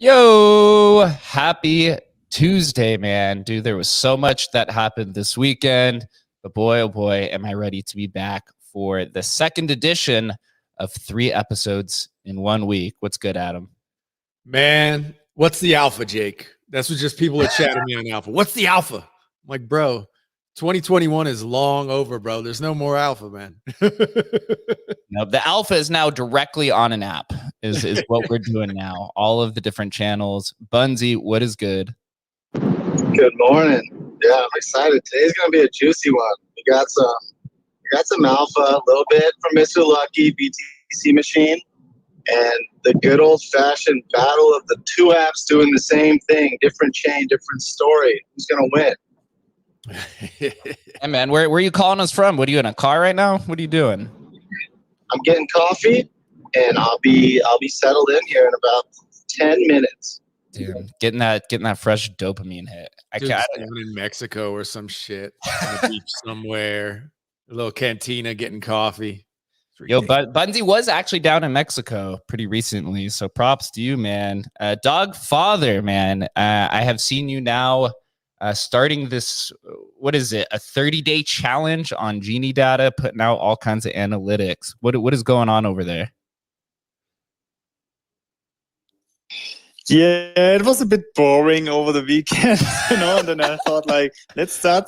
Yo, happy Tuesday, man. Dude, there was so much that happened this weekend, but boy, oh boy, am I ready to be back for the second edition of 3 episodes in 1 week. What's good, Adam? Man, what's the alpha, Jake? That's what just people are chatting me on alpha. What's the alpha? I'm like, bro, 2021 is long over, bro. There's no more alpha, man. No, the alpha is now directly on an app, is what we're doing now. All of the different channels. Bunzy, what is good? Good morning. Yeah, I'm excited. Today's gonna be a juicy one. We got some alpha, a little bit from Mr. Lucky BTC machine, and the good old fashioned battle of the two apps doing the same thing, different chain, different story. Who's gonna win? Hey man, where are you calling us from? What are you in a car right now? What are you doing? I'm getting coffee, and I'll be settled in here in about 10 minutes. Dude, getting that fresh dopamine hit. Dude, in Mexico or some shit, on the beach somewhere, a little cantina, getting coffee. Yo, Bunzy was actually down in Mexico pretty recently, so props to you, man. Dog Father, man. I have seen you now starting this. What is it? A 30-day challenge on Genie data, putting out all kinds of analytics. What is going on over there? Yeah, it was a bit boring over the weekend, and then I thought, like, let's start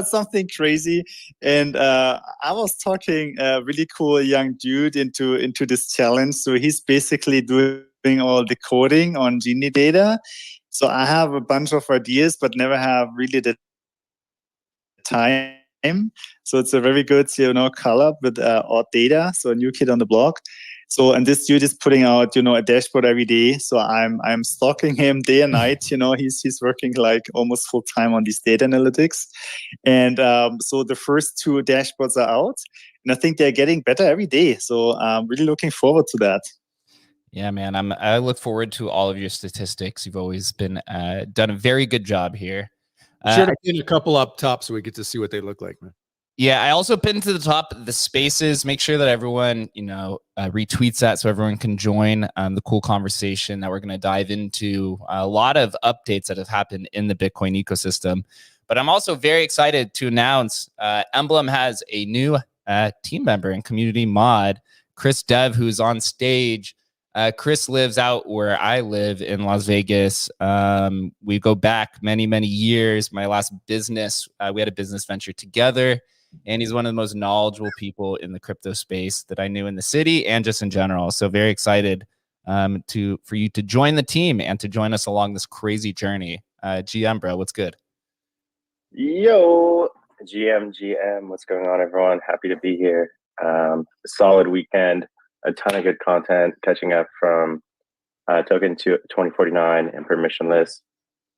something crazy. And I was talking a really cool young dude into this challenge. So he's basically doing all the coding on Genie data. So I have a bunch of ideas, but never have really the time. So it's a very good, collab with odd data. So a new kid on the block. So, and this dude is putting out, a dashboard every day. So I'm stalking him day and night. He's working like almost full time on these data analytics. And so the first two dashboards are out, and I think they're getting better every day. So I'm really looking forward to that. Yeah, man. I look forward to all of your statistics. You've always been done a very good job here. Sure to pin a couple up top so we get to see what they look like, man. Yeah, I also pinned to the top the spaces. Make sure that everyone, retweets that so everyone can join the cool conversation that we're going to dive into. A lot of updates that have happened in the Bitcoin ecosystem. But I'm also very excited to announce Emblem has a new team member and community mod, Chris Dev, who's on stage. Chris lives out where I live in Las Vegas. We go back many, many years. My last business, we had a business venture together. And he's one of the most knowledgeable people in the crypto space that I knew in the city and just in general. So very excited for you to join the team and to join us along this crazy journey. GM, bro, what's good? Yo, GM, what's going on, everyone? Happy to be here. Solid weekend, a ton of good content, catching up from Token 2049 and permissionless.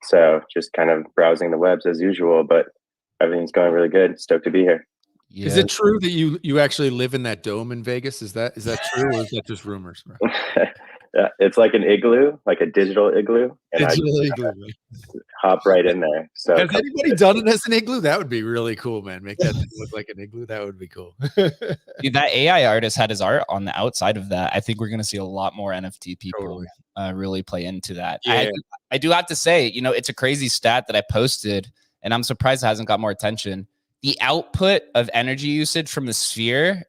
So just kind of browsing the webs as usual, but everything's going really good. Stoked to be here. Yeah. Is it true that you actually live in that dome in Vegas? Is that true, or is that just rumors, bro? Yeah, it's like an igloo, like a digital iglue. And igloo. Hop right in there. So has anybody done it as an igloo? That would be really cool, man. Make that thing look like an igloo. That would be cool. Dude, that AI artist had his art on the outside of that. I think we're going to see a lot more NFT people really play into that. Yeah. I do have to say, it's a crazy stat that I posted, and I'm surprised it hasn't got more attention. The output of energy usage from the sphere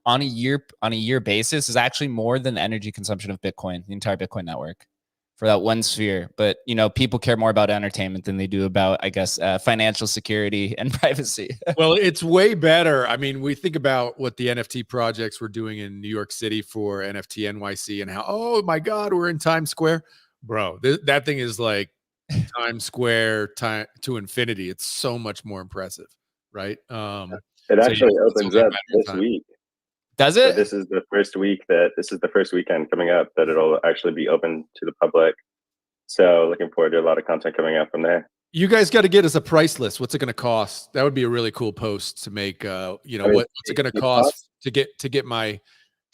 on a year basis is actually more than the energy consumption of Bitcoin, the entire Bitcoin network, for that one sphere. But people care more about entertainment than they do about, I guess, financial security and privacy. Well, it's way better. I mean, we think about what the NFT projects were doing in New York City for NFT NYC and how, oh my God, we're in Times Square, bro. That thing is like Times Square to infinity. It's so much more impressive, right? It actually opens up this week. Does it? So this is the first weekend coming up that it'll actually be open to the public. So looking forward to a lot of content coming out from there. You guys got to get us a price list. What's it going to cost? That would be a really cool post to make. What's it going to cost to get my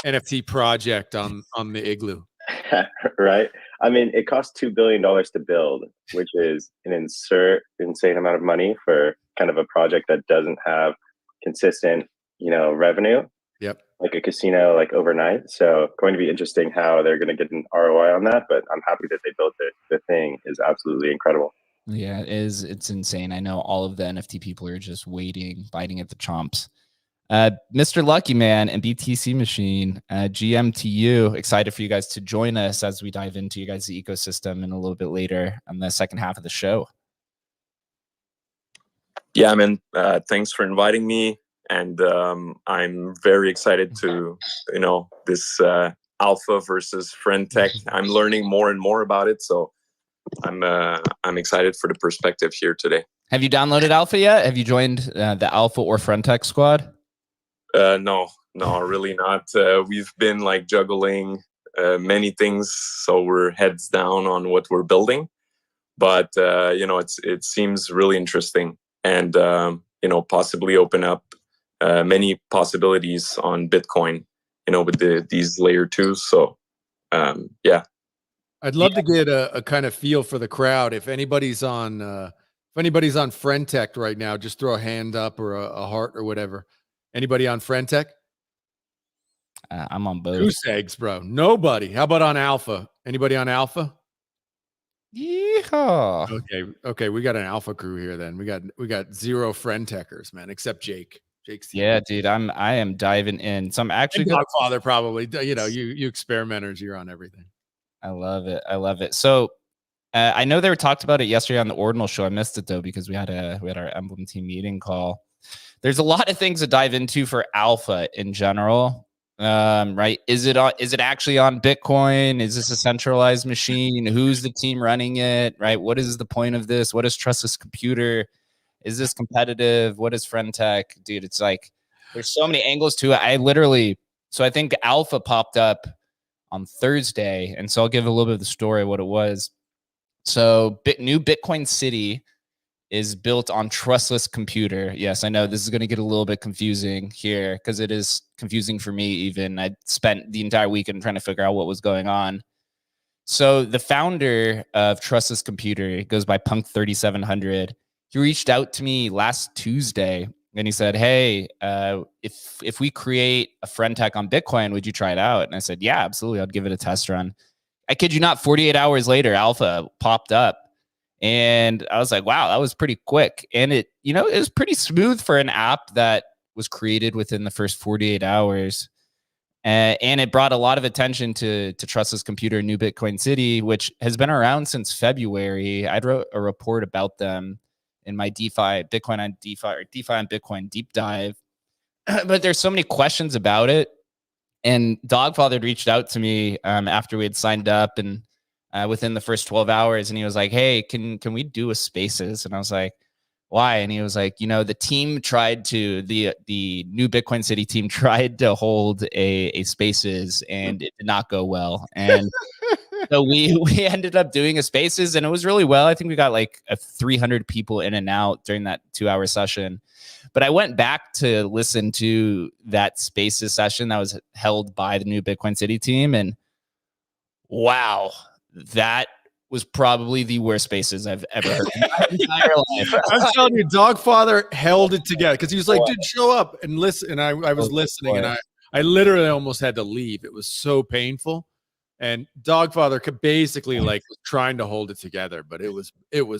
NFT project on the igloo? Right. I mean, it costs $2 billion to build, which is an insane amount of money for kind of a project that doesn't have consistent, revenue. Yep. like a casino like overnight. So going to be interesting how they're going to get an ROI on that. But I'm happy that they built it. The thing is absolutely incredible. Yeah, it is. It's insane. I know all of the NFT people are just waiting, biting at the chomps. Mr. Lucky Man and BTC Machine, GM to you. Excited for you guys to join us as we dive into you guys' ecosystem in a little bit later on the second half of the show. Yeah, man. Thanks for inviting me, and I'm very excited to, this alpha versus friend tech. I'm learning more and more about it, so I'm excited for the perspective here today. Have you downloaded Alpha yet? Have you joined the Alpha or friend tech squad? No, really not. We've been like juggling many things, so we're heads down on what we're building. But it seems really interesting, and possibly open up many possibilities on Bitcoin. With these layer 2s. So yeah. I'd love to get a kind of feel for the crowd. If anybody's on Friend Tech right now, just throw a hand up or a heart or whatever. Anybody on Friend Tech? I'm on both. Goose eggs, bro. Nobody. How about on Alpha? Anybody on Alpha? Yeehaw. Okay. We got an Alpha crew here. Then we got 0 Friend Techers, man, except Jake. Jake's yeah, dude. I am diving in. So I'm actually Dogfather probably. You experimenters, you're on everything. I love it. So I know they were talked about it yesterday on the Ordinal show. I missed it though because we had our Emblem team meeting call. There's a lot of things to dive into for Alpha in general. Right? Is it actually on Bitcoin? Is this a centralized machine? Who's the team running it? Right? What is the point of this? What is Trustless Computer? Is this competitive? What is friend tech? Dude, it's like there's so many angles to it. I think Alpha popped up on Thursday, and so I'll give a little bit of the story of what it was. So new Bitcoin City is built on Trustless Computer. Yes, I know this is going to get a little bit confusing here because it is confusing for me even. I spent the entire weekend trying to figure out what was going on. So the founder of Trustless Computer goes by Punk 3700. He reached out to me last Tuesday and he said, hey, if we create a friend tech on Bitcoin, would you try it out? And I said, yeah, absolutely. I'd give it a test run. I kid you not, 48 hours later, Alpha popped up. And I was like, wow, that was pretty quick. And it was pretty smooth for an app that was created within the first 48 hours. And it brought a lot of attention to Trustless Computer, New Bitcoin City, which has been around since February. I wrote a report about them in my Bitcoin on Bitcoin deep dive. But there's so many questions about it. And Dogfather had reached out to me after we had signed up and within the first 12 hours. And he was like, hey, can we do a Spaces? And I was like, why? And he was like, the team tried to, the New Bitcoin City team tried to hold a Spaces and it did not go well. And so we ended up doing a Spaces and it was really well. I think we got like 300 people in and out during that 2-hour session. But I went back to listen to that Spaces session that was held by the New Bitcoin City team. And wow, that was probably the worst Spaces I've ever heard in my entire life. I'm telling you, Dogfather held it together because he was like, dude, show up and listen. And I was listening and I literally almost had to leave. It was so painful. And Dogfather could basically was trying to hold it together, but it was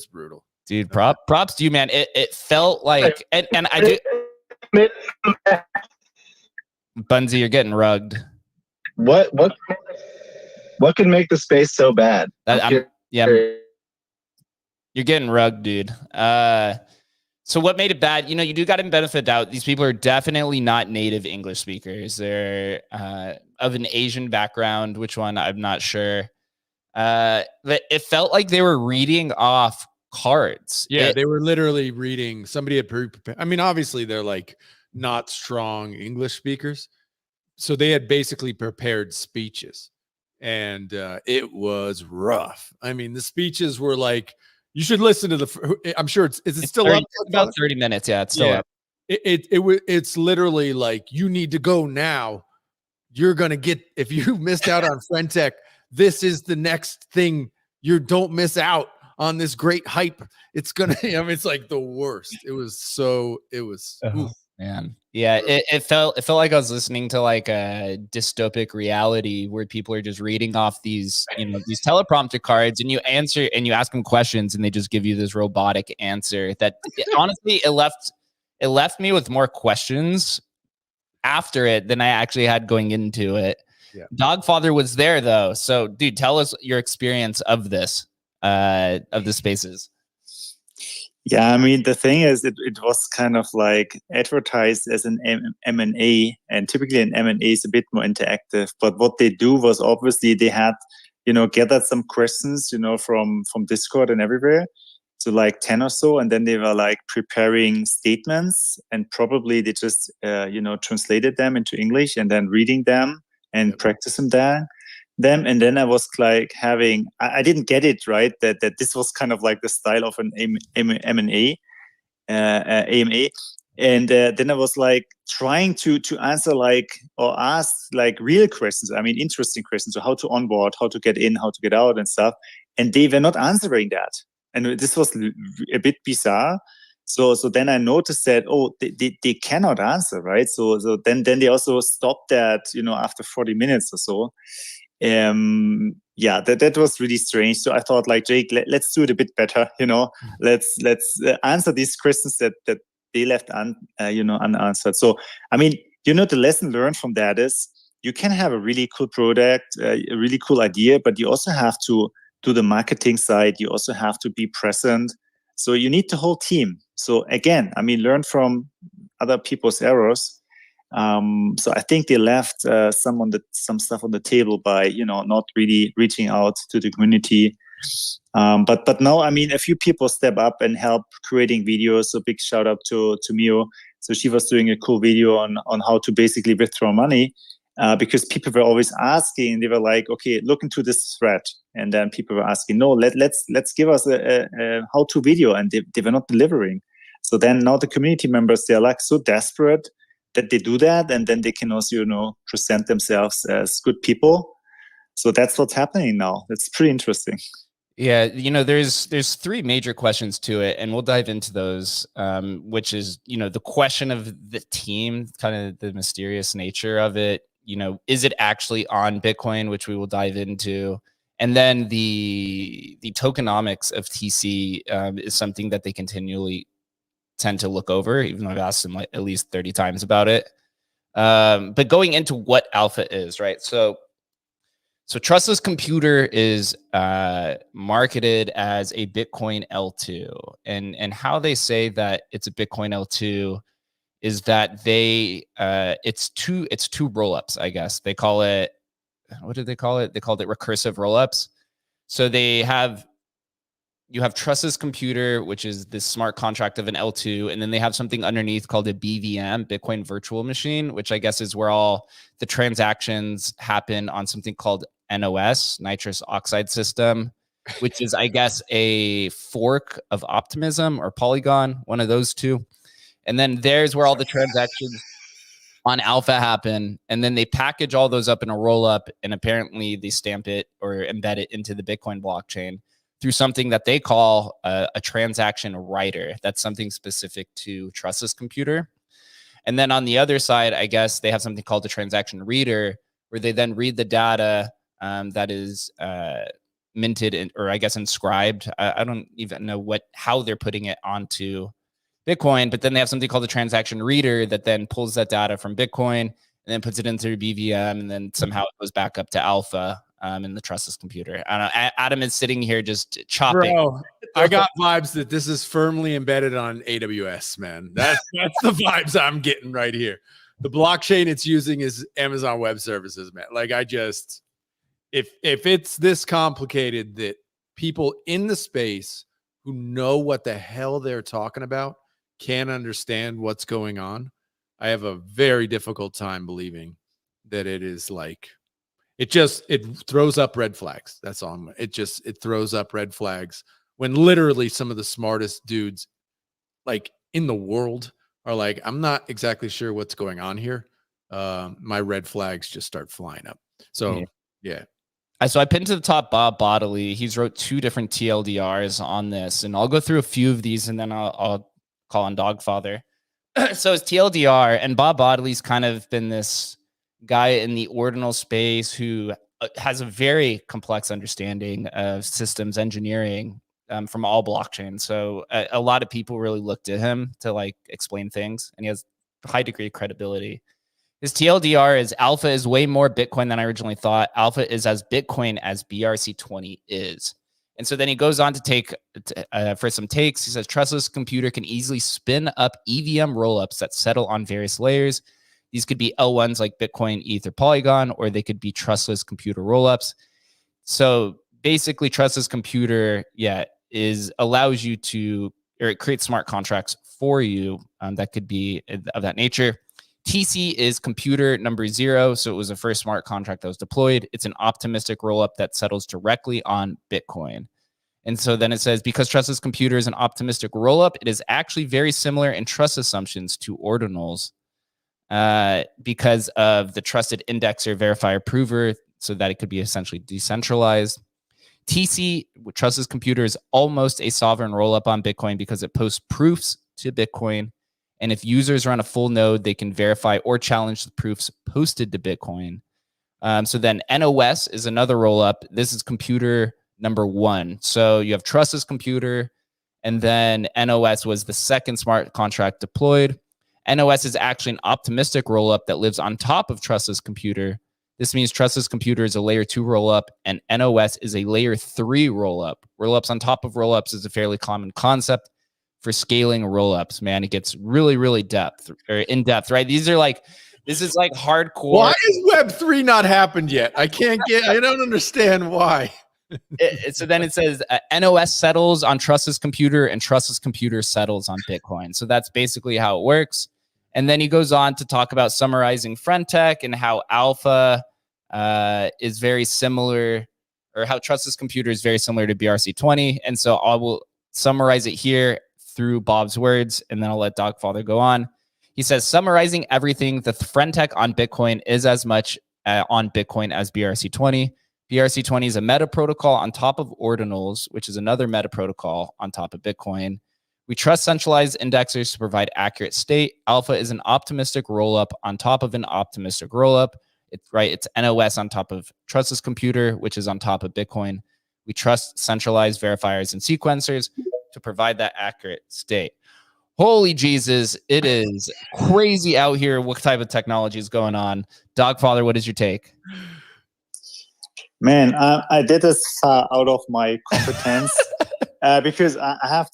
brutal. Dude, props to you, man. It felt like, and I do. Bunzi, you're getting rugged. What could make the space so bad? You're getting rugged, dude. So what made it bad? You do got to benefit out. These people are definitely not native English speakers. They're of an Asian background. Which one? I'm not sure. But it felt like they were reading off cards. Yeah, they were literally reading. Somebody had prepared. I mean, obviously they're like not strong English speakers, so they had basically prepared speeches, and it was rough. I mean, the speeches were like, you should listen to the. I'm sure it's still 30, up. It's about 30 minutes. Yeah, it's still up. It's literally like, you need to go now. You're gonna get, if you missed out on Friend Tech, this is the next thing. You don't miss out on this great hype. It's gonna. I mean, it's like the worst. It was. Man, yeah, it felt like I was listening to like a dystopic reality where people are just reading off these, these teleprompter cards, and you answer and you ask them questions, and they just give you this robotic answer. That honestly, it left me with more questions after it than I actually had going into it. Yeah. Dogfather was there though, so dude, tell us your experience of this, of the spaces. Yeah, I mean, the thing is, it was kind of like advertised as an M&A, and typically an M&A is a bit more interactive. But what they do was obviously they had, gathered some questions, from Discord and everywhere, so like 10 or so, and then they were like preparing statements, and probably they just, translated them into English and then reading them and practicing them. And then I was like I didn't get it right that this was kind of like the style of an M&A, AMA. And then I was like trying to answer or ask like real questions. I mean, interesting questions. So how to onboard, how to get in, how to get out and stuff. And they were not answering that. And this was a bit bizarre. So then I noticed that, they cannot answer, right? So then they also stopped that, after 40 minutes or so. That was really strange. So I thought, like, Jake, let's do it a bit better. Let's answer these questions that they left unanswered. So I mean, the lesson learned from that is you can have a really cool product, a really cool idea, but you also have to do the marketing side. You also have to be present. So you need the whole team. So again, I mean, learn from other people's errors. So I think they left some stuff on the table by not really reaching out to the community. But now, I mean, a few people step up and help creating videos. So big shout out to Mio. So she was doing a cool video on how to basically withdraw money, because people were always asking. They were like, okay, look into this thread, and then people were asking, no, let's give us a how-to video, and they were not delivering. So then now the community members, they're like so desperate that they do that, and then they can also present themselves as good people. So that's what's happening now. It's pretty interesting. Yeah, there's three major questions to it, and we'll dive into those, which is the question of the team, kind of the mysterious nature of it. Is it actually on Bitcoin, which we will dive into, and then the tokenomics of TC is something that they continually tend to look over, even though I've asked them like at least 30 times about it. But going into what alpha is, right? So Trustless Computer is marketed as a Bitcoin L2, and how they say that it's a Bitcoin L2 is that it's two rollups, I guess. They call it, what did they call it? They called it recursive rollups. So you have Trustless Computer, which is this smart contract of an L2, and then they have something underneath called a BVM, Bitcoin Virtual Machine, which I guess is where all the transactions happen on something called NOS, nitrous oxide system, which is, I guess, a fork of Optimism or Polygon, one of those two. And then there's where all the transactions on Alpha happen, and then they package all those up in a roll up, and apparently they stamp it or embed it into the Bitcoin blockchain through something that they call a transaction writer. That's something specific to Trustless Computer. And then on the other side, I guess they have something called a transaction reader, where they then read the data that is minted or I guess inscribed. I don't even know how they're putting it onto Bitcoin, but then they have something called a transaction reader that then pulls that data from Bitcoin and then puts it into BVM, and then somehow it goes back up to Alpha in the Trustless Computer. I don't know, Adam is sitting here just chopping. Bro, I got vibes that this is firmly embedded on AWS, man. That's the vibes I'm getting right here. The blockchain it's using is Amazon Web Services, man. Like if it's this complicated that people in the space who know what the hell they're talking about can't understand what's going on, I have a very difficult time believing that it is like it throws up red flags. That's all. It throws up red flags when literally some of the smartest dudes like in the world are like, I'm not exactly sure what's going on here. My red flags just start flying up. So yeah. So I pinned to the top Bob Bodily. He's wrote 2 different TLDRs on this, and I'll go through a few of these, and then I'll call on Dogfather. So it's TLDR, and Bob Bodley's kind of been this guy in the ordinal space who has a very complex understanding of systems engineering from all blockchains. So a lot of people really look to him to like explain things, and he has a high degree of credibility. His TLDR is alpha is way more Bitcoin than I originally thought. Alpha is as Bitcoin as BRC20 is. And so then he goes on to take for some takes. He says trustless computer can easily spin up EVM rollups that settle on various layers. These could be L1s like Bitcoin, ETH, or Polygon, or they could be trustless computer rollups. So basically, trustless computer, allows you to, or it creates smart contracts for you that could be of that nature. TC is computer number 0. So it was the first smart contract that was deployed. It's an optimistic rollup that settles directly on Bitcoin. And so then it says, because trustless computer is an optimistic rollup, it is actually very similar in trust assumptions to ordinals because of the trusted indexer, verifier, prover, so that it could be essentially decentralized. TC, trustless computer, is almost a sovereign rollup on Bitcoin because it posts proofs to Bitcoin. And if users run a full node, they can verify or challenge the proofs posted to Bitcoin. So then NOS is another rollup. This is computer number 1. So you have trustless computer, and then NOS was the second smart contract deployed. NOS is actually an optimistic rollup that lives on top of trustless computer. This means trustless computer is a layer 2 rollup, and NOS is a layer 3 rollup. Rollups on top of rollups is a fairly common concept for scaling rollups. Man, it gets really, really in depth, right? This is like hardcore. Why is Web3 not happened yet? I don't understand why. So then it says NOS settles on trustless computer and trustless computer settles on Bitcoin. So that's basically how it works. And then he goes on to talk about summarizing Friendtech and how alpha is very similar, or how trustless computer is very similar to BRC20. And so I will summarize it here through Bob's words, and then I'll let Dogfather go on. He says, summarizing everything, the Friendtech on Bitcoin is as much on Bitcoin as BRC20. BRC20 is a meta protocol on top of ordinals, which is another meta protocol on top of Bitcoin. We trust centralized indexers to provide accurate state. Alpha is an optimistic rollup on top of an optimistic rollup. It's NOS on top of trustless computer, which is on top of Bitcoin. We trust centralized verifiers and sequencers to provide that accurate state. Holy Jesus, it is crazy out here what type of technology is going on. Dogfather, what is your take? Man, I did this far out of my competence because I have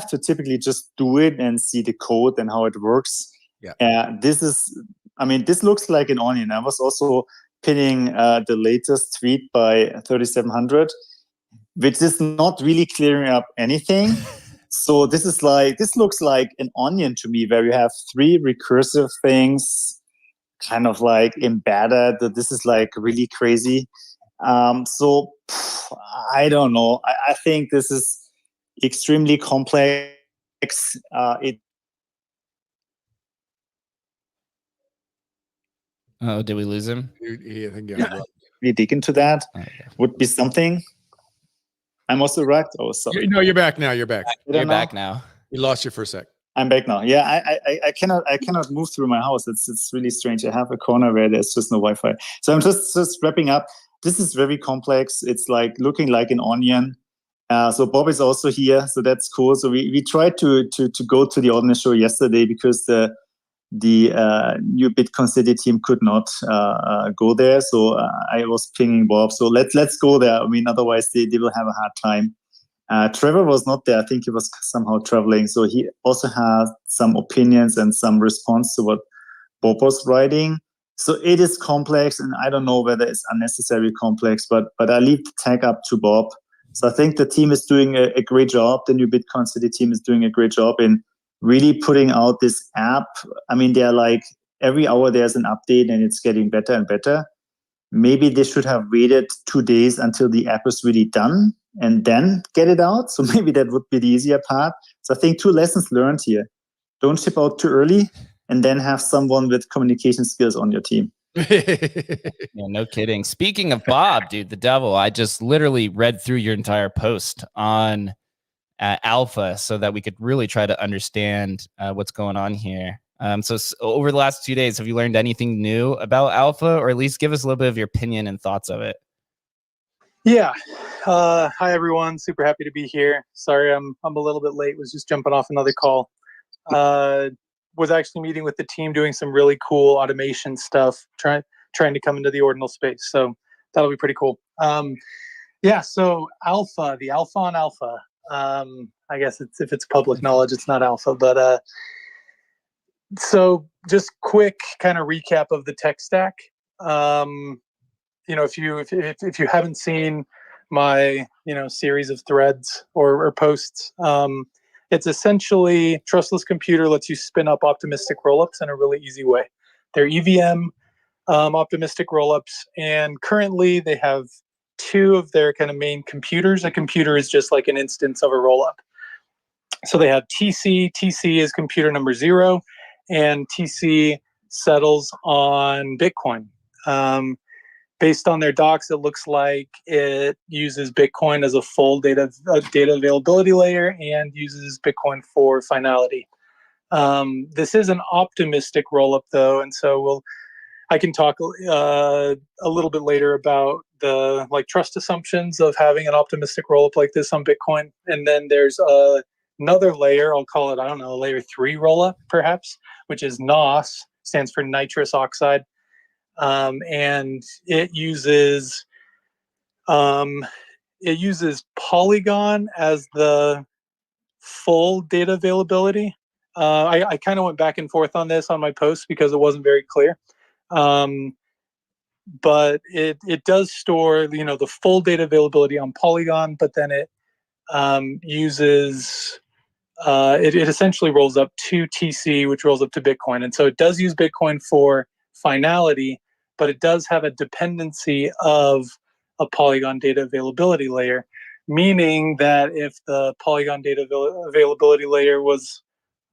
to typically just do it and see the code and how it works. Yeah. This looks like an onion. I was also pinning the latest tweet by 3700, which is not really clearing up anything. So this looks like an onion to me, where you have 3 recursive things kind of like embedded. This is like really crazy. So I don't know. I think this is extremely complex. Oh, did we lose him? We dig into that. Would be something. I'm also right. Oh, sorry. No, you're back now. You're back. You're back now. We lost you for a sec. I'm back now. Yeah, I cannot move through my house. It's really strange. I have a corner where there's just no Wi-Fi. So I'm just wrapping up. This is very complex. It's like looking like an onion. So Bob is also here, so that's cool. So we tried to go to the Ordinance show yesterday because the new Bitcoin City team could not go there. So I was pinging Bob. So let's go there. I mean, otherwise they will have a hard time. Trevor was not there. I think he was somehow traveling. So he also has some opinions and some response to what Bob was writing. So it is complex, and I don't know whether it's unnecessarily complex, but I leave the tag up to Bob. So I think the team is doing a great job. The new Bitcoin City team is doing a great job in really putting out this app. I mean, they're like every hour there's an update, and it's getting better and better. Maybe they should have waited 2 days until the app is really done and then get it out. So maybe that would be the easier part. So I think 2 lessons learned here. Don't ship out too early, and then have someone with communication skills on your team. Yeah, no kidding. Speaking of Bob, dude, the devil, I just literally read through your entire post on alpha so that we could really try to understand what's going on here. So over the last 2 days, have you learned anything new about alpha, or at least give us a little bit of your opinion and thoughts of it? Yeah. Hi everyone. Super happy to be here. Sorry, I'm a little bit late. Was just jumping off another call. Was actually meeting with the team, doing some really cool automation stuff, trying to come into the ordinal space. So that'll be pretty cool. Yeah. So alpha, the alpha on alpha. I guess if it's public knowledge, it's not alpha, but so just quick kind of recap of the tech stack. If you haven't seen my series of threads or posts, it's essentially trustless computer lets you spin up optimistic rollups in a really easy way. They're EVM optimistic rollups, and currently they have two of their kind of main computers. A computer is just like an instance of a rollup. So they have TC. TC is computer number 0, and TC settles on Bitcoin. Based on their docs, it looks like it uses Bitcoin as a full data availability layer and uses Bitcoin for finality. This is an optimistic rollup, though, and so I can talk a little bit later about the trust assumptions of having an optimistic rollup like this on Bitcoin. And then there's another layer, I'll call it, I don't know, layer 3 rollup perhaps, which is NOS, stands for nitrous oxide. And it uses Polygon as the full data availability. I kind of went back and forth on this on my post because it wasn't very clear. But it does store the full data availability on Polygon, but then it uses it essentially rolls up to TC, which rolls up to Bitcoin, and so it does use Bitcoin for finality, but it does have a dependency of a Polygon data availability layer, meaning that if the Polygon data availability layer was,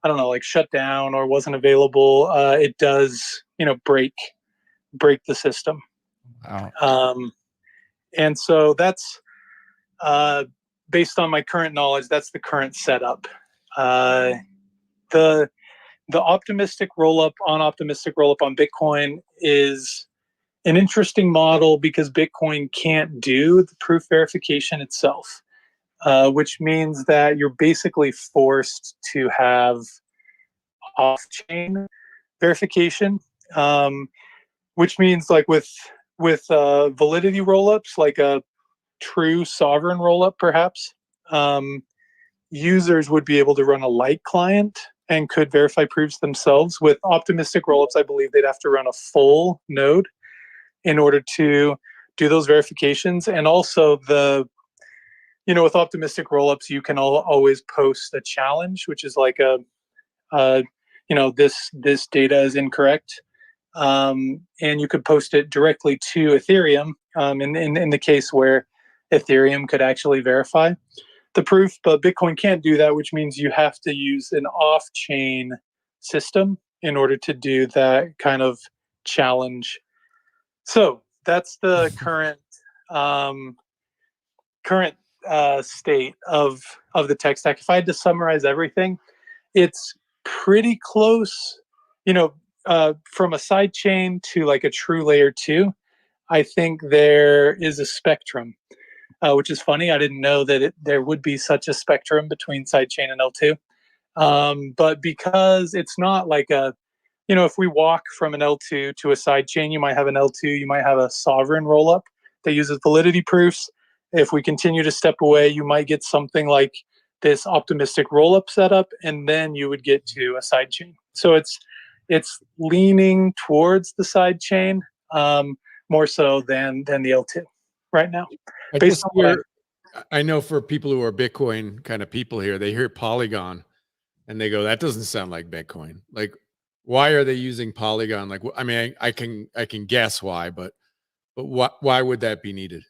I don't know, shut down or wasn't available, it does break the system. Wow. And so that's based on my current knowledge, that's the current setup. The optimistic rollup on Bitcoin is an interesting model because Bitcoin can't do the proof verification itself, which means that you're basically forced to have off-chain verification, which means with validity rollups, like a true sovereign rollup, perhaps, users would be able to run a light client and could verify proofs themselves. With optimistic rollups, I believe they'd have to run a full node in order to do those verifications. And also with optimistic rollups, you can always post a challenge, which is like this data is incorrect. And you could post it directly to Ethereum in the case where Ethereum could actually verify the proof, but Bitcoin can't do that, which means you have to use an off-chain system in order to do that kind of challenge. So that's the current state of the tech stack. If I had to summarize everything, it's pretty close, from a side chain to a true layer 2. I think there is a spectrum, which is funny. I didn't know that there would be such a spectrum between sidechain and L2. But because it's not like if we walk from an L2 to a sidechain, you might have an L2, you might have a sovereign rollup that uses validity proofs. If we continue to step away, you might get something like this optimistic rollup setup, and then you would get to a sidechain. So it's leaning towards the sidechain more so than the L2 right now. I know for people who are Bitcoin kind of people here, they hear Polygon and they go, that doesn't sound like Bitcoin. Like, why are they using Polygon? Like, I mean, I can guess why, but why would that be needed?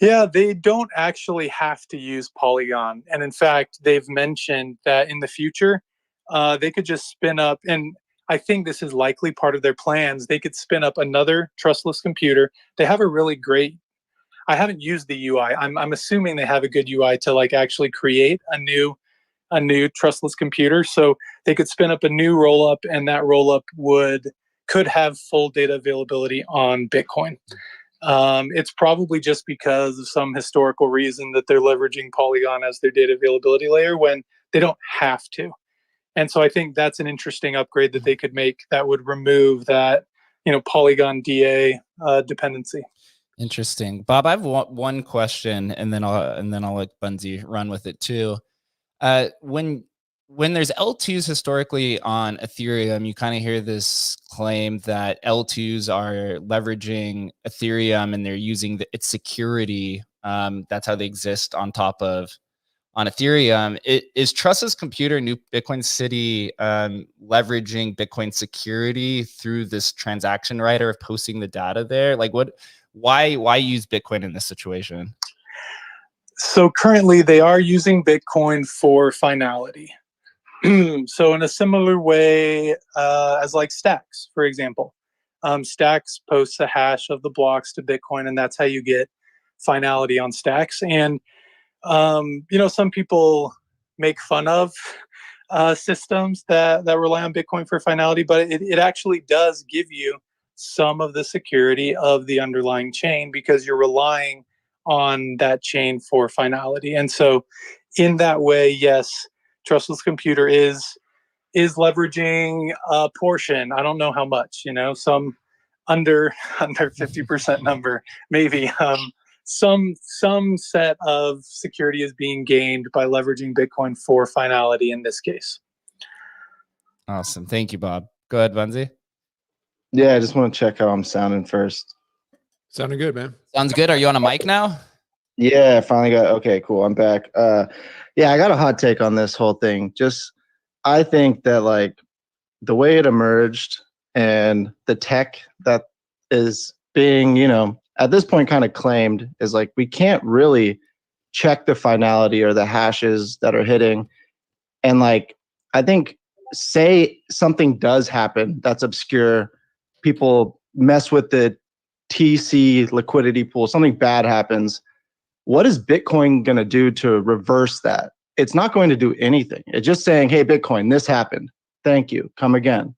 Yeah, they don't actually have to use Polygon. And in fact, they've mentioned that in the future, they could just spin up, and I think this is likely part of their plans, they could spin up another trustless computer. They have a really great I haven't used the UI. I'm assuming they have a good UI to like actually create a new trustless computer, so they could spin up a new rollup, and that rollup could have full data availability on Bitcoin. It's probably just because of some historical reason that they're leveraging Polygon as their data availability layer when they don't have to. And so I think that's an interesting upgrade that they could make that would remove that, Polygon DA dependency. Interesting, Bob. I have one question, and then I'll let Bunzi run with it too. When there's L2s historically on Ethereum, you kind of hear this claim that L2s are leveraging Ethereum and they're using its security. That's how they exist on Ethereum. Is Trustless Computer, New Bitcoin City, leveraging Bitcoin security through this transaction writer of posting the data there? Like, why use Bitcoin in this situation? So currently they are using Bitcoin for finality. So in a similar way as like Stacks, for example. Stacks posts a hash of the blocks to Bitcoin, and that's how you get finality on Stacks. And, some people make fun of systems that rely on Bitcoin for finality, but it actually does give you some of the security of the underlying chain because you're relying on that chain for finality. And so in that way, yes, Trustless Computer is leveraging a portion. I don't know how much, some under 50% number, maybe. Some set of security is being gained by leveraging Bitcoin for finality in this case. Awesome. Thank you, Bob. Go ahead, Bunzi. Yeah, I just want to check how I'm sounding first. Sounding good, man. Sounds good. Are you on a mic now? Yeah, finally got. Okay, cool. I'm back. Yeah, I got a hot take on this whole thing. I think that like the way it emerged and the tech that is being, at this point kind of claimed is like we can't really check the finality or the hashes that are hitting. And like I think say something does happen that's obscure, people mess with the TC liquidity pool, something bad happens. What is Bitcoin going to do to reverse that? It's not going to do anything. It's just saying, hey, Bitcoin, this happened. Thank you. Come again.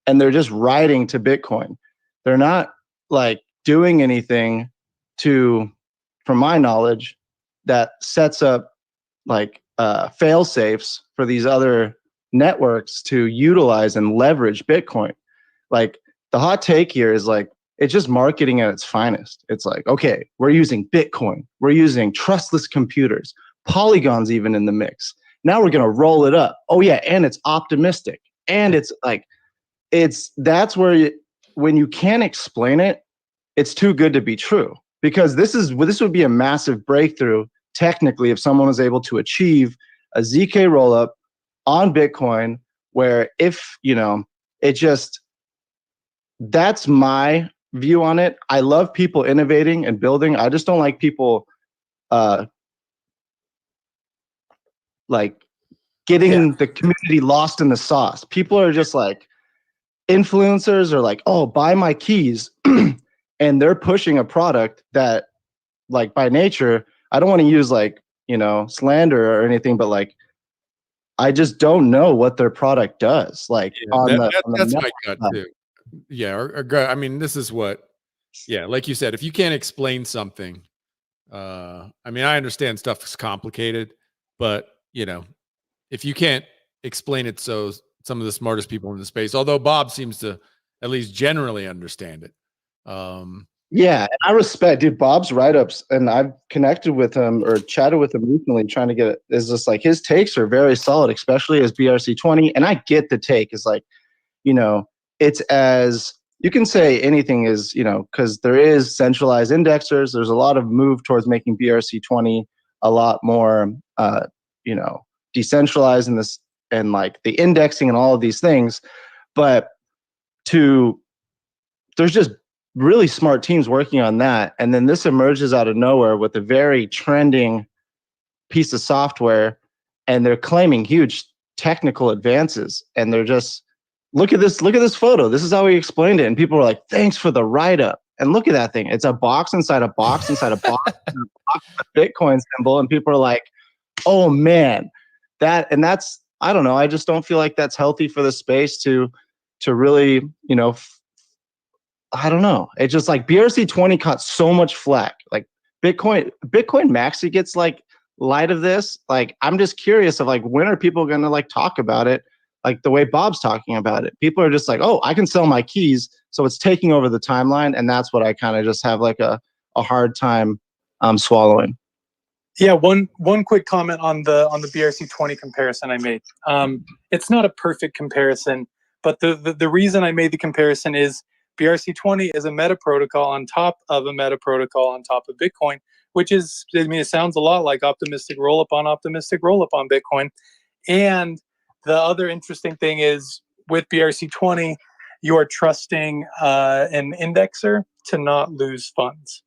And they're just writing to Bitcoin. They're not like doing anything from my knowledge, that sets up like fail safes for these other networks to utilize and leverage Bitcoin. Like the hot take here is like, it's just marketing at its finest. It's like, okay, we're using Bitcoin. We're using trustless computers. Polygon's even in the mix. Now we're going to roll it up. Oh yeah, and it's optimistic. And it's like, that's where when you can't explain it, it's too good to be true. Because this would be a massive breakthrough technically if someone was able to achieve a ZK rollup on Bitcoin where that's my view on it. I love people innovating and building. I just don't like people like getting the community lost in the sauce. People are just like influencers are like, oh, buy my keys. And they're pushing a product that like by nature, I don't want to use like, slander or anything, but like, I just don't know what their product does. Like that's my gut too. Yeah, or gut. I mean, this is what. Yeah, like you said, if you can't explain something, I mean, I understand stuff is complicated, but if you can't explain it, so some of the smartest people in the space, although Bob seems to at least generally understand it. Yeah, and I respect, dude, Bob's write-ups, and I've connected with him or chatted with him recently trying to get it. Is just like his takes are very solid, especially as BRC20. And I get the take. It's like, it's as you can say anything is, because there is centralized indexers. There's a lot of move towards making BRC20 a lot more, decentralized in this and like the indexing and all of these things. But there's just really smart teams working on that. And then this emerges out of nowhere with a very trending piece of software, and they're claiming huge technical advances. And they're just, look at this photo. This is how we explained it. And people are like, thanks for the write-up. And look at that thing. It's a box inside a box inside a box, and a box with a Bitcoin symbol. And people are like, oh man, that's, I don't know. I just don't feel like that's healthy for the space to really, I don't know. It's just like BRC20 caught so much flack. Like Bitcoin Maxi gets like light of this. Like, I'm just curious of like, when are people going to like talk about it? Like the way Bob's talking about it. People are just like, oh, I can sell my keys. So it's taking over the timeline. And that's what I kind of just have like a hard time swallowing. Yeah, one quick comment on the BRC20 comparison I made. It's not a perfect comparison, but the reason I made the comparison is BRC20 is a meta protocol on top of a meta protocol on top of Bitcoin, which is, I mean, it sounds a lot like optimistic rollup on Bitcoin. And the other interesting thing is with BRC20, you are trusting an indexer to not lose funds.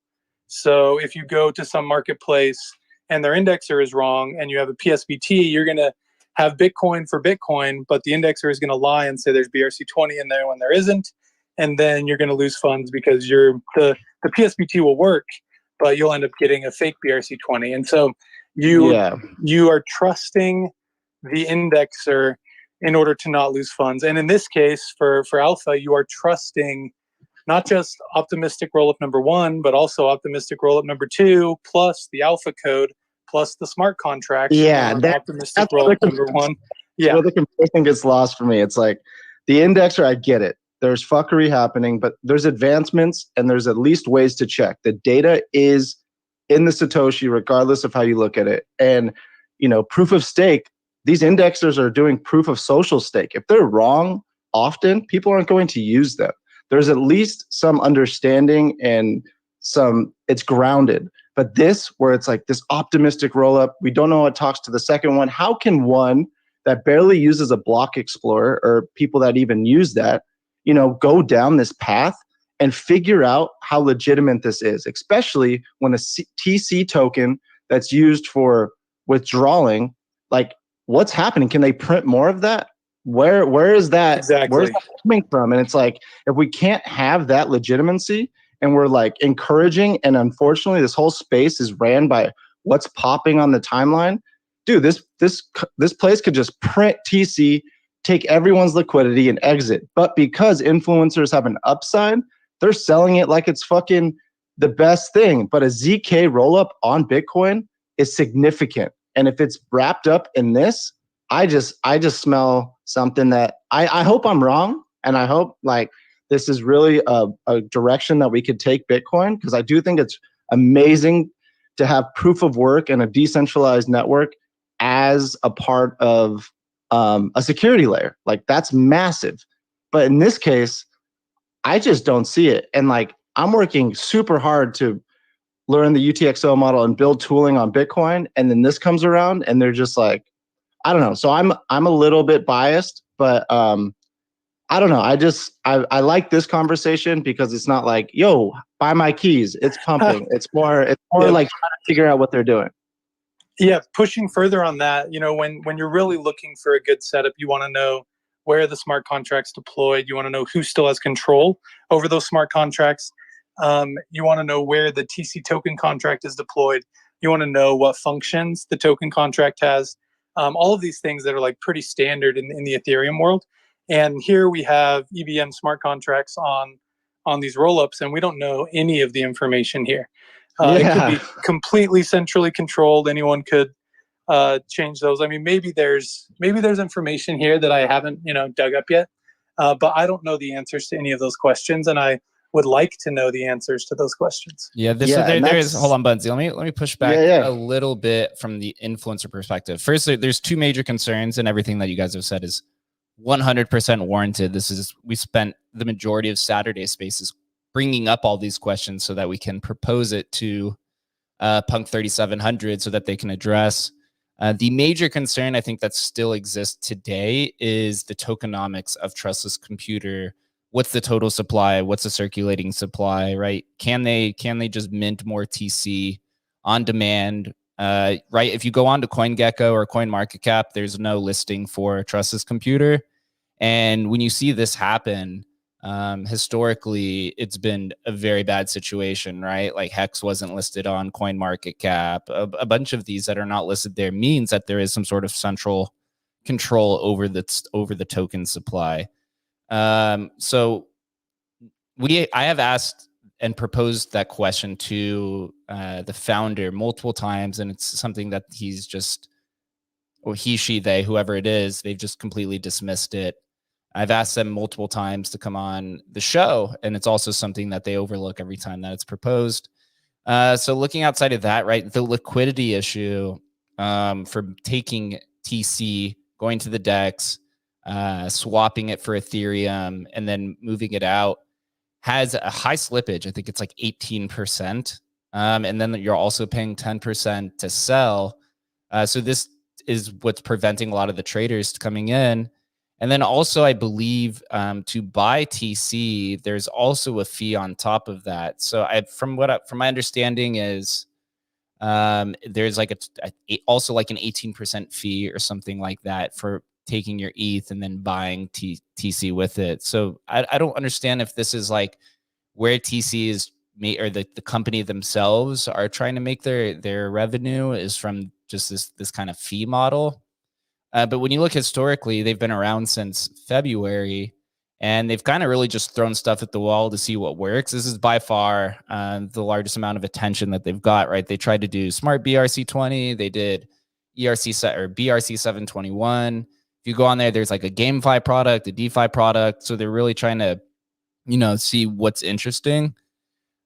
So if you go to some marketplace and their indexer is wrong and you have a PSBT, you're going to have Bitcoin for Bitcoin, but the indexer is going to lie and say there's BRC20 in there when there isn't. And then you're going to lose funds because the PSBT will work, but you'll end up getting a fake BRC20. And so you are trusting the indexer in order to not lose funds. And in this case, for Alpha, you are trusting not just optimistic rollup number 1, but also optimistic rollup number 2, plus the Alpha code, plus the smart contract. Yeah, optimistic rollup number 1. Yeah, where the comparison gets lost for me. It's like the indexer, I get it. There's fuckery happening, but there's advancements and there's at least ways to check. The data is in the Satoshi, regardless of how you look at it. And, proof of stake, these indexers are doing proof of social stake. If they're wrong, often people aren't going to use them. There's at least some understanding and it's grounded. But this, where it's like this optimistic rollup, we don't know what talks to the second one. How can one that barely uses a block explorer, or people that even use that, go down this path and figure out how legitimate this is, especially when a TC token that's used for withdrawing, like what's happening? Can they print more of that? Where is that? Exactly. Where's that coming from? And it's like, if we can't have that legitimacy and we're like encouraging, and unfortunately this whole space is ran by what's popping on the timeline, dude, this place could just print TC, take everyone's liquidity and exit. But because influencers have an upside, they're selling it like it's fucking the best thing. But a ZK rollup on Bitcoin is significant. And if it's wrapped up in this, I just smell something that I hope I'm wrong. And I hope like this is really a direction that we could take Bitcoin, because I do think it's amazing to have proof of work and a decentralized network as a part of a security layer. Like that's massive. But in this case, I just don't see it. And like, I'm working super hard to learn the UTXO model and build tooling on Bitcoin. And then this comes around and they're just like, I don't know. So I'm a little bit biased, but I don't know. I like this conversation because it's not like, yo, buy my keys. It's pumping. It's more like trying to figure out what they're doing. Yeah, pushing further on that, when you're really looking for a good setup, you want to know where the smart contract's deployed. You want to know who still has control over those smart contracts. You want to know where the TC token contract is deployed. You want to know what functions the token contract has. All of these things that are like pretty standard in the Ethereum world. And here we have EVM smart contracts on these rollups, and we don't know any of the information here. It could be completely centrally controlled. Anyone could change those. I mean, maybe there's information here that I haven't dug up yet, but I don't know the answers to any of those questions, and I would like to know the answers to those questions. Yeah, there is. Hold on, Bunsy. Let me push back a little bit from the influencer perspective. First, there's two major concerns, and everything that you guys have said is 100% warranted. We spent the majority of Saturday Spaces bringing up all these questions so that we can propose it to Punk 3700 so that they can address. The major concern I think that still exists today is the tokenomics of trustless computer. What's the total supply? What's the circulating supply, right? Can they just mint more TC on demand, right? If you go on to CoinGecko or CoinMarketCap, there's no listing for trustless computer. And when you see this happen, Historically, it's been a very bad situation, right? Like Hex wasn't listed on CoinMarketCap. A bunch of these that are not listed there means that there is some sort of central control over the token supply. So I have asked and proposed that question to the founder multiple times, and it's something that he's just, or he, she, they, whoever it is, they've just completely dismissed it. I've asked them multiple times to come on the show, and it's also something that they overlook every time that it's proposed. So looking outside of that, right, the liquidity issue for taking TC, going to the DEX, swapping it for Ethereum, and then moving it out has a high slippage. I think it's like 18%. And then you're also paying 10% to sell. So this is what's preventing a lot of the traders coming in. And then also, I believe to buy TC, there's also a fee on top of that. So from my understanding is there's like also like an 18% fee or something like that for taking your ETH and then buying TC with it. So I don't understand if this is like where TC is made, or the company themselves are trying to make their revenue is from just this kind of fee model. But when you look historically, they've been around since February, and they've kind of really just thrown stuff at the wall to see what works. This is by far the largest amount of attention that they've got, right? They tried to do Smart BRC20. They did ERC set or BRC 721. If you go on there, there's like a GameFi product, a DeFi product. So they're really trying to, see what's interesting.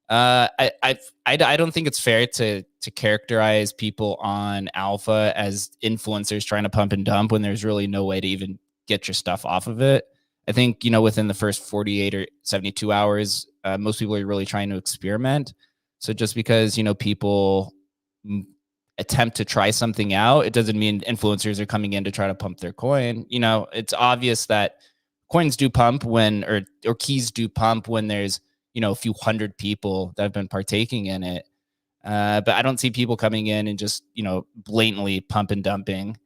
I don't think it's fair to characterize people on Alpha as influencers trying to pump and dump when there's really no way to even get your stuff off of it. I think, within the first 48 or 72 hours, most people are really trying to experiment. So just because, people attempt to try something out, it doesn't mean influencers are coming in to try to pump their coin. It's obvious that coins do pump or keys do pump when there's, a few hundred people that have been partaking in it. But I don't see people coming in and just, blatantly pump and dumping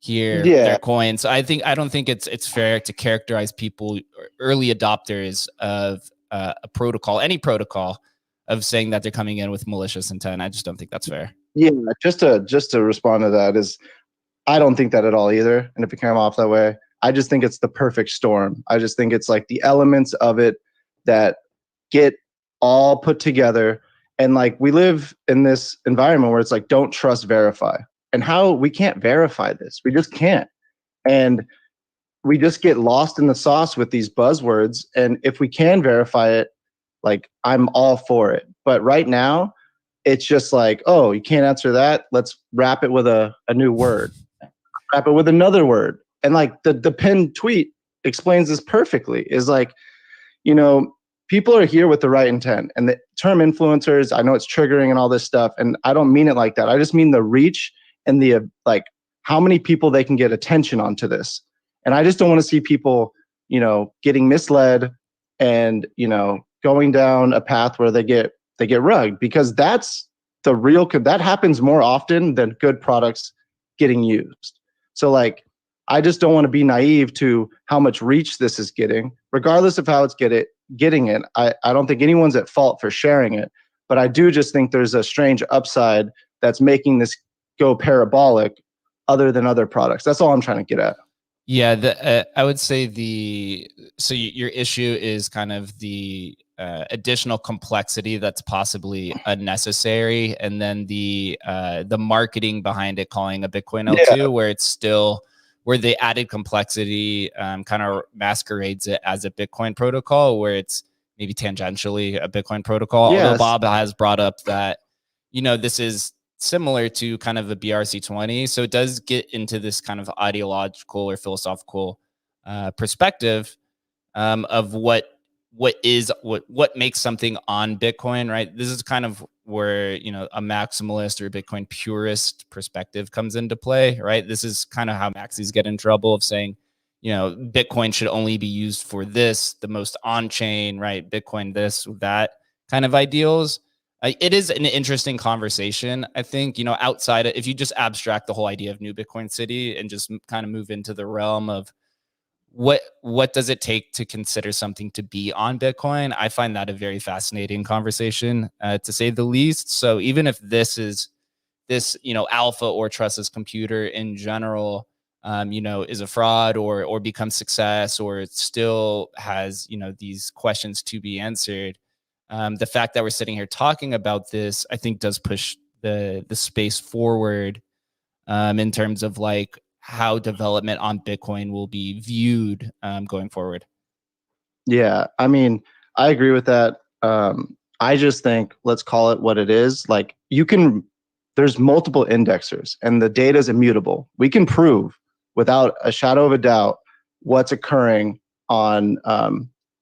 their coins. I don't think it's fair to characterize people, early adopters of a protocol, any protocol, of saying that they're coming in with malicious intent. I just don't think that's fair. Yeah, just to respond to that is, I don't think that at all either. And if it came off that way, I just think it's the perfect storm. I just think it's like the elements of it that get all put together. And like, we live in this environment where it's like, don't trust, verify. And how we can't verify this. We just can't. And we just get lost in the sauce with these buzzwords. And if we can verify it, like, I'm all for it. But right now, it's just like, oh, you can't answer that. Let's wrap it with a new word. Wrap it with another word. And like the pinned tweet explains this perfectly, is like, people are here with the right intent. And the term influencers, I know it's triggering and all this stuff, and I don't mean it like that. I just mean the reach and the like, how many people they can get attention onto this. And I just don't want to see people, getting misled and, going down a path where they get rugged, because that's that happens more often than good products getting used. So like, I just don't want to be naive to how much reach this is getting, regardless of how it's getting it. I don't think anyone's at fault for sharing it, but I do just think there's a strange upside that's making this go parabolic other than other products. That's all I'm trying to get at. Yeah, I would say your issue is kind of the additional complexity that's possibly unnecessary, and then the marketing behind it, calling a Bitcoin L2, where it's still, where the added complexity kind of masquerades it as a Bitcoin protocol, where it's maybe tangentially a Bitcoin protocol. Yes. Although Bob has brought up that, this is similar to kind of a BRC20. So it does get into this kind of ideological or philosophical perspective of what makes something on Bitcoin, right? This is kind of where, a maximalist or a Bitcoin purist perspective comes into play, right? This is kind of how maxis get in trouble, of saying, Bitcoin should only be used for this, the most on-chain, right? Bitcoin, this, that kind of ideals. It is an interesting conversation, I think, outside of, if you just abstract the whole idea of New Bitcoin City and just kind of move into the realm of what does it take to consider something to be on Bitcoin? I find that a very fascinating conversation, to say the least. So even if this alpha or trustless computer in general, is a fraud or becomes success, or it still has, these questions to be answered. The fact that we're sitting here talking about this, I think, does push the space forward, in terms of like how development on Bitcoin will be viewed, going forward. Yeah, I mean, I agree with that. I just think let's call it what it is. Like there's multiple indexers and the data is immutable. We can prove without a shadow of a doubt what's occurring on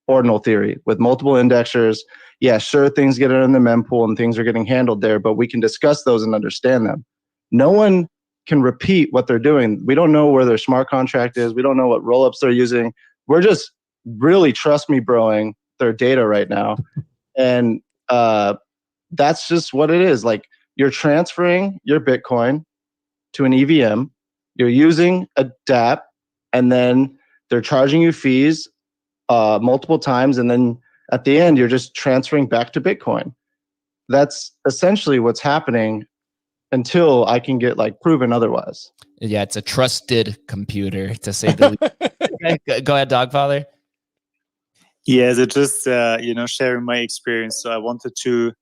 ordinal theory with multiple indexers. Yeah, sure, things get in the mempool and things are getting handled there, but we can discuss those and understand them. No one can repeat what they're doing. We don't know where their smart contract is. We don't know what rollups they're using. We're just really, trust me, broing their data right now. And that's just what it is. Like, you're transferring your Bitcoin to an EVM, you're using a DApp, and then they're charging you fees multiple times, and then at the end, you're just transferring back to Bitcoin. That's essentially what's happening until I can get like proven otherwise. Yeah, it's a trusted computer, to say the least. Go ahead, Dogfather. Yeah, so just sharing my experience. So I wanted to,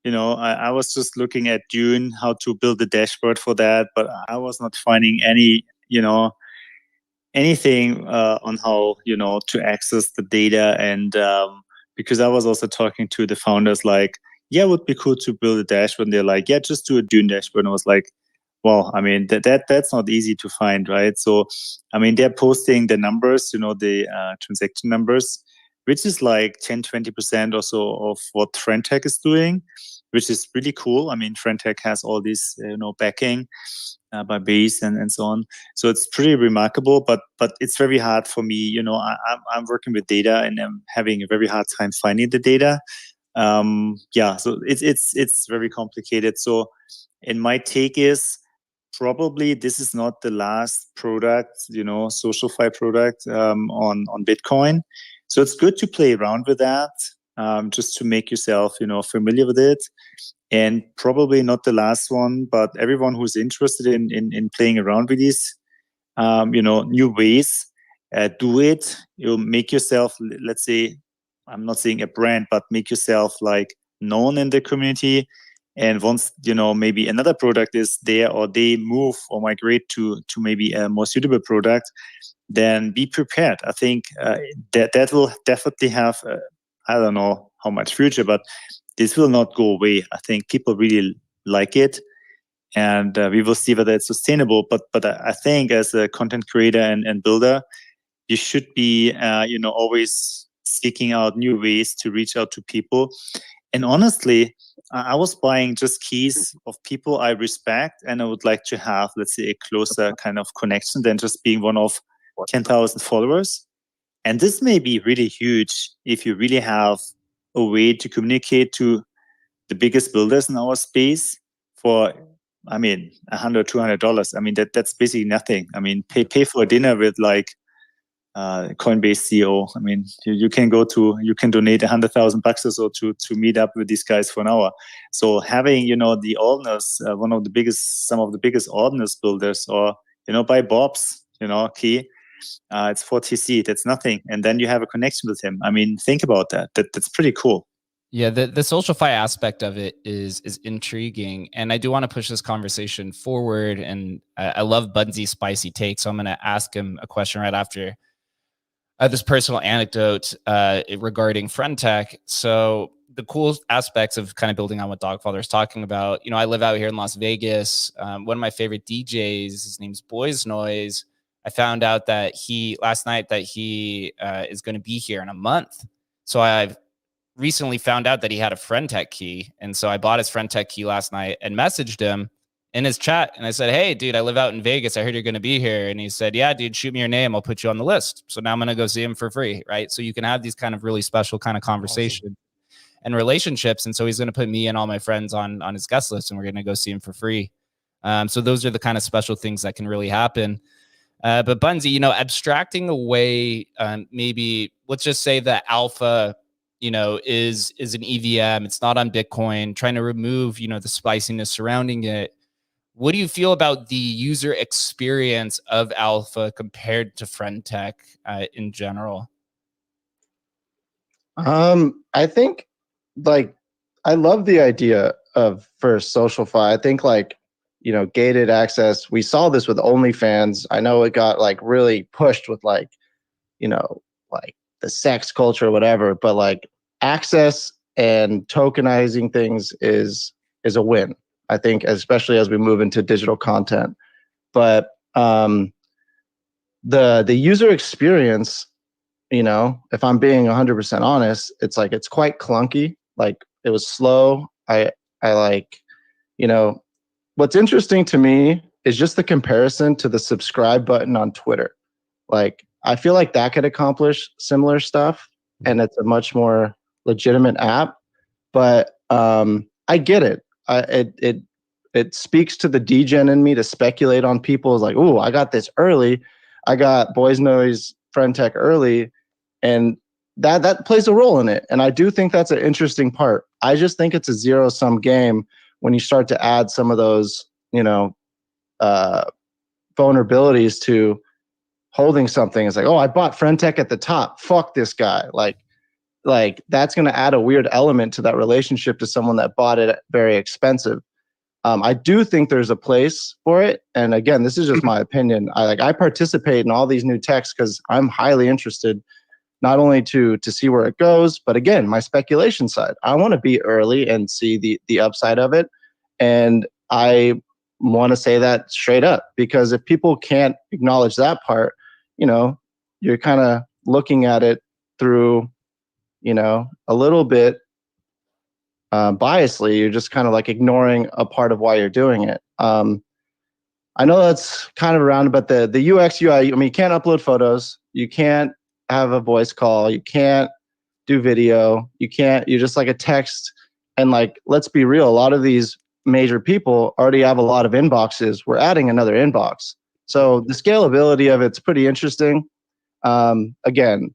I was just looking at Dune, how to build a dashboard for that, but I was not finding anything on how to access the data. And because I was also talking to the founders, like, yeah, it would be cool to build a dashboard. And they're like, yeah, just do a Dune dashboard. And I was like, well, I mean, that's not easy to find, right? So, I mean, they're posting the numbers, the transaction numbers, which is like 10-20% or so of what Frentech is doing, which is really cool. I mean, Frentech has all this, backing by Base and so on. So it's pretty remarkable, but it's very hard for me. I'm working with data and I'm having a very hard time finding the data. So it's very complicated. So, and my take is probably this is not the last product, SocialFi product on Bitcoin. So it's good to play around with that, just to make yourself, familiar with it. And probably not the last one, but everyone who's interested in playing around with these, new ways, do it. You'll make yourself, let's say, I'm not saying a brand, but make yourself like known in the community. And once, maybe another product is there, or they move or migrate to maybe a more suitable product, then be prepared. I think that will definitely have, I don't know how much future, but this will not go away. I think people really like it, and we will see whether it's sustainable. But I think as a content creator and builder, you should be, always seeking out new ways to reach out to people. And honestly, I was buying just keys of people I respect, and I would like to have, let's say, a closer kind of connection than just being one of 10,000 followers. And this may be really huge if you really have a way to communicate to the biggest builders in our space for, I mean, $100, $200. I mean, that's basically nothing. I mean, pay for a dinner with like Coinbase CEO. I mean, you can donate $100,000 or so to meet up with these guys for an hour. So having, the ordinals, some of the biggest ordinals builders, or, buy Bob's, key, it's 4TC, that's nothing. And then you have a connection with him. I mean, think about that. That's pretty cool. Yeah, the SocialFi aspect of it is intriguing, and I do want to push this conversation forward. And I love Bunsy's spicy take, so I'm going to ask him a question right after this personal anecdote regarding Frentech. So the cool aspects of kind of building on what Dogfather is talking about, I live out here in Las Vegas. One of my favorite DJs, his name's Boys Noise. I found out that last night that he is going to be here in a month. So I've recently found out that he had a Frentech key. And so I bought his Frentech key last night and messaged him in his chat. And I said, hey, dude, I live out in Vegas. I heard you're going to be here. And he said, yeah, dude, shoot me your name. I'll put you on the list. So now I'm going to go see him for free. Right. So you can have these kind of really special kind of conversations and relationships. And so he's going to put me and all my friends on his guest list, and we're going to go see him for free. So those are the kind of special things that can really happen. But Bunzi, you know, abstracting away, maybe let's just say that alpha, you know, is an EVM. It's not on Bitcoin. Trying to remove, you know, the spiciness surrounding it. What do you feel about the user experience of alpha compared to friend tech in general? I think like I love the idea of first SocialFi. I think like, you know, gated access. We saw this with OnlyFans. I know it got like really pushed with like, you know, like the sex culture or whatever, but like access and tokenizing things is a win. I think, especially as we move into digital content. But the user experience, you know, if I'm being 100% honest, it's like it's quite clunky. Like it was slow. I like, you know, what's interesting to me is just the comparison to the subscribe button on Twitter. Like I feel like that could accomplish similar stuff, and it's a much more legitimate app. But I get it. It speaks to the degen in me to speculate on people. Is like, oh, I got this early. I got Boys Noise Friend Tech early, and that plays a role in it. And I do think that's an interesting part. I just think it's a zero sum game when you start to add some of those, you know, vulnerabilities to holding something. It's like, oh, I bought Friend Tech at the top. Fuck this guy. Like that's going to add a weird element to that relationship to someone that bought it very expensive. I do think there's a place for it. And again, this is just my opinion. I participate in all these new techs because I'm highly interested, not only to see where it goes, but again, my speculation side. I want to be early and see the upside of it. And I want to say that straight up, because if people can't acknowledge that part, you know, you're kind of looking at it through, you know, a little bit biasly. You're just kind of like ignoring a part of why you're doing it. I know that's kind of around, but the UX UI, I mean, you can't upload photos, you can't have a voice call, you can't do video, you're just like a text. And like, let's be real, a lot of these major people already have a lot of inboxes. We're adding another inbox. So the scalability of it's pretty interesting. Again,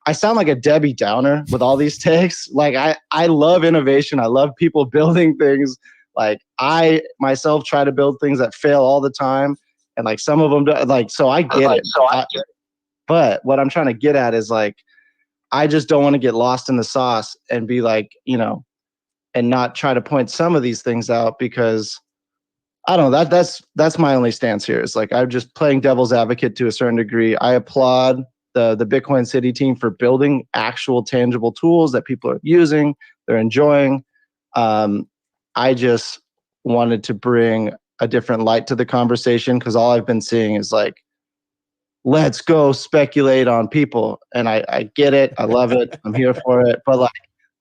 I sound like a Debbie Downer with all these takes. Like I love innovation. I love people building things. Like I myself try to build things that fail all the time. And like some of them do, like, so I get it. But what I'm trying to get at is like, I just don't want to get lost in the sauce and be like, you know, and not try to point some of these things out, because I don't know, that's my only stance here. It's like I'm just playing devil's advocate to a certain degree. I applaud the Bitcoin City team for building actual tangible tools that people are using, they're enjoying. I just wanted to bring a different light to the conversation, because all I've been seeing is like, let's go speculate on people. And I get it. I love it. I'm here for it. But like,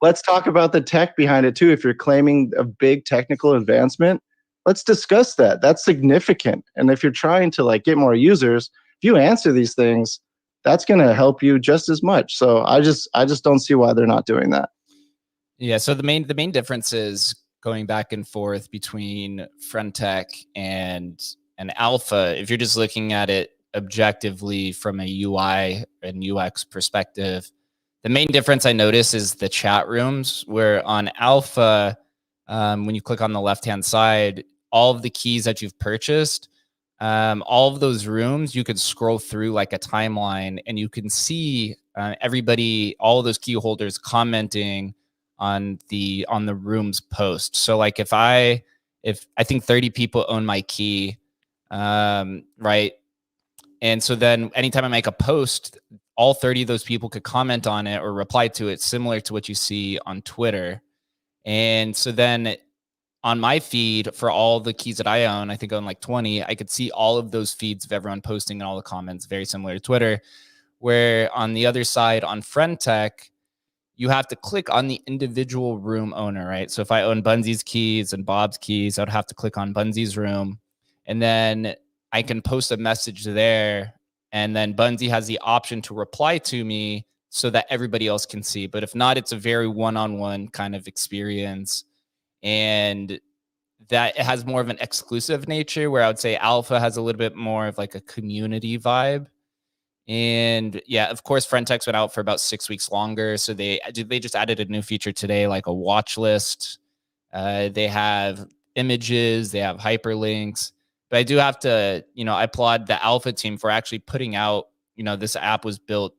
let's talk about the tech behind it too. If you're claiming a big technical advancement, let's discuss that. That's significant. And if you're trying to like get more users, if you answer these things, that's going to help you just as much. So I just don't see why they're not doing that. Yeah. So the main difference is going back and forth between friend tech and alpha. If you're just looking at it objectively from a UI and UX perspective, the main difference I notice is the chat rooms, where on alpha, when you click on the left-hand side, all of the keys that you've purchased, all of those rooms, you could scroll through like a timeline and you can see everybody, all of those key holders commenting on the room's post. So like if I think 30 people own my key, right? And so then anytime I make a post, all 30 of those people could comment on it or reply to it, similar to what you see on Twitter. And so then on my feed for all the keys that I own, I think I own like 20, I could see all of those feeds of everyone posting and all the comments, very similar to Twitter. Where on the other side, on Friend Tech, you have to click on the individual room owner, right? So if I own Bunzi's keys and Bob's keys, I would have to click on Bunzi's room. And then I can post a message there. And then Bunzi has the option to reply to me so that everybody else can see. But if not, it's a very one-on-one kind of experience. And that it has more of an exclusive nature, where I would say alpha has a little bit more of like a community vibe. And yeah, of course, Frentex went out for about 6 weeks longer. So they just added a new feature today, like a watch list. They have images, they have hyperlinks. But I do have to, I applaud the alpha team for actually putting out, this app was built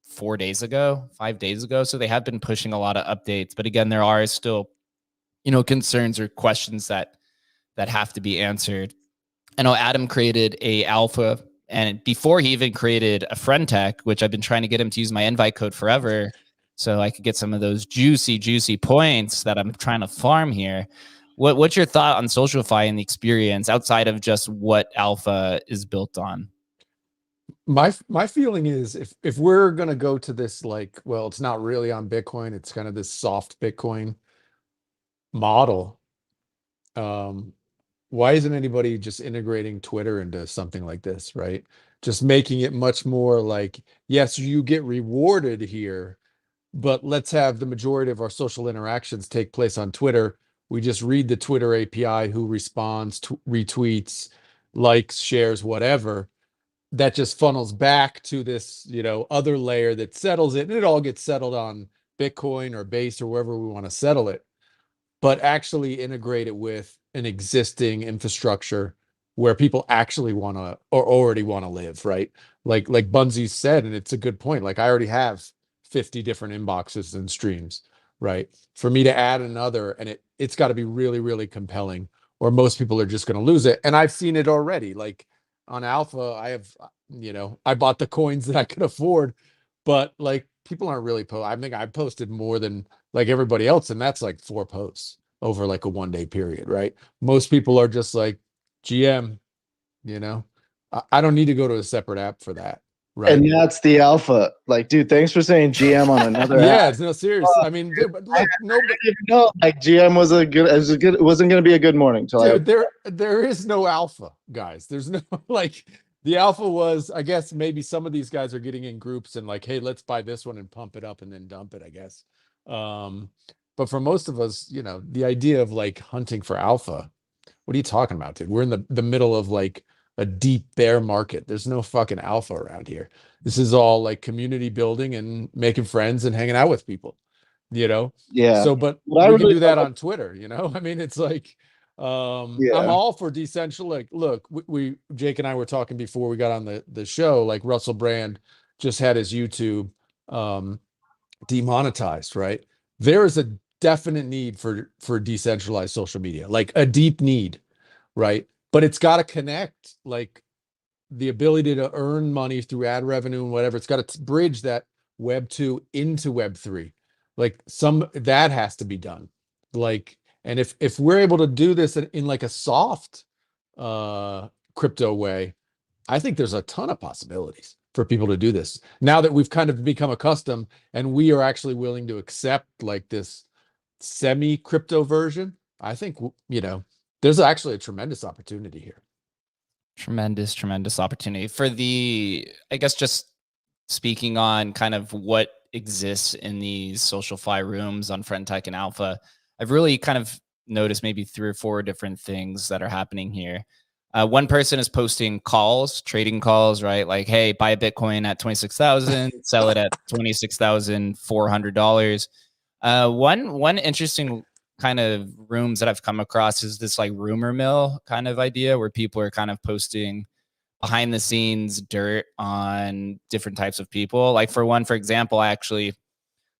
4 days ago, 5 days ago. So they have been pushing a lot of updates. But again, there are still, concerns or questions that have to be answered. I know Adam created a alpha, and before he even created a friend tech, which I've been trying to get him to use my invite code forever, so I could get some of those juicy points that I'm trying to farm here. What's your thought on SocialFi and the experience outside of just what alpha is built on? My feeling is if we're gonna go to this, like, well, it's not really on Bitcoin, it's kind of this soft Bitcoin model. Why isn't anybody just integrating Twitter into something like this, right? Just making it much more like, yes, you get rewarded here, but let's have the majority of our social interactions take place on Twitter. We just read the Twitter API, who responds, retweets, likes, shares, whatever. That just funnels back to this, other layer that settles it, and it all gets settled on Bitcoin or Base or wherever we want to settle it. But actually integrate it with an existing infrastructure where people actually want to or already want to live, right? Like Bunzi said, and it's a good point. Like, I already have 50 different inboxes and streams, right? For me to add another, and it's got to be really, really compelling, or most people are just going to lose it. And I've seen it already. Like on Alpha, I have, I bought the coins that I could afford, but like people aren't really I think I posted more than like everybody else, and that's like 4 posts over like a 1-day period, right? Most people are just like, GM, I don't need to go to a separate app for that, right? And that's the alpha. Like, dude, thanks for saying GM on another Yeah, app. it's no serious. I mean, dude, but look, nobody, Didn't know, like, GM was it wasn't going to be a good morning till I. dude, there is no alpha, guys. There's no like, the alpha was, I guess maybe some of these guys are getting in groups and like, hey, let's buy this one and pump it up and then dump it, I guess. But for most of us, the idea of like hunting for alpha, what are you talking about, dude? We're in the middle of like a deep bear market. There's no fucking alpha around here. This is all like community building and making friends and hanging out with people, Yeah. So, but What I we can really do that like- on Twitter, I mean, it's like, Yeah. I'm all for decentral. Like, look, we Jake and I were talking before we got on the show, like Russell Brand just had his YouTube demonetized, right? There is a definite need for decentralized social media, like a deep need, right? But it's got to connect, like the ability to earn money through ad revenue and whatever. It's got to bridge that Web 2 into Web 3. Like that has to be done. Like, and if we're able to do this in like a soft crypto way, I think there's a ton of possibilities for people to do this now that we've kind of become accustomed and we are actually willing to accept like this semi crypto version. I think, there's actually a tremendous opportunity here. Tremendous opportunity for I guess, just speaking on kind of what exists in these SocialFi rooms on Friendtech and Alpha. I've really kind of noticed maybe 3 or 4 different things that are happening here. One person is posting trading calls, right? Like, hey, buy a Bitcoin at 26,000, sell it at $26,400. One interesting kind of rooms that I've come across is this like rumor mill kind of idea, where people are kind of posting behind the scenes dirt on different types of people. Like for example, I actually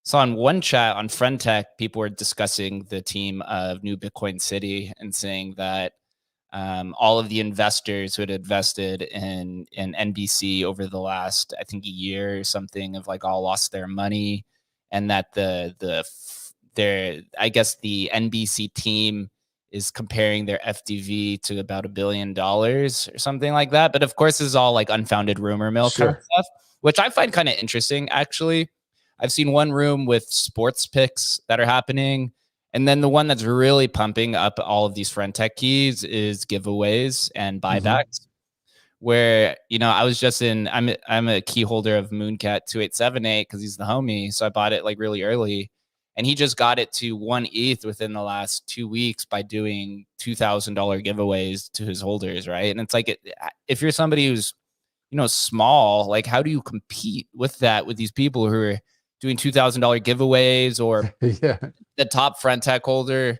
saw in one chat on Friendtech, people were discussing the team of New Bitcoin City and saying that all of the investors who had invested in NBC over the last, I think, a year or something, have like all lost their money, and that I guess the NBC team is comparing their FDV to about $1 billion or something like that. But of course, this is all like unfounded rumor mill kind of stuff, which I find kind of interesting, actually. I've seen one room with sports picks that are happening. And then the one that's really pumping up all of these Friendtech keys is giveaways and buybacks, where, I was just I'm a key holder of Mooncat 2878 because he's the homie. So I bought it like really early. And he just got it to 1 ETH within the last 2 weeks by doing $2,000 giveaways to his holders, right? And it's like, if you're somebody who's, small, like, how do you compete with that, with these people who are doing $2,000 giveaways? Or the top friend tech holder,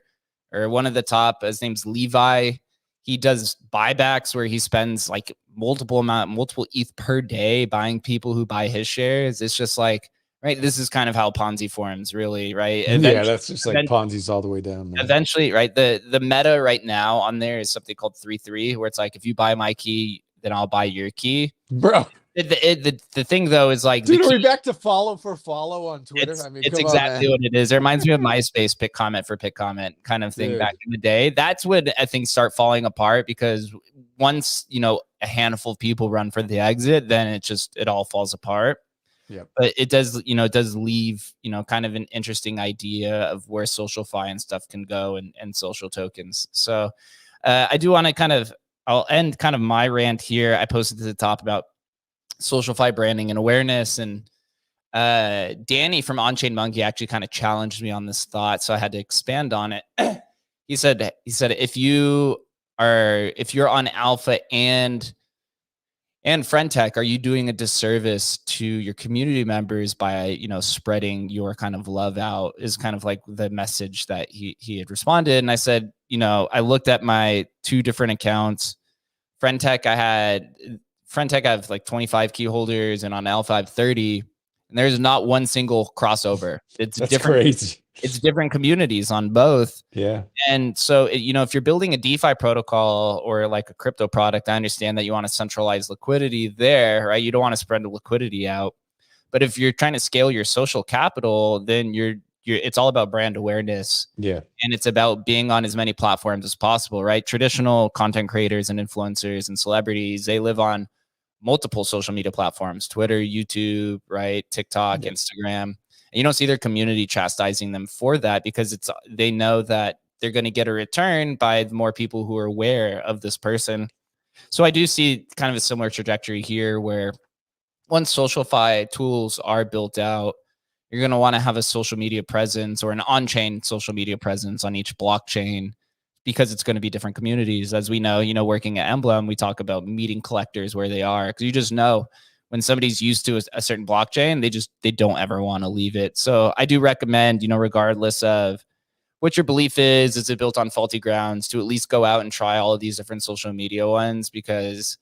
or one of the top, his name's Levi. He does buybacks where he spends like multiple ETH per day buying people who buy his shares. It's just like, right, this is kind of how Ponzi forms, really, right? That's just like Ponzi's all the way down, man. Eventually, right, the meta right now on there is something called 3-3, where it's like, if you buy my key, then I'll buy your key, bro. The thing though is like, dude, are we back to follow for follow on Twitter? It's exactly what it is. It reminds me of MySpace pick comment for pick comment kind of thing back in the day. That's when I think start falling apart, because once a handful of people run for the exit, then it all falls apart. Yeah, but it does leave kind of an interesting idea of where SocialFi and stuff can go, and social tokens. So I do want to I'll end kind of my rant here. I posted to the top about SocialFi branding and awareness, and Danny from On-Chain Monkey actually kind of challenged me on this thought, so I had to expand on it. He said if you're on Alpha and friend tech, are you doing a disservice to your community members by spreading your kind of love out? Is kind of like the message that he had responded. And I said, I looked at my 2 different accounts. Friend tech, I have like 25 key holders, and on Alpha I have 30, and there's not one single crossover. That's different. Crazy. It's different communities on both. Yeah. And so, if you're building a DeFi protocol or like a crypto product, I understand that you want to centralize liquidity there, right? You don't want to spread the liquidity out. But if you're trying to scale your social capital, then it's all about brand awareness. Yeah. And it's about being on as many platforms as possible, right? Traditional content creators and influencers and celebrities, they live on multiple social media platforms: Twitter, YouTube, right? TikTok, Instagram. And you don't see their community chastising them for that, because they know that they're going to get a return by the more people who are aware of this person. So I do see kind of a similar trajectory here, where once SocialFi tools are built out, you're going to want to have a social media presence, or an on-chain social media presence on each blockchain, because it's going to be different communities. As we know, working at Emblem, we talk about meeting collectors where they are, because you just know when somebody's used to a certain blockchain, they don't ever want to leave it. So I do recommend, regardless of what your belief is it built on faulty grounds, to at least go out and try all of these different social media ones, because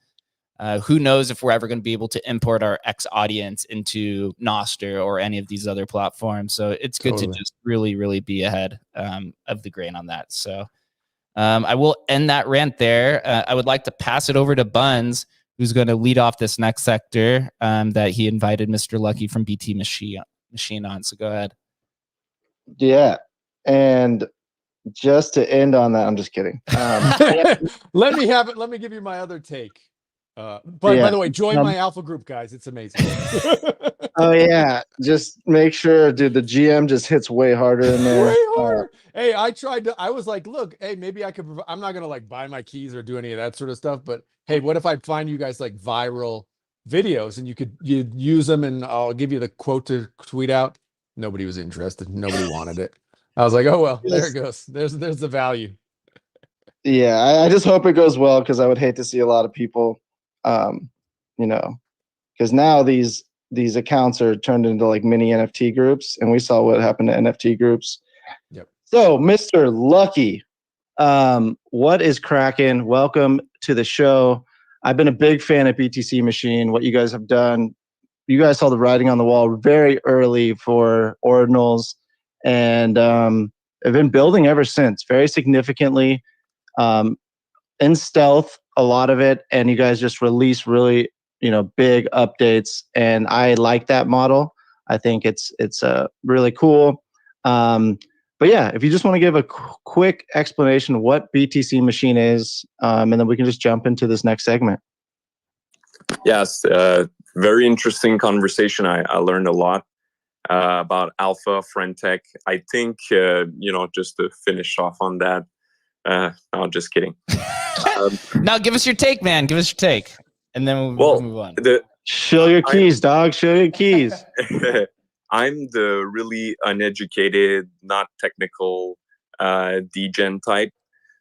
who knows if we're ever going to be able to import our X audience into Nostr or any of these other platforms. So it's good to just really, really be ahead of the grain on that. So I will end that rant there. I would like to pass it over to Buns, who's going to lead off this next sector that he invited Mr. Lucky from BT Machine on. So go ahead. Yeah. And just to end on that, I'm just kidding. Let me have it. Let me give you my other take. By the way, join my alpha group, guys. It's amazing. Oh yeah, just make sure, dude. The GM just hits way harder in there. Way harder. Hey, I was like, look, hey, maybe I could. I'm not gonna like buy my keys or do any of that sort of stuff. But hey, what if I find you guys like viral videos and you'd use them, and I'll give you the quote to tweet out. Nobody was interested. Nobody wanted it. I was like, oh well, there it goes. There's the value. Yeah, I just hope it goes well, because I would hate to see a lot of people. Because now these accounts are turned into like mini NFT groups, and we saw what happened to NFT groups. Yep. So, Mr. Lucky, what is cracking? Welcome to the show. I've been a big fan of BTC Machine. What you guys have done, you guys saw the writing on the wall very early for ordinals, and have been building ever since, very significantly, in stealth, a lot of it, and you guys just release really big updates, and I like that model. I think it's really cool. But yeah, if you just want to give a quick explanation of what BTC Machine is, and then we can just jump into this next segment. Yes, very interesting conversation. I learned a lot about Alpha, Friend Tech. I think just to finish off on that. No, just kidding. Now give us your take, man. Give us your take, and then we'll move on. Show your keys, dog. Show your keys. I'm the really uneducated, not technical degen type.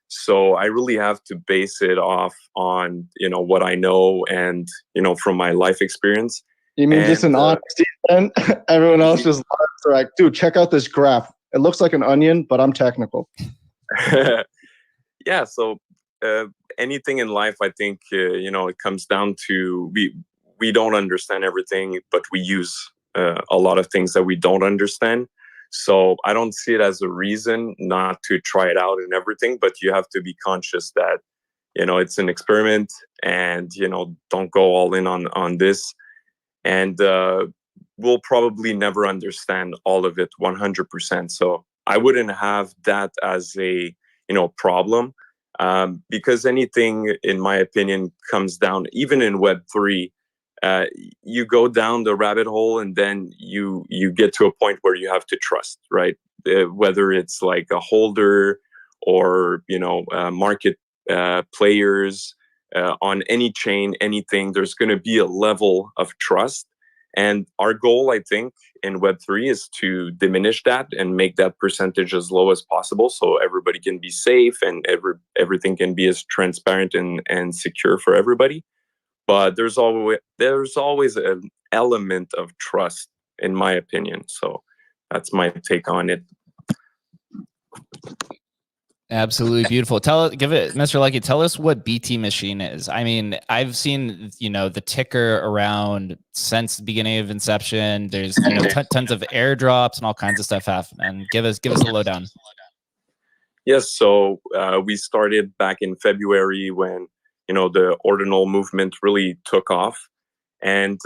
So I really have to base it off on, what I know and, from my life experience. You mean just an honesty then? Everyone else just they're like, dude, check out this graph. It looks like an onion, but I'm technical. Yeah. So anything in life, I think, it comes down to we don't understand everything, but we use a lot of things that we don't understand. So I don't see it as a reason not to try it out and everything, but you have to be conscious that, it's an experiment and, don't go all in on this. And we'll probably never understand all of it 100%. So I wouldn't have that as a, problem, because anything, in my opinion, comes down, even in Web3, you go down the rabbit hole and then you get to a point where you have to trust, right? Whether it's like a holder or, market players on any chain, anything, there's going to be a level of trust. And our goal, I think, in Web3 is to diminish that and make that percentage as low as possible so everybody can be safe and everything can be as transparent and secure for everybody. But there's always an element of trust, in my opinion. So that's my take on it. Absolutely beautiful. Give it, Mr. Lucky, tell us what BT Machine is. I mean, I've seen, the ticker around since the beginning of inception. There's, tons of airdrops and all kinds of stuff happening. Give us a lowdown. Yes. So we started back in February when, the ordinal movement really took off. And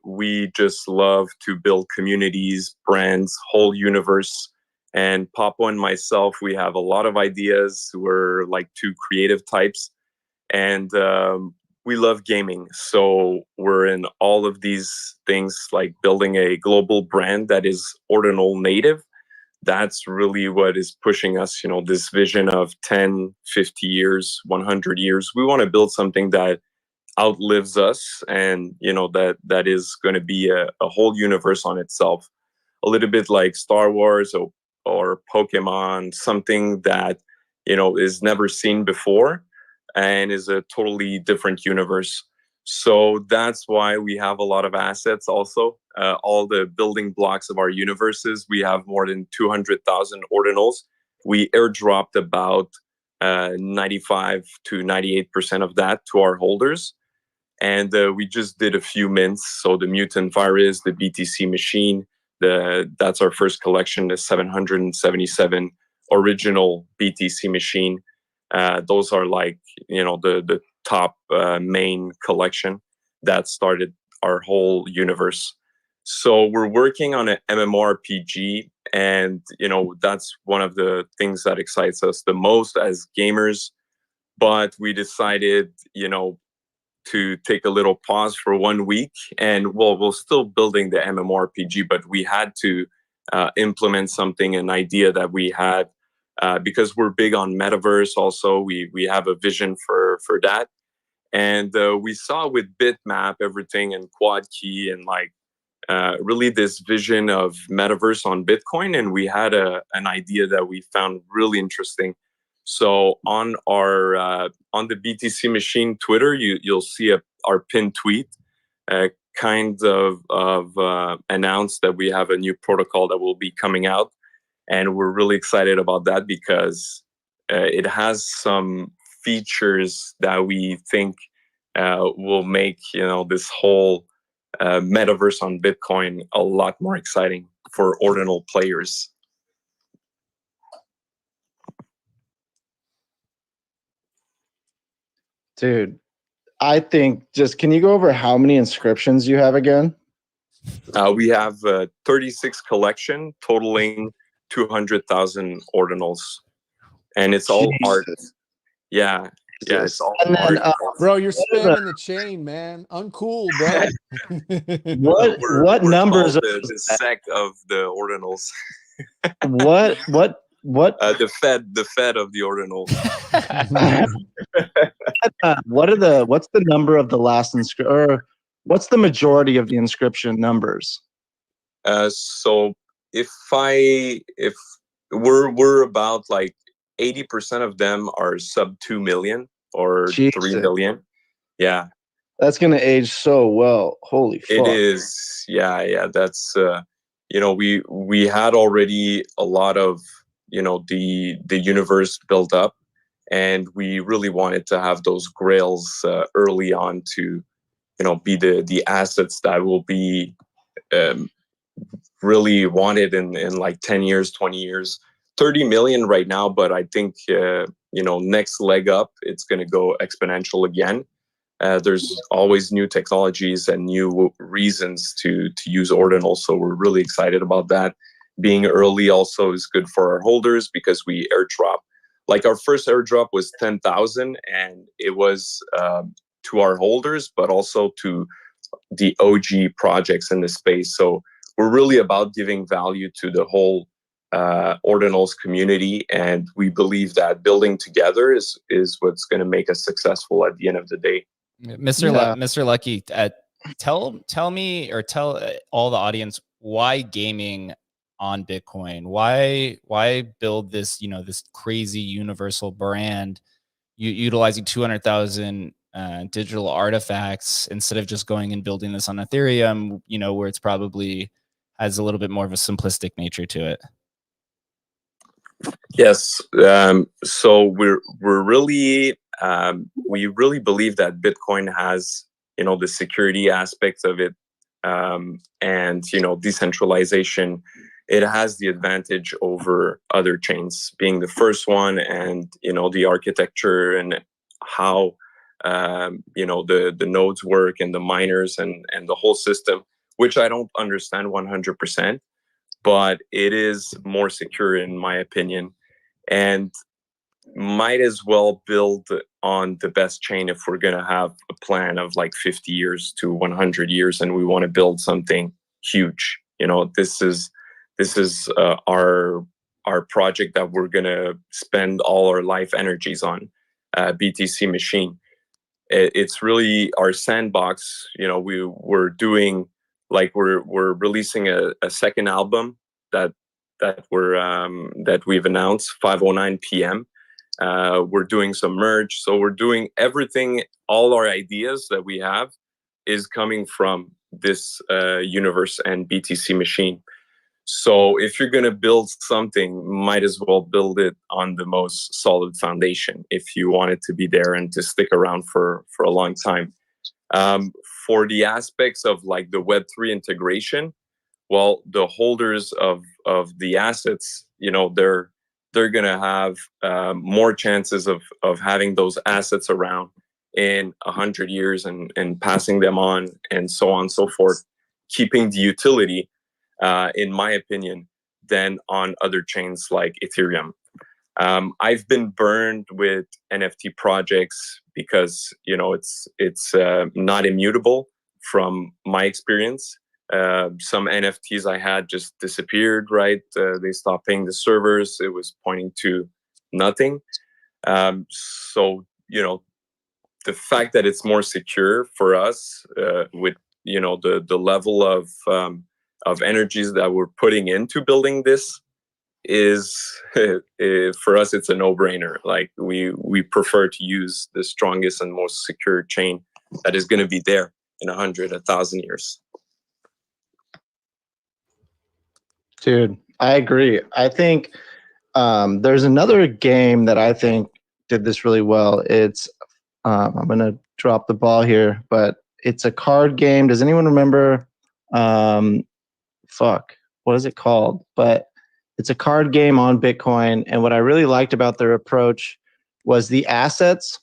we just love to build communities, brands, whole universe. And Papa and myself, we have a lot of ideas. We're like two creative types. And we love gaming. So we're in all of these things, like building a global brand that is ordinal native. That's really what is pushing us, this vision of 10, 50 years, 100 years. We want to build something that outlives us and, that is going to be a whole universe on itself. A little bit like Star Wars or Pokemon, something that, is never seen before and is a totally different universe. So that's why we have a lot of assets also. All the building blocks of our universes, we have more than 200,000 ordinals. We airdropped about 95 to 98% of that to our holders. And we just did a few mints. So the Mutant Virus, the BTC Machine, that's our first collection, the 777 original BTC Machine. Those are like, the top main collection that started our whole universe. So we're working on an MMORPG, and that's one of the things that excites us the most as gamers. But we decided, to take a little pause for 1 week, and we're still building the MMORPG, but we had to implement something, an idea that we had, because we're big on metaverse. Also, we have a vision for that. And we saw with Bitmap everything and Quad Key and really this vision of metaverse on Bitcoin. And we had an idea that we found really interesting. So on on the BTC Machine Twitter, you'll see our pinned tweet kind of announced that we have a new protocol that will be coming out. And we're really excited about that because it has some features that we think will make this whole metaverse on Bitcoin a lot more exciting for ordinal players. Dude, I think can you go over how many inscriptions you have again? We have 36 collection totaling 200,000 ordinals, and it's all art. Yeah, it's all art. Bro, you're spamming the chain, man. Uncool, bro. What numbers? The sec of the ordinals. What? The Fed of the ordinals. What's the number of the last inscription, or what's the majority of the inscription numbers? So if we're about like 80% of them are sub 2 million or 3 Jesus. million. Yeah, That's gonna age so well. Holy fuck. it is. Yeah. That's we had already a lot of the universe built up, and we really wanted to have those grails early on to be the assets that will be um, really wanted in like 10 years, 20 years. 30 million right now, but I think next leg up it's going to go exponential again. There's always new technologies and new reasons to use ordinals, so we're really excited about that. Being early also is good for our holders because we airdrop. Like our first airdrop was 10,000, and it was to our holders, but also to the OG projects in the space. So we're really about giving value to the whole ordinals community, and we believe that building together is what's going to make us successful at the end of the day. Mr. Lucky, tell me, or tell all the audience, why gaming on Bitcoin? Why build this this crazy universal brand, utilizing 200,000 digital artifacts instead of just going and building this on Ethereum, where it's probably has a little bit more of a simplistic nature to it? Yes. So we're really we really believe that Bitcoin has the security aspects of it, and decentralization. It has the advantage over other chains, being the first one, and the architecture and how the nodes work and the miners and the whole system, which I don't understand 100%, but it is more secure in my opinion, and might as well build on the best chain if we're going to have a plan of like 50 years to 100 years and we want to build something huge. This is our project that we're going to spend all our life energies on, BTC Machine. It's really our sandbox. We're doing, like, we're releasing a second album that we've announced, 5:09 p.m. We're doing some merge, so we're doing everything. All our ideas that we have is coming from this universe and BTC Machine. So if you're going to build something, might as well build it on the most solid foundation if you want it to be there and to stick around for a long time. For the aspects of like the Web3 integration, well, the holders of the assets, they're going to have more chances of having those assets around in 100 years and passing them on and so on and so forth, keeping the utility, in my opinion, than on other chains like Ethereum. I've been burned with NFT projects because it's not immutable from my experience. Some NFTs I had just disappeared, right? They stopped paying the servers. It was pointing to nothing. So the fact that it's more secure for us, with the level of energies that we're putting into building this, is for us it's a no-brainer. Like we prefer to use the strongest and most secure chain that is going to be there in 100, 1,000 years. Dude, I agree. I think there's another game that I think did this really well. It's I'm gonna drop the ball here, but it's a card game. Does anyone remember? What is it called? But it's a card game on Bitcoin, and what I really liked about their approach was the assets.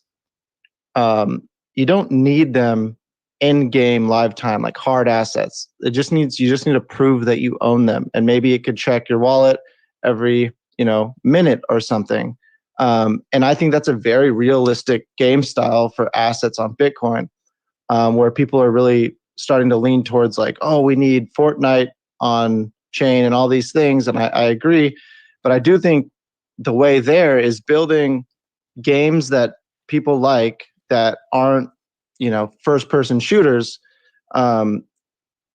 You don't need them in-game live time, like hard assets. You just need to prove that you own them, and maybe it could check your wallet every minute or something. And I think that's a very realistic game style for assets on Bitcoin, where people are really starting to lean towards like, oh, we need Fortnite on chain and all these things. And I agree, but I do think the way there is building games that people like that aren't first person shooters,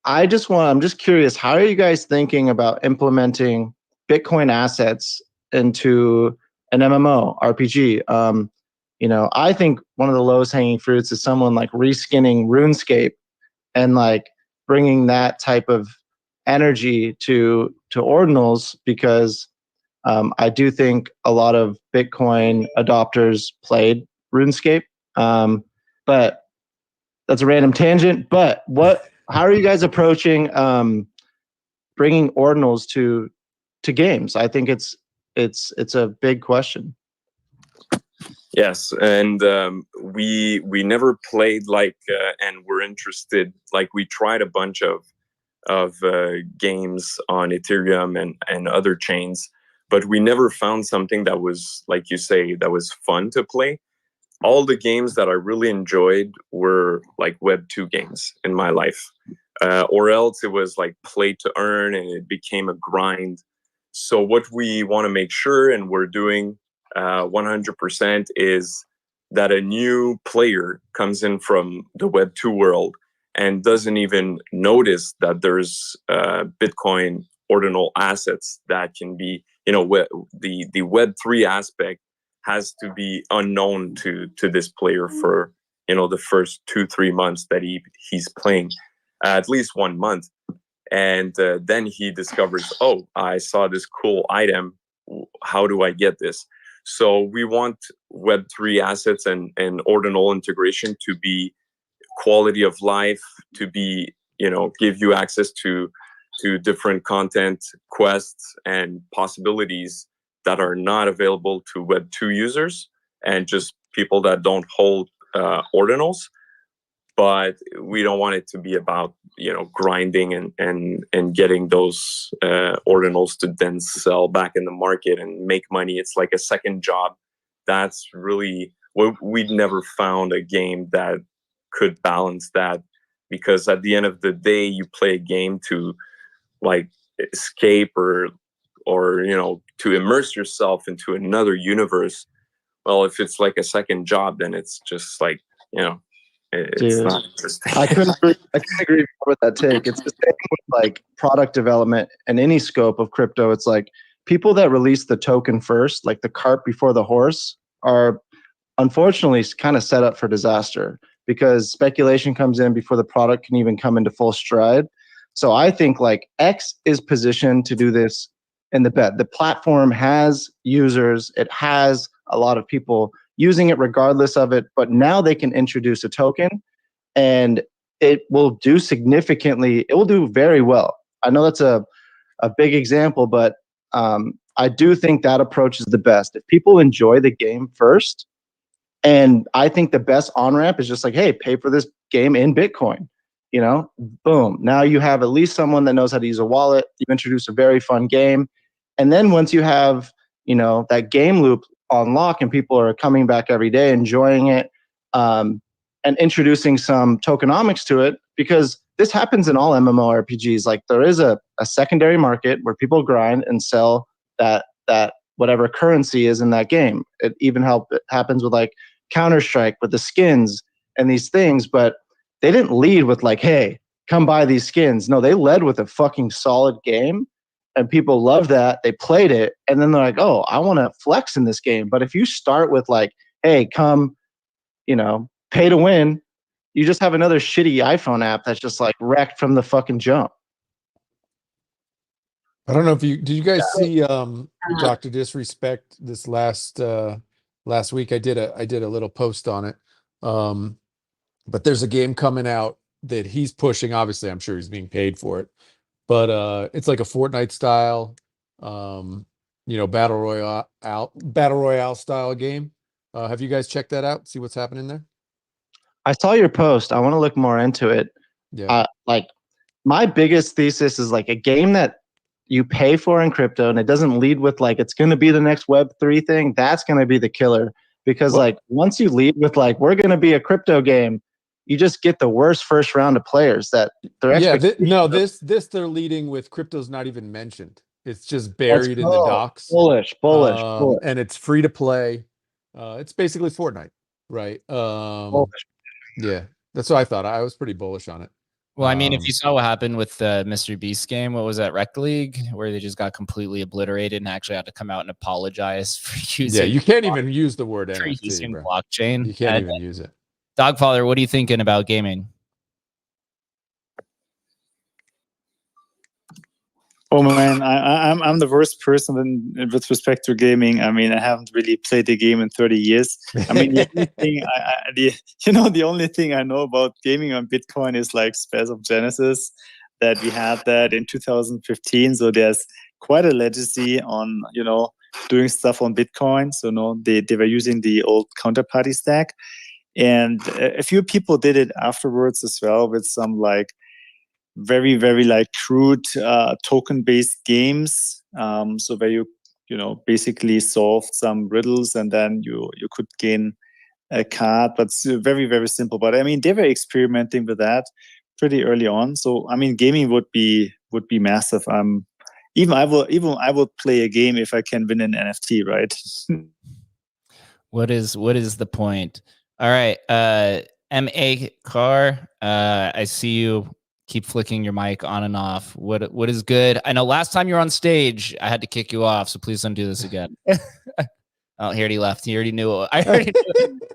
I'm just curious, how are you guys thinking about implementing Bitcoin assets into an MMO RPG? I think one of the lowest hanging fruits is someone like reskinning RuneScape and like bringing that type of energy to ordinals, because I do think a lot of Bitcoin adopters played RuneScape. But that's a random tangent. But how are you guys approaching bringing ordinals to games? I think it's a big question. Yes, and we never played and we're interested. Like we tried a bunch of games on Ethereum and other chains, but we never found something that was, like you say, that was fun to play. All the games that I really enjoyed were like Web2 games in my life, or else it was like play to earn and it became a grind. So what we want to make sure, and we're doing 100%, is that a new player comes in from the Web2 world and doesn't even notice that there's Bitcoin ordinal assets that can be, the Web3 aspect has to be unknown to this player for, the first 2-3 months that he's playing, at least 1 month. And then he discovers, oh, I saw this cool item. How do I get this? So we want Web3 assets and ordinal integration to be quality of life, to be, give you access to different content, quests, and possibilities that are not available to Web2 users and just people that don't hold ordinals. But we don't want it to be about, grinding and getting those ordinals to then sell back in the market and make money. It's like a second job. That's really we'd never found a game that could balance that, because at the end of the day, you play a game to like escape or to immerse yourself into another universe. Well, if it's like a second job, then it's just like, it's Dude, not interesting. I couldn't agree more with that take. It's the same with like product development and any scope of crypto. It's like people that release the token first, like the cart before the horse, are unfortunately kind of set up for disaster, because speculation comes in before the product can even come into full stride. So I think like X is positioned to do this in the bet. The platform has users, it has a lot of people using it regardless of it, but now they can introduce a token and it will do very well. I know that's a big example, but I do think that approach is the best. If people enjoy the game first, and I think the best on-ramp is just like, hey, pay for this game in Bitcoin. Boom. Now you have at least someone that knows how to use a wallet. You've introduced a very fun game. And then once you have, that game loop on lock and people are coming back every day, enjoying it, and introducing some tokenomics to it, because this happens in all MMORPGs. Like there is a secondary market where people grind and sell that whatever currency is in that game. It even happens with like Counter-Strike with the skins and these things, but they didn't lead with like, hey, come buy these skins. No, they led with a fucking solid game, and people loved that. They played it, and then they're like, oh, I want to flex in this game. But if you start with like, hey, come, pay to win, you just have another shitty iPhone app that's just like wrecked from the fucking jump. I don't know if did you guys see Dr. Disrespect this last week? I did a little post on it. But there's a game coming out that he's pushing. Obviously, I'm sure he's being paid for it. But it's like a Fortnite style, battle royale style game. Have you guys checked that out? See what's happening there? I saw your post. I want to look more into it. Yeah. Like my biggest thesis is like a game that you pay for in crypto and it doesn't lead with like it's going to be the next Web3 thing. That's going to be the killer, because like once you lead with like we're going to be a crypto game, you just get the worst first round of players that they're this they're leading with crypto's not even mentioned. It's just buried in the docs. Bullish. And it's free to play. It's basically Fortnite, right? Yeah, that's what I thought. I was pretty bullish on it. Well, I mean, if you saw what happened with the Mr. Beast game, what was that, Rec League, where they just got completely obliterated and actually had to come out and apologize for using. Yeah, you can't even use the word for NFT, using bro. blockchain. You can't even use it. Dogfather, what are you thinking about gaming? Oh man, I'm the worst person with respect to gaming. I mean, I haven't really played the game in 30 years. I mean, the only thing the only thing I know about gaming on Bitcoin is like Space of Genesis, that we had that in 2015. So there's quite a legacy on doing stuff on Bitcoin. So they were using the old counterparty stack, and a few people did it afterwards as well with some like very, very like crude token based games, so where you basically solved some riddles and then you could gain a card, but it's very, very simple. But I mean, they were experimenting with that pretty early on. So I mean, gaming would be massive. Even I would play a game if I can win an NFT, right? What is the point? All right, MA Car, I see you keep flicking your mic on and off. What is good? I know last time you were on stage, I had to kick you off, so please don't do this again. Oh, he already left. He already knew. I already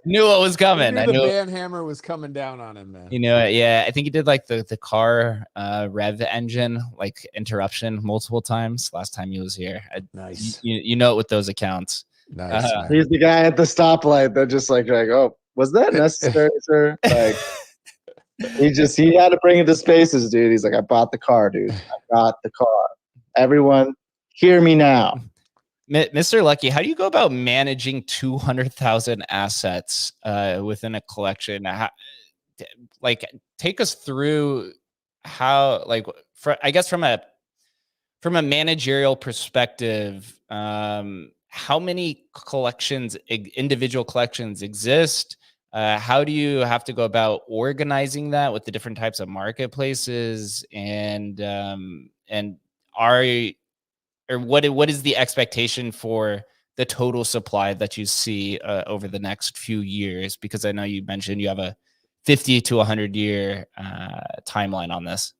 knew what was coming. I knew the ban hammer was coming down on him, man. You know, yeah. I think he did like the car rev engine like interruption multiple times last time he was here. Nice. You know it with those accounts. Nice. He's the guy at the stoplight that just like, oh, was that necessary, sir? Like, he had to bring it to Spaces, dude. He's like, I bought the car, dude. I got the car. Everyone, hear me now. Mr. Lucky, how do you go about managing 200,000 assets within a collection? Like, take us through how, like, I guess from a managerial perspective, how many individual collections exist? How do you have to go about organizing that with the different types of marketplaces, and what is the expectation for the total supply that you see over the next few years? Because I know you mentioned you have a 50 to 100 year timeline on this.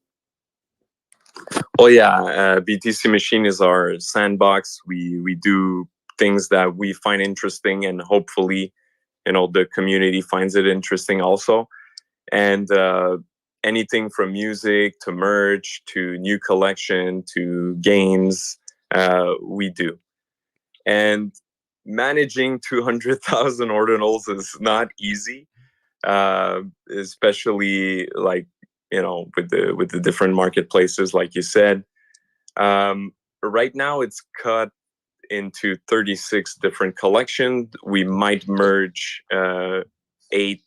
Well, yeah, BTC Machine is our sandbox. We do things that we find interesting, and hopefully, the community finds it interesting also. And anything from music to merch to new collection to games, we do. And managing 200,000 ordinals is not easy, especially like with the different marketplaces, like you said. Right now, it's cut into 36 different collections. We might merge 8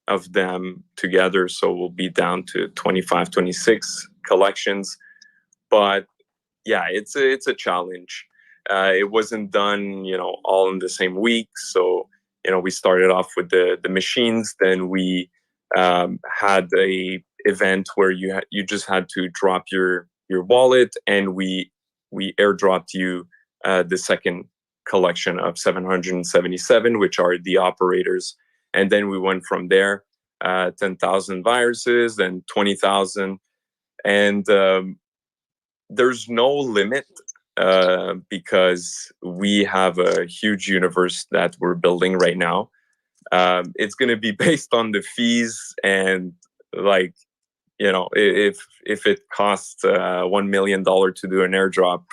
of them together, so we'll be down to 25, 26 collections. But yeah, it's a challenge. It wasn't done, all in the same week. So, we started off with the machines. Then we had a event where you just had to drop your wallet, and we airdropped you the second collection of 777, which are the operators. And then we went from there, 10,000 viruses, then 20,000. And there's no limit because we have a huge universe that we're building right now. It's going to be based on the fees, and like, if it costs $1 million to do an airdrop,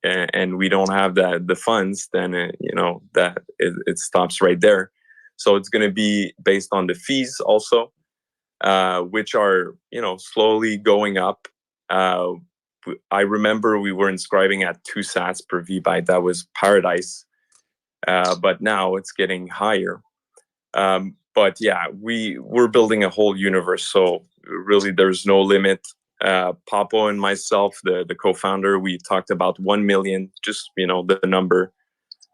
and we don't have the funds, then that it stops right there. So it's going to be based on the fees also, which are slowly going up. I remember we were inscribing at 2 sats per VByte. That was paradise, but now it's getting higher. But yeah, we're building a whole universe, so really there's no limit. Papo and myself, the co-founder, we talked about 1 million, just the number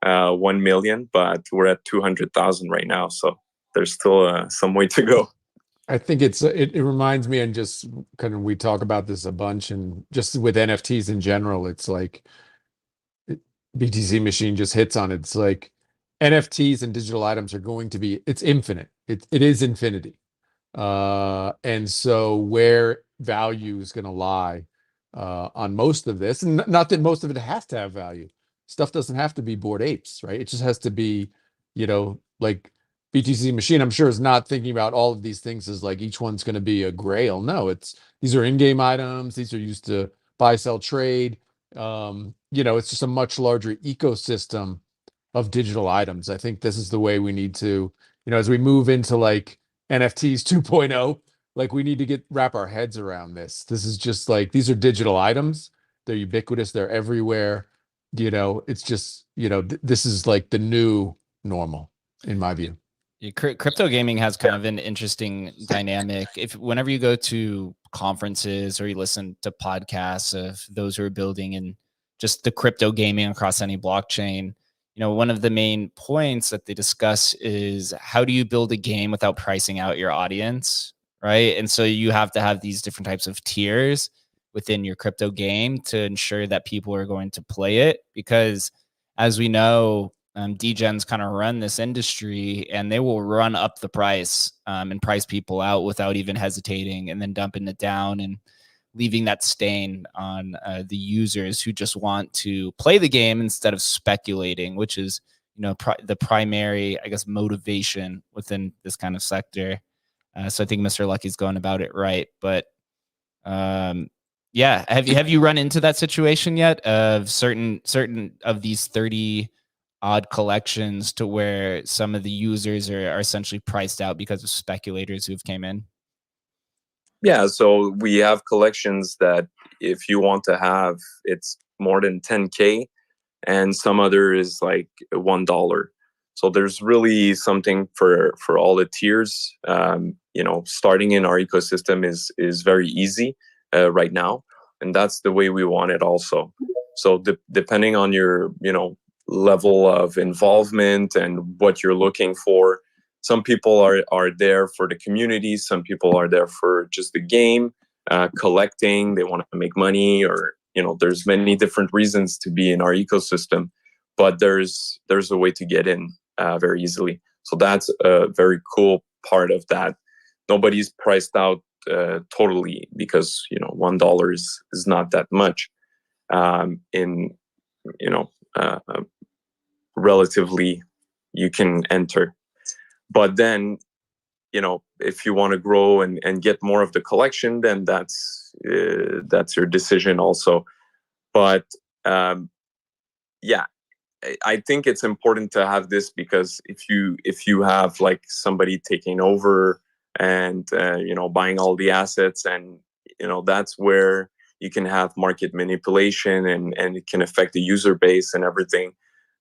1 million, but we're at 200,000 right now, so there's still some way to go. I think it reminds me, and just kind of, we talk about this a bunch, and just with NFTs in general, it's like BTC Machine just hits on it. It's like NFTs and digital items are going to be, it's infinite. It is infinity. And so where value is going to lie on most of this, and not that most of it has to have value. Stuff doesn't have to be Bored Apes, right? It just has to be, like BTC Machine, I'm sure, is not thinking about all of these things as like each one's going to be a grail. No, these are in-game items. These are used to buy, sell, trade. It's just a much larger ecosystem of digital items. I think this is the way we need to, as we move into like NFTs 2.0, like we need to wrap our heads around this. This is just like, these are digital items. They're ubiquitous. They're everywhere. It's just, this is like the new normal in my view. Crypto gaming has kind of an interesting dynamic. Whenever you go to conferences or you listen to podcasts of those who are building in just the crypto gaming across any blockchain, one of the main points that they discuss is how do you build a game without pricing out your audience, right? And so you have to have these different types of tiers within your crypto game to ensure that people are going to play it, because as we know, degens kind of run this industry, and they will run up the price and price people out without even hesitating, and then dumping it down and leaving that stain on the users who just want to play the game instead of speculating, which is the primary, I guess, motivation within this kind of sector. So I think Mr. Lucky's going about it right, but yeah, have you run into that situation yet of certain of these 30 odd collections to where some of the users are essentially priced out because of speculators who've came in? Yeah, so we have collections that if you want to have, it's more than 10K, and some other is like $1. So there's really something for all the tiers. Starting in our ecosystem is very easy right now, and that's the way we want it also. So depending on your level of involvement and what you're looking for, some people are there for the community, some people are there for just the game, collecting, they want to make money, or there's many different reasons to be in our ecosystem, but there's a way to get in very easily. So that's a very cool part of that. Nobody's priced out totally, because $1 is not that much relatively you can enter. But then if you want to grow and get more of the collection, then that's your decision also. But yeah, I think it's important to have this, because if you have like somebody taking over and buying all the assets, and that's where you can have market manipulation, and it can affect the user base and everything.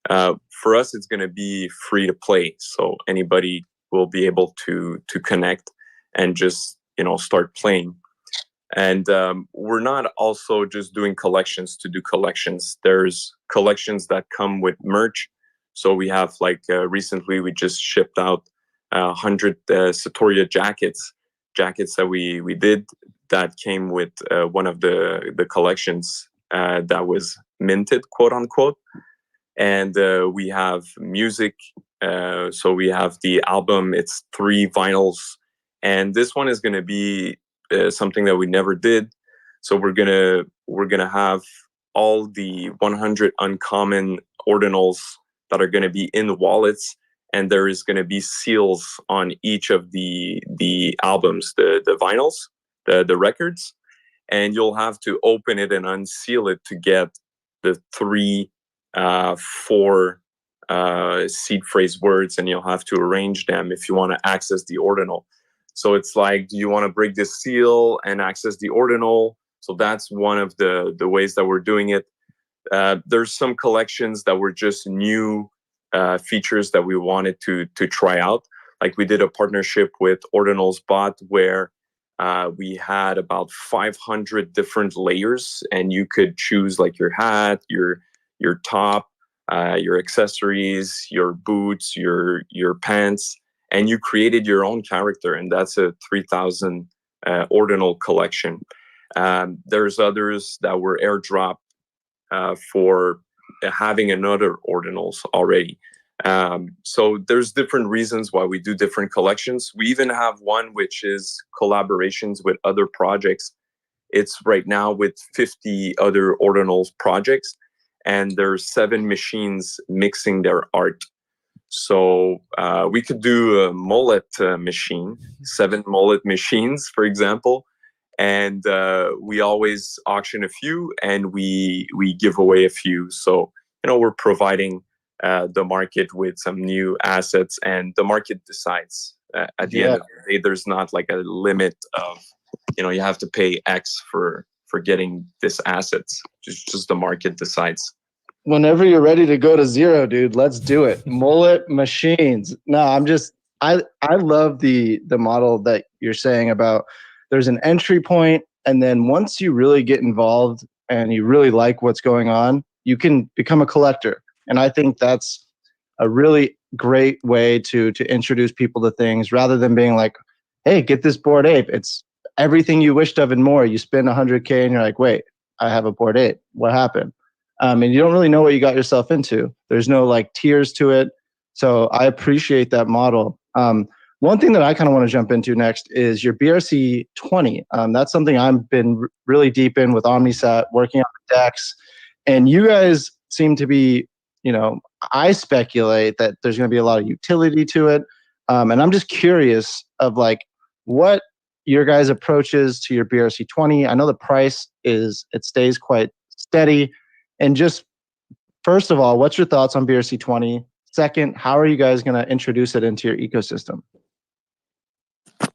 For us, it's going to be free to play, so anybody will be able to connect and just start playing. And we're not also just doing collections to do collections. There's collections that come with merch. So we have recently we just shipped out 100 Satoria jackets that we did, that came with one of the collections that was minted, quote unquote. And we have music. So we have the album. It's 3 vinyls, and this one is going to be something that we never did. So we're gonna have all the 100 uncommon ordinals that are going to be in the wallets, and there is going to be seals on each of the albums, the vinyls, the records, and you'll have to open it and unseal it to get the 4 seed phrase words, and you'll have to arrange them if you want to access the ordinal. So it's like, do you want to break the seal and access the ordinal? So that's one of the ways that we're doing it. There's some collections that were just new features that we wanted to try out. Like we did a partnership with Ordinals Bot, where we had about 500 different layers, and you could choose like your hat, your top, your accessories, your boots, your pants, and you created your own character, and that's a 3,000 ordinal collection. There's others that were airdropped for having another ordinals already. So there's different reasons why we do different collections. We even have one which is collaborations with other projects. It's right now with 50 other ordinals projects, and there's 7 machines mixing their art. So we could do a mullet machine, 7 mullet machines, for example, and we always auction a few, and we give away a few. So we're providing the market with some new assets, and the market decides. At the end of the day, there's not like a limit of you have to pay X for getting this assets. Just the market decides. Whenever you're ready to go to zero, dude, let's do it. Mullet machines. No, I love the model that you're saying about there's an entry point, and then once you really get involved and you really like what's going on, you can become a collector. And I think that's a really great way to introduce people to things, rather than being like, hey, get this Bored Ape. It's everything you wished of and more. You spend $100K and you're like, wait, I have a Bored Ape. What happened? And you don't really know what you got yourself into. There's no like tiers to it. So I appreciate that model. One thing that I kind of want to jump into next is your BRC 20. That's something I've been really deep in with OmniSat, working on the decks. And you guys seem to be, I speculate that there's going to be a lot of utility to it. And I'm just curious of like what your guys' approach is to your BRC 20. I know the price it stays quite steady. And just first of all, what's your thoughts on BRC 20? Second, how are you guys going to introduce it into your ecosystem?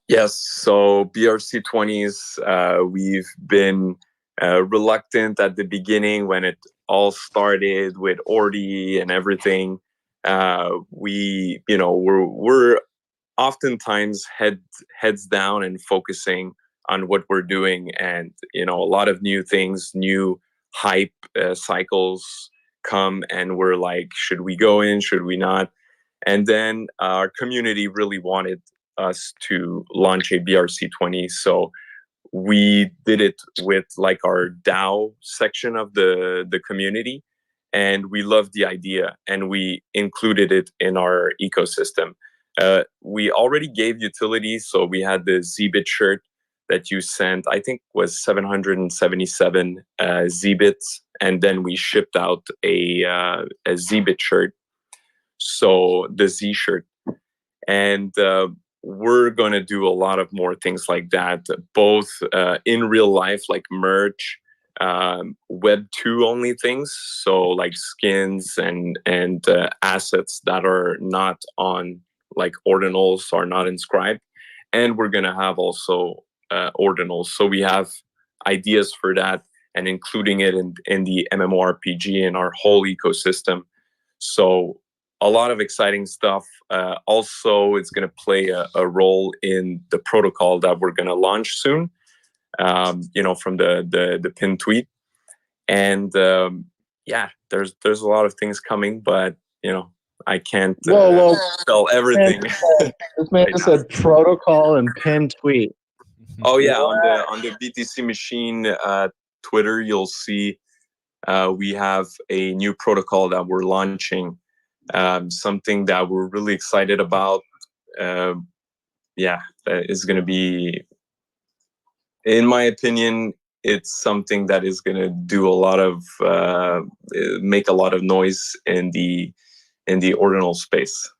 Yes, so BRC 20s, we've been reluctant at the beginning when it all started with Ordi and everything. We're oftentimes heads down and focusing on what we're doing, and a lot of new things, new hype cycles come, and we're like, should we go in, should we not? And then our community really wanted us to launch a BRC 20, so we did it with like our DAO section of the community, and we loved the idea, and we included it in our ecosystem. We already gave utility, so we had the Zbit shirt that you sent, I think was 777 Zbits, and then we shipped out a Zbit shirt, so the Z shirt. And we're going to do a lot of more things like that, both in real life, like merch, Web 2 only things, so like skins and assets that are not on like ordinals, are not inscribed. And we're going to have also ordinals. So we have ideas for that, and including it in the MMORPG and our whole ecosystem. So a lot of exciting stuff. Also, it's going to play a role in the protocol that we're going to launch soon, from the pin tweet. And there's a lot of things coming, but I can't tell everything. This man just said protocol and pin tweet. Oh yeah, on the BTC machine Twitter, you'll see we have a new protocol that we're launching. Something that we're really excited about. That is going to be, in my opinion, it's something that is going to do a lot of make a lot of noise in the ordinal space,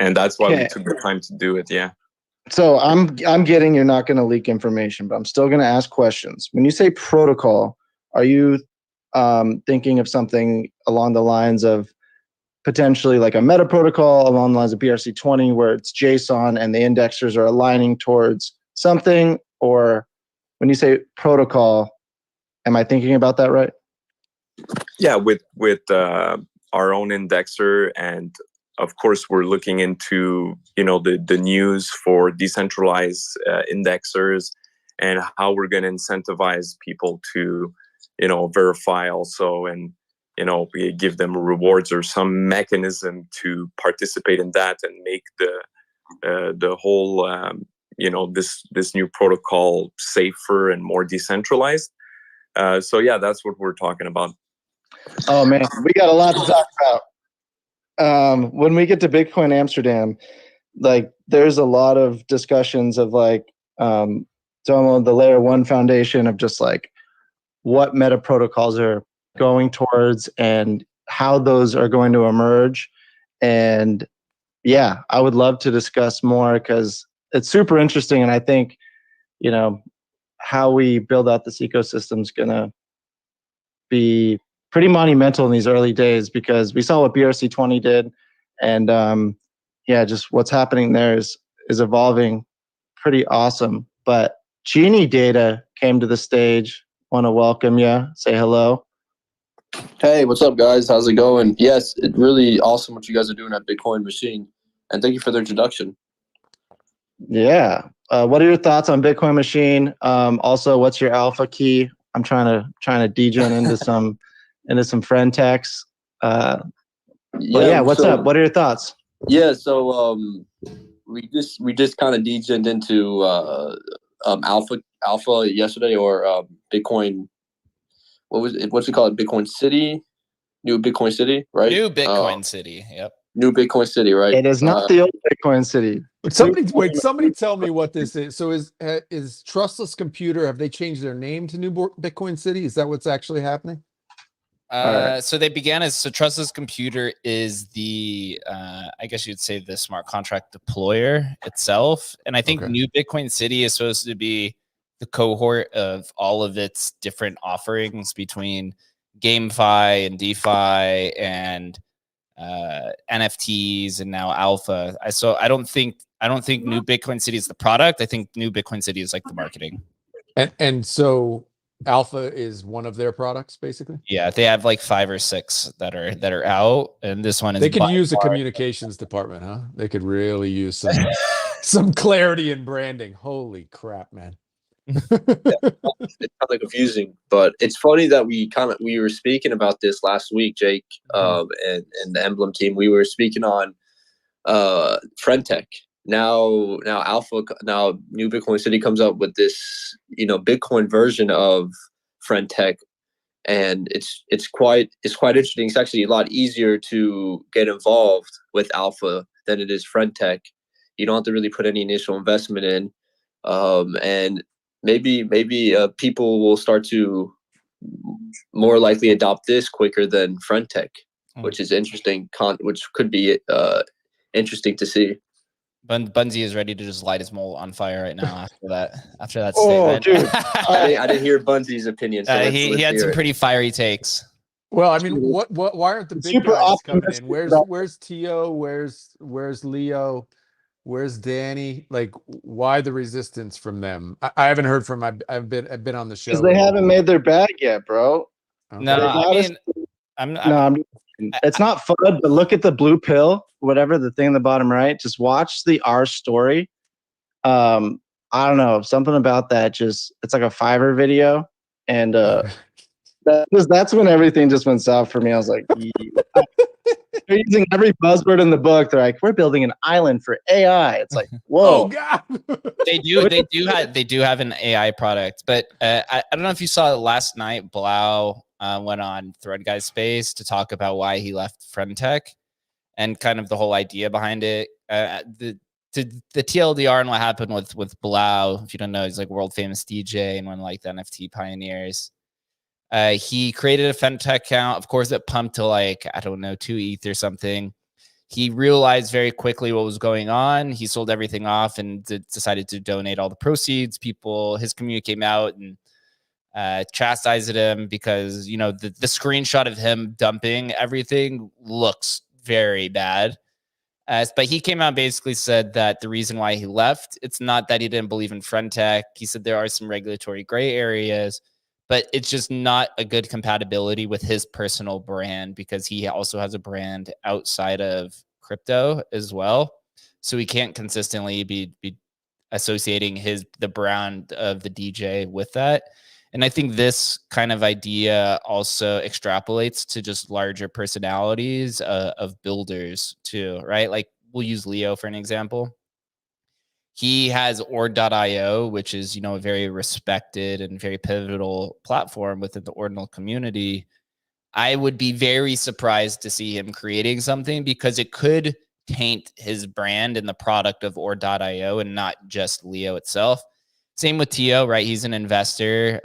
and that's why we took the time to do it. Yeah. So I'm getting you're not going to leak information, but I'm still going to ask questions. When you say protocol, are you thinking of something along the lines of potentially like a meta protocol along the lines of BRC 20, where it's JSON and the indexers are aligning towards something? Or when you say protocol, am I thinking about that right? Yeah, with our own indexer, and of course we're looking into the news for decentralized indexers and how we're going to incentivize people to verify also, and we give them rewards or some mechanism to participate in that and make the whole this new protocol safer and more decentralized. So yeah, that's what we're talking about. Oh man, we got a lot to talk about. when we get to Bitcoin Amsterdam, like there's a lot of discussions of like the layer 1 foundation of just like what meta protocols are going towards and how those are going to emerge. And yeah, I would love to discuss more because it's super interesting. And I think, you know, how we build out this ecosystem is going to be pretty monumental in these early days because we saw what BRC20 did. And yeah, just what's happening there is evolving pretty awesome. But Genie Data came to the stage. Want to welcome you. Say hello. Hey, what's up, guys? How's it going? Yes, it's really awesome what you guys are doing at Bitcoin Machine. And thank you for the introduction. Yeah. What are your thoughts on Bitcoin Machine? Also, what's your alpha key? I'm trying to degen into some friend techs. But yeah, what's up? What are your thoughts? Yeah, so we just kind of degened into alpha yesterday, or Bitcoin. What's it called? Bitcoin City, new Bitcoin City, right? New Bitcoin City. Yep. New Bitcoin City, right? It is not the old Bitcoin City. Somebody tell me what this is. So is Trustless Computer, have they changed their name to New Bitcoin City? Is that what's actually happening? So they began as Trustless Computer is the I guess you'd say the smart contract deployer itself, and I think New Bitcoin City is supposed to be the cohort of all of its different offerings between GameFi and DeFi and NFTs and now Alpha. I don't think New Bitcoin City is the product. I think New Bitcoin City is like the marketing. And so Alpha is one of their products, basically. Yeah, they have like 5 or 6 that are out, and this one is. They could use a communications department, huh? They could really use some clarity in branding. Holy crap, man! It's kind of confusing, but it's funny that we were speaking about this last week, Jake, and the Emblem team. We were speaking on Friendtech. Now New Bitcoin City comes up with this, Bitcoin version of Friendtech, and it's quite interesting. It's actually a lot easier to get involved with Alpha than it is Friendtech. You don't have to really put any initial investment in, and maybe people will start to more likely adopt this quicker than Friendtech, which is interesting. Which could be interesting to see. Bunzi is ready to just light his mole on fire right now after that Oh, statement. dude. I didn't hear Bunzi's opinion. So he had some pretty fiery takes. Well, I mean, why aren't the big Super guys coming in? optimistic Where's Tio? Where's Leo? Where's Danny? Like, why the resistance from them? I haven't heard from. I've been on the show because they haven't made their bag yet, bro. Okay. No, I mean, it's not fun. But look at the blue pill, whatever the thing in the bottom right. Just watch the R story. I don't know, something about that. Just it's like a Fiverr video, and that's when everything just went south for me. I was like, yeah. They're using every buzzword in the book. They're like, we're building an island for AI. It's like, whoa. Oh God. they do have an AI product, but I don't know if you saw last night. Blau went on Thread Guy Space to talk about why he left Friendtech and kind of the whole idea behind it. The TLDR and what happened with Blau. If you don't know, he's like world famous DJ and one of like the NFT pioneers. He created a Friendtech account. Of course, it pumped to like, I don't know, 2 ETH or something. He realized very quickly what was going on. He sold everything off and decided to donate all the proceeds. His community came out and chastised him because, the screenshot of him dumping everything looks very bad. But he came out and basically said that the reason why he left, it's not that he didn't believe in Friendtech. He said there are some regulatory gray areas, but it's just not a good compatibility with his personal brand because he also has a brand outside of crypto as well. So he can't consistently be associating the brand of the DJ with that. And I think this kind of idea also extrapolates to just larger personalities of builders too, right? Like we'll use Leo for an example. He has Ord.io, which is, a very respected and very pivotal platform within the Ordinal community. I would be very surprised to see him creating something, because it could taint his brand and the product of or.io and not just Leo itself. Same with Tio, right? He's an investor.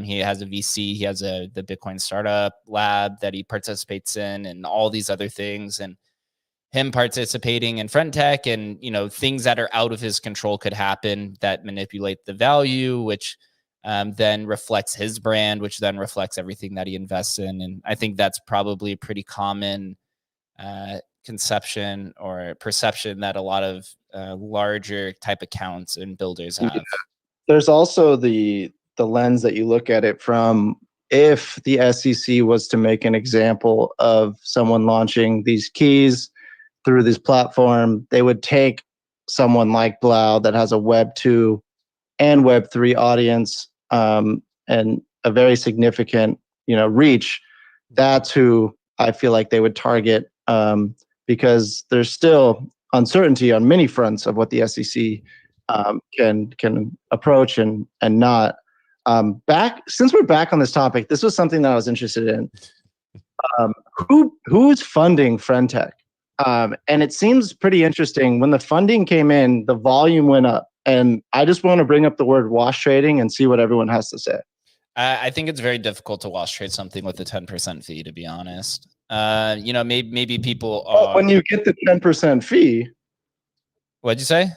He has a VC. He has the Bitcoin startup lab that he participates in, and all these other things. And him participating in Friend Tech, and things that are out of his control could happen that manipulate the value, which then reflects his brand, which then reflects everything that he invests in. And I think that's probably a pretty common conception or perception that a lot of larger type accounts and builders have. Yeah. There's also the lens that you look at it from. If the SEC was to make an example of someone launching these keys through this platform, they would take someone like Blau that has a Web 2 and Web 3 audience, and a very significant, reach. That's who I feel like they would target, because there's still uncertainty on many fronts of what the SEC can approach and not. Since we're back on this topic, this was something that I was interested in. Who's funding Friend Tech? And it seems pretty interesting. When the funding came in, the volume went up. And I just want to bring up the word wash trading and see what everyone has to say. I think it's very difficult to wash trade something with a 10% fee, to be honest. Maybe people are... when you get the 10% fee. What'd you say?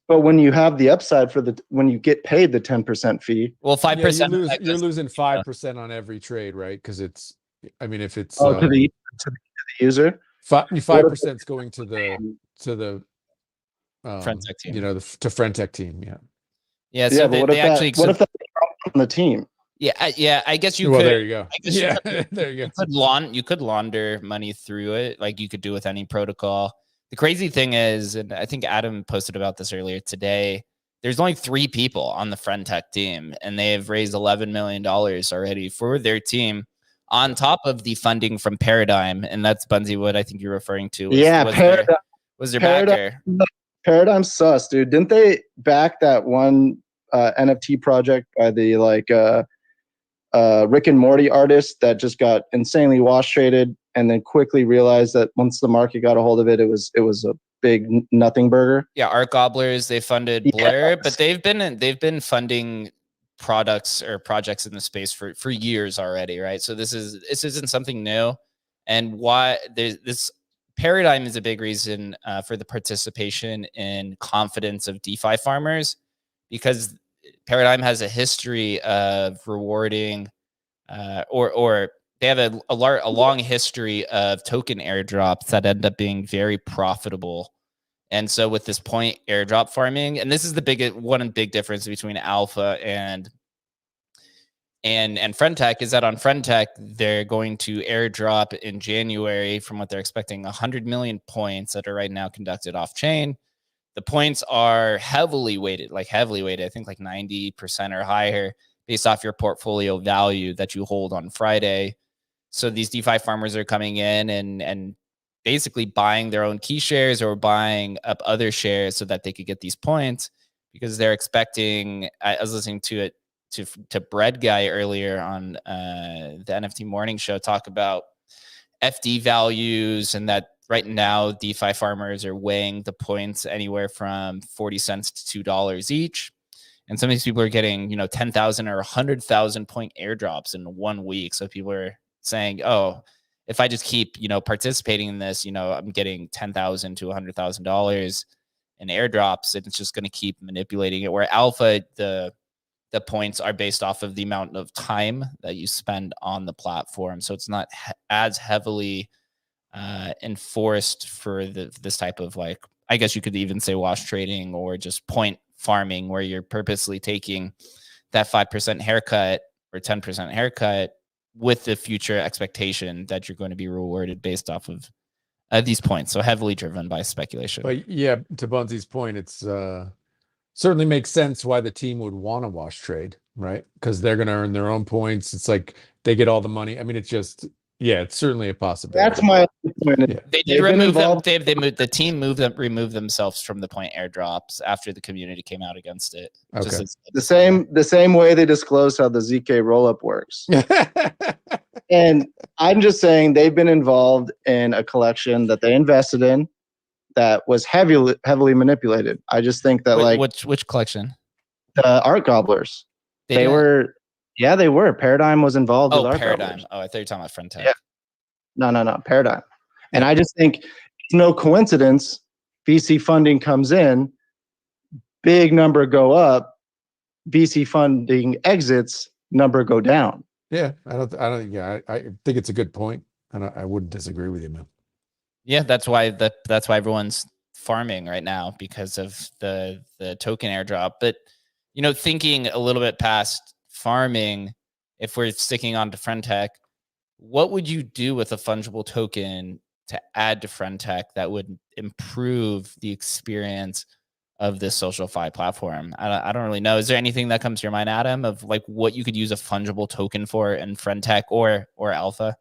But when you have the upside when you get paid the 10% fee. Well, 5%. You're losing 5% on every trade, right? Because if it's to the user. 5% is going to the Friend Tech team. to Friend Tech team. Yeah. So what if that's on the team? Yeah. I guess you could. Well, there you go. There you go. You could launder money through it, like you could do with any protocol. The crazy thing is, and I think Adam posted about this earlier today, there's only 3 people on the Friend Tech team, and they have raised $11 million already for their team, on top of the funding from Paradigm. And that's Bunzi, what I think you're referring to. Paradigm was their backer. Paradigm sus, dude. Didn't they back that one NFT project by the Rick and Morty artist that just got insanely wash traded, and then quickly realized that once the market got a hold of it, it was a big nothing burger? Yeah, Art Gobblers, they funded Blur, but they've been funding products or projects in the space for years already, right? So this isn't something new. And why this Paradigm is a big reason for the participation in confidence of DeFi farmers, because Paradigm has a history of rewarding or they have a long history of token airdrops that end up being very profitable. And so with this point airdrop farming, and this is the big difference between Alpha and Friend Tech, is that on Friend Tech, they're going to airdrop in January, from what they're expecting, 100 million points that are right now conducted off chain. The points are heavily weighted, I think like 90% or higher, based off your portfolio value that you hold on Friday. So these DeFi farmers are coming in and basically buying their own key shares or buying up other shares so that they could get these points, because they're expecting... I was listening to Bread Guy earlier on the NFT morning show talk about FD values, and that right now DeFi farmers are weighing the points anywhere from 40 cents to $2 each. And some of these people are getting, 10,000 or 100,000 point airdrops in 1 week. So people are saying, oh, if I just keep, participating in this, I'm getting $10,000 to $100,000 in airdrops, and it's just going to keep manipulating it. Where Alpha, the points are based off of the amount of time that you spend on the platform. So it's not as heavily enforced for this type of, I guess you could even say wash trading or just point farming, where you're purposely taking that 5% haircut or 10% haircut with the future expectation that you're going to be rewarded based off of these points. So heavily driven by speculation. But yeah, to Bunzi's point, it's certainly makes sense why the team would want to wash trade, right? Because they're going to earn their own points. It's like they get all the money. I mean, it's certainly a possibility. That's my point. Yeah. They did remove them. The team removed themselves from the point airdrops after the community came out against it. Okay. The same way they disclosed how the ZK rollup works. And I'm just saying they've been involved in a collection that they invested in that was heavily manipulated. I just think that which collection? The Art Gobblers, they were Paradigm was involved with Art Paradigm. Gobblers. Oh, I thought you were talking about Friend Tech. Yeah. No, Paradigm. And I just think it's no coincidence VC funding comes in, big number go up, VC funding exits, number go down. Yeah, I think it's a good point, and I wouldn't disagree with you, man. Yeah, that's why everyone's farming right now, because of the token airdrop. But thinking a little bit past farming, if we're sticking on to Friend Tech, what would you do with a fungible token to add to Friend Tech that would improve the experience of this social fi platform? I don't really know. Is there anything that comes to your mind, Adam, of like what you could use a fungible token for in Friend Tech or Alpha?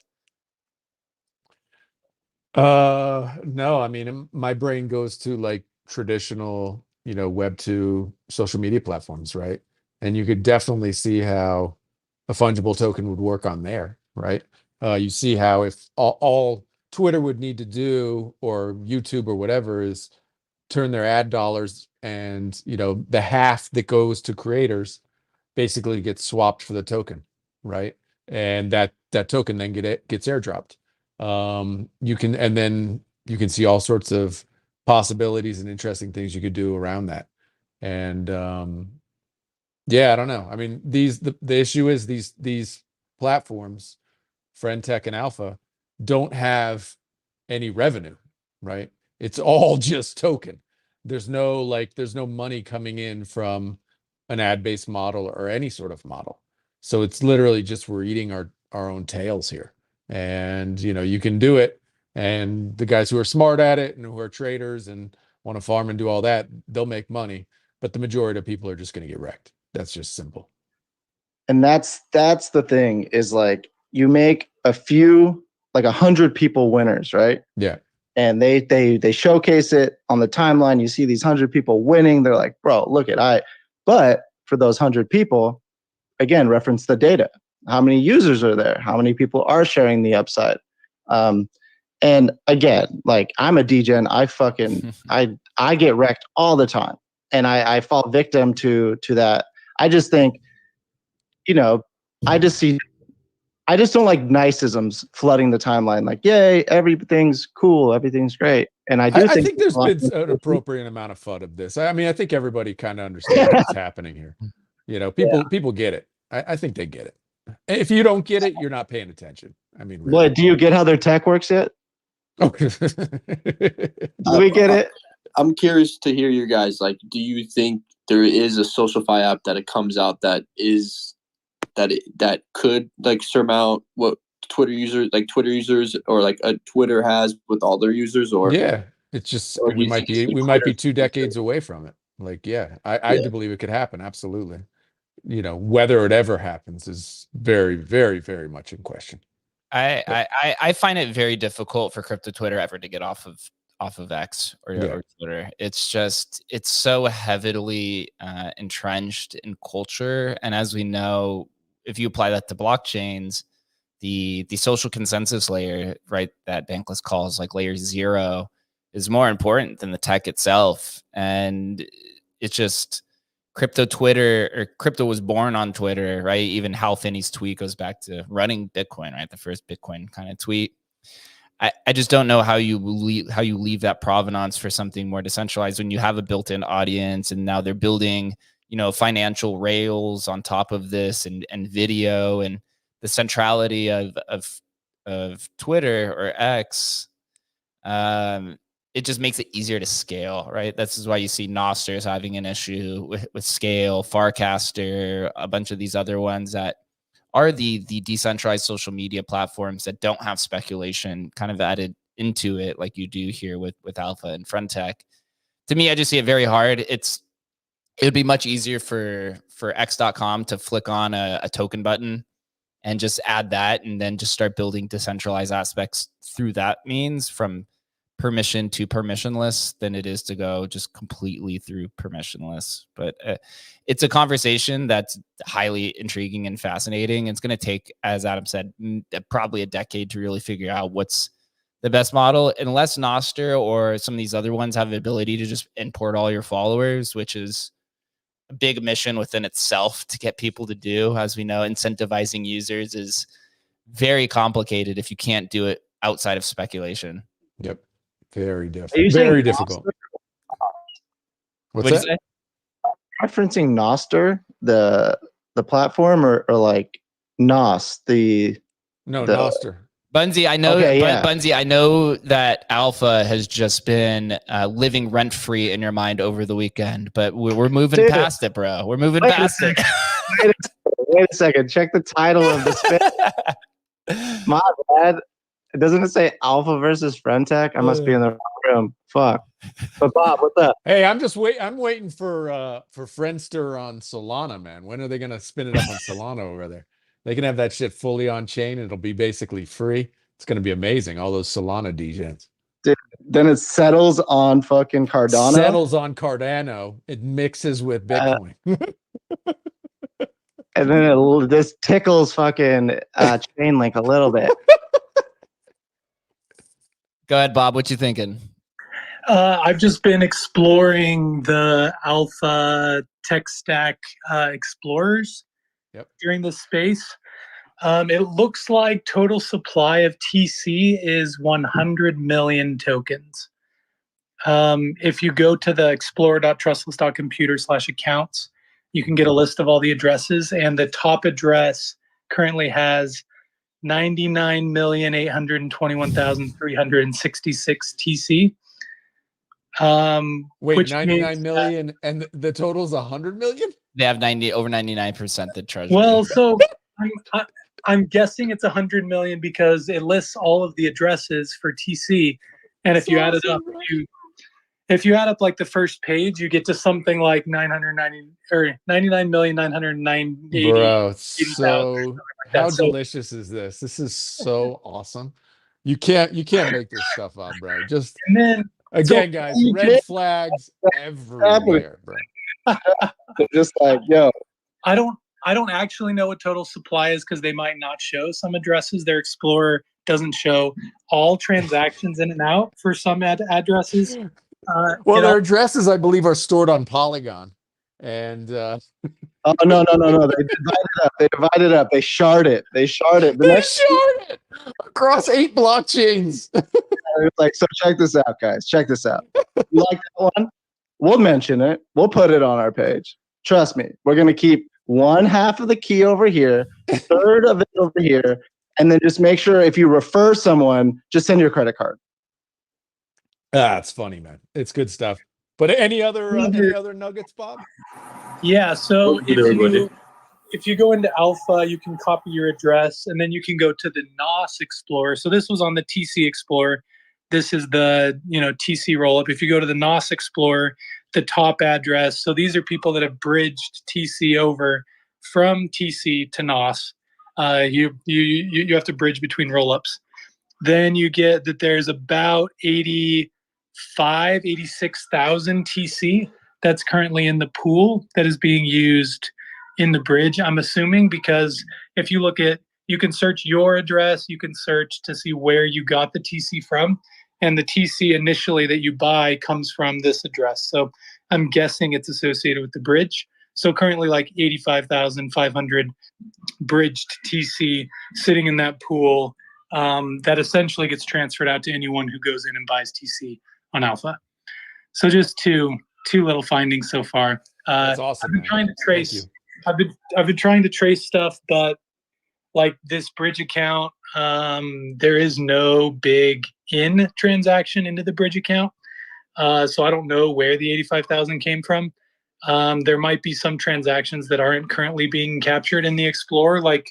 No, I mean, my brain goes to like traditional, Web2 social media platforms, right? And you could definitely see how a fungible token would work on there, right? You see how if all Twitter would need to do, or YouTube or whatever, is turn their ad dollars, and the half that goes to creators basically gets swapped for the token, right? And that token then gets airdropped. You can see all sorts of possibilities and interesting things you could do around that. And yeah, I don't know. I mean, the issue is these platforms, Friend Tech and Alpha, don't have any revenue, right? It's all just token. There's no money coming in from an ad-based model or any sort of model. So it's literally just we're eating our own tails here. And you can do it, and the guys who are smart at it and who are traders and want to farm and do all that, they'll make money, but the majority of people are just going to get wrecked. That's just simple. And that's the thing, is like you make a few, like 100 people winners, right? Yeah. And they showcase it on the timeline. You see these 100 people winning. They're like, bro, look at But for those 100 people, again, reference the data. How many users are there? How many people are sharing the upside? And again, like, I'm a DJ, and I get wrecked all the time, and I fall victim to that. I just think, I just don't like niceisms flooding the timeline. Like, yay, everything's cool, everything's great. And I think there's been an appropriate amount of FUD of this. I mean, I think everybody kind of understands what's happening here. People get it. I think they get it. If you don't get it, you're not paying attention. I mean, really. What, do you get how their tech works yet? Oh. Do we get it? I'm curious to hear your guys. Like, do you think there is a SocialFi app that it comes out that could like surmount what Twitter users or like a Twitter has with all their users? Or yeah, it's just we might be 2 decades away from it. Like, yeah, I do believe it could happen. Absolutely. Whether it ever happens is very, very, very much in question. I find it very difficult for crypto Twitter ever to get off of X or Twitter. It's so heavily entrenched in culture, and as we know, if you apply that to blockchains, the social consensus layer, right, that Bankless calls like layer 0, is more important than the tech itself. And it's just crypto Twitter, or crypto was born on Twitter, right? Even Hal Finney's tweet goes back to running Bitcoin, right? The first Bitcoin kind of tweet. I just don't know how you leave that provenance for something more decentralized when you have a built-in audience, and now they're building, financial rails on top of this, and video, and the centrality of Twitter or X. It just makes it easier to scale, right? This is why you see Nosters having an issue with scale, Farcaster, a bunch of these other ones that are the decentralized social media platforms that don't have speculation kind of added into it like you do here with Alpha and Friend Tech. To me, I just see it very hard. It would be much easier for X.com to flick on a token button and just add that, and then just start building decentralized aspects through that means, from permission to permissionless than it is to go just completely through permissionless. But it's a conversation that's highly intriguing and fascinating. It's going to take, as Adam said, probably a decade to really figure out what's the best model, unless Nostr or some of these other ones have the ability to just import all your followers, which is a big mission within itself to get people to do. As we know, incentivizing users is very complicated if you can't do it outside of speculation. Yep. Very Are difficult. you Very saying difficult. What's What'd you that? say? referencing Nostr, the platform, or like Nos, No, the Nostr. Bunzi, I know. Okay, yeah. Bunzi, I know that Alpha has just been living rent free in your mind over the weekend, but we're moving Dude. past it, bro. We're moving Wait a past it. Wait a second. Check the title of the spin. My bad. Doesn't it say Alpha versus Frentech? I must be in the wrong room. Fuck. But Bob, what's up? Hey, I'm waiting for Friendster on Solana, man. When are they gonna spin it up on Solana over there? They can have that shit fully on chain. It'll be basically free. It's gonna be amazing. All those Solana degens. Then it settles on fucking Cardano. Settles on Cardano. It mixes with Bitcoin. And then it just tickles fucking Chainlink a little bit. Go ahead, Bob. What you thinking? I've just been exploring the Alpha Tech Stack Explorers during this space. It looks like total supply of TC is 100 million tokens. If you go to the explorer.trustless.computer/accounts, you can get a list of all the addresses, and the top address currently has 99,821,366 TC. Wait, 99 million, and the total's 100 million? They have over 99% the treasury. Well, so I'm guessing it's 100 million because it lists all of the addresses for TC, and if you add it up, if you add up like the first page, you get to something like 99,990,990. Bro, so how delicious is this? This is so awesome. You can't make this stuff up, bro. Just again, guys, red flags everywhere, bro. Just like, yo. I don't actually know what total supply is because they might not show some addresses. Their Explorer doesn't show all transactions in and out for some addresses. Well, their addresses, I believe, are stored on Polygon, and oh no, they divide it up. They shard it. They shard it across 8 blockchains. Like, so check this out, guys. Check this out. You like that one? We'll mention it. We'll put it on our page. Trust me. We're gonna keep one half of the key over here, a third of it over here, and then just make sure if you refer someone, just send your credit card. It's funny, man. It's good stuff. But any other nuggets, Bob? Yeah. So if you go into Alpha, you can copy your address, and then you can go to the NOS Explorer. So this was on the TC Explorer. This is the TC rollup. If you go to the NOS Explorer, the top address. So these are people that have bridged TC over from TC to NOS. You have to bridge between rollups. Then you get that there's about 86,000 TC that's currently in the pool that is being used in the bridge, I'm assuming, because if you look at, you can search your address, you can search to see where you got the TC from, and the TC initially that you buy comes from this address. So I'm guessing it's associated with the bridge. So currently like 85,500 bridged TC sitting in that pool that essentially gets transferred out to anyone who goes in and buys TC on Alpha. So just two little findings so far. That's awesome. I've been trying to trace. I've been trying to trace stuff, but like this bridge account, there is no big in transaction into the bridge account. So I don't know where the 85,000 came from. There might be some transactions that aren't currently being captured in the Explorer, like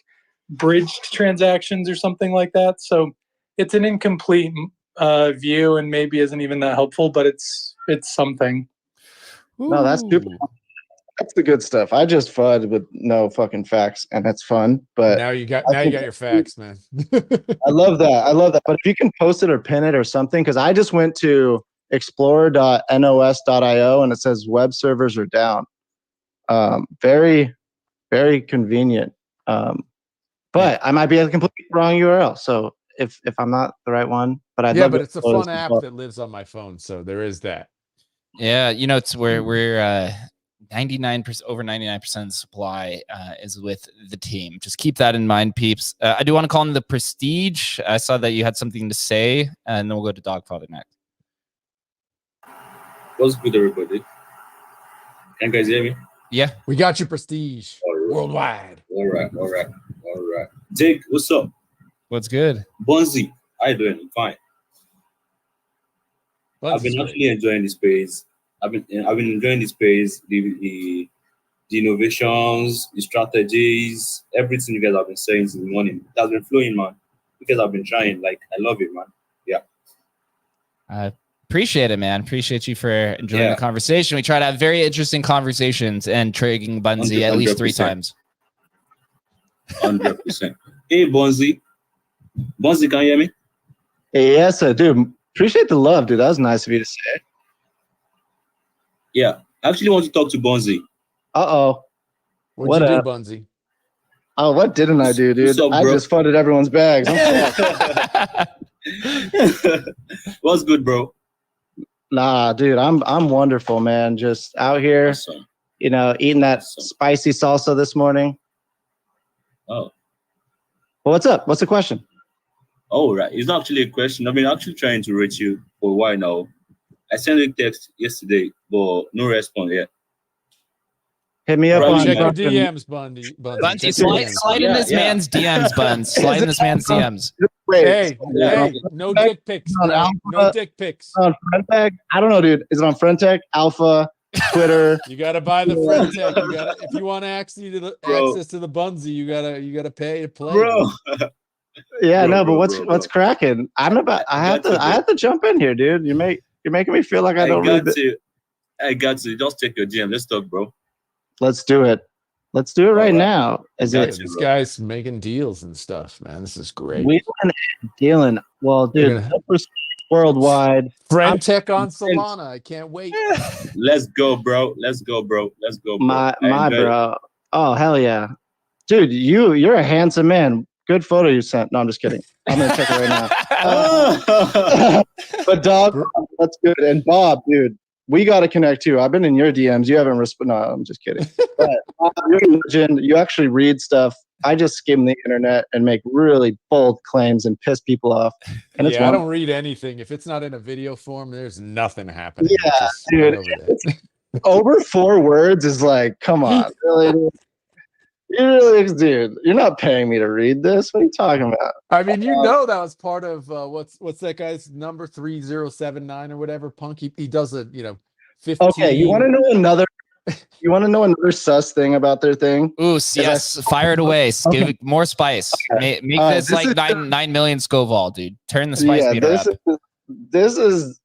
bridged transactions or something like that. So it's an incomplete view and maybe isn't even that helpful, but it's something. No, that's super. That's the good stuff. I just FUD with no fucking facts, and that's fun. But Now you got your facts, man. I love that. But if you can post it or pin it or something, because I just went to explorer.nos.io and it says web servers are down. Very, very convenient. But I might be a completely wrong URL. So if I'm not the right one, but I'd love but to it's a upload fun this as app well. that lives on my phone, so there is that. Yeah, it's where we're 99% over 99% of the supply is with the team. Just keep that in mind, peeps. I do want to call him the Prestige. I saw that you had something to say, and then we'll go to Dogfather next. What's good, everybody? Can you guys hear me? Yeah, we got your Prestige worldwide. All right. Jake, what's up? What's good? Bonzi, how you doing? I'm fine. I've been actually enjoying the space. I've been enjoying the space, the innovations, the strategies, everything you guys have been saying since the morning. It has been flowing, man. Because I've been trying. Like, I love it, man. Yeah. Appreciate it, man. Appreciate you for enjoying the conversation. We try to have very interesting conversations and trading Bunzi at least 3 times. 100%. Hey, Bonzi. Bonzi, can you hear me? Hey, yes, I do. Appreciate the love, dude. That was nice of you to say. Yeah. I actually want to talk to Bonzi. Uh-oh. What'd you do, Bunzi? Oh, what didn't I do, dude? Up, I just funded everyone's bags. What's good, bro? Nah, dude, I'm wonderful, man. Just out here, eating that spicy salsa this morning. Oh. Well, what's up? What's the question? Oh, right. It's not actually a question. I've been actually trying to reach you for a while now. I sent a text yesterday, but no response yet. Hit me up on check your DMs, Bunzi. Bunzi, slide in this man's DMs, Buns. Slide in this man's DMs. Hey, no dick pics. No dick pics. On Frentech? I don't know, dude. Is it on Frentech, Alpha, Twitter? You gotta buy the Frentech. You gotta, if you want access to the Bunzi, you gotta pay to play, bro. Yeah, but what's cracking? I have to jump in here, dude. You're making me feel like I don't read it. I got to. Just take your DM. Let's talk, bro. Let's do it. Let's do it right now. This guy's making deals and stuff, man. This is great. We've been dealing. Well, dude, worldwide. Frentech on Solana. I can't wait. Let's go, bro. Let's go, bro. My bro. Oh, hell yeah. Dude, you're a handsome man. Good photo you sent. No, I'm just kidding. I'm going to check it right now. But dog, that's good. And Bob, dude, we got to connect too. I've been in your DMs. You haven't responded. No, I'm just kidding. But you're a legend. You actually read stuff. I just skim the internet and make really bold claims and piss people off. And I don't read anything. If it's not in a video form, there's nothing happening. Yeah, dude. Over 4 words is like, come on. Really, dude? Dude, you're not paying me to read this. What are you talking about? I mean, that was part of what's that guy's number 3079 or whatever. Punk. He does a 15. Okay, you want to know another? You want to know another sus thing about their thing? Ooh, yes. Fire it away. Give it more spice. Okay. Make this like 9 million Scoville, dude. Turn the spice meter up. This is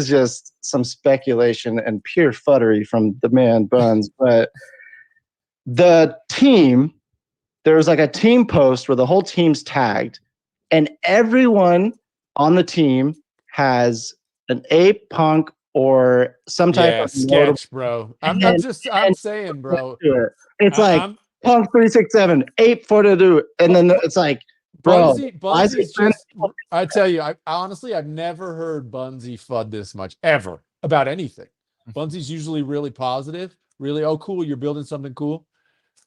just some speculation and pure futtery from the man Buns, but. The team, there was like a team post where the whole team's tagged, and everyone on the team has an ape, punk, or some type of sketch, bro. I'm saying, bro. It's like punk 367, ape for to do, and then it's like, bro. Bunzi's just. I tell you, honestly, I've never heard Bunzi FUD this much ever about anything. Bunzi's usually really positive, really, oh cool, you're building something cool.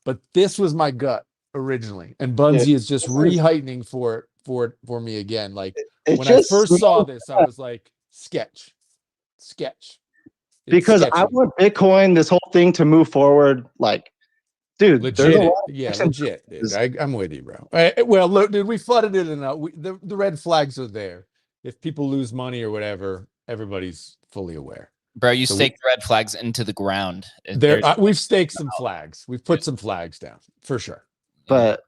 But this was my gut originally, and Bunzi is just reheightening for me again. Like when I first saw this, I was like, sketch. Because sketchy. I want Bitcoin, this whole thing, to move forward. Like, dude, legit. Legit. Dude. I'm with you, bro. Well, look, dude, we flooded it enough. The red flags are there. If people lose money or whatever, everybody's fully aware. Bro, you staked red flags into the ground. We've staked some flags. We've put some flags down for sure. But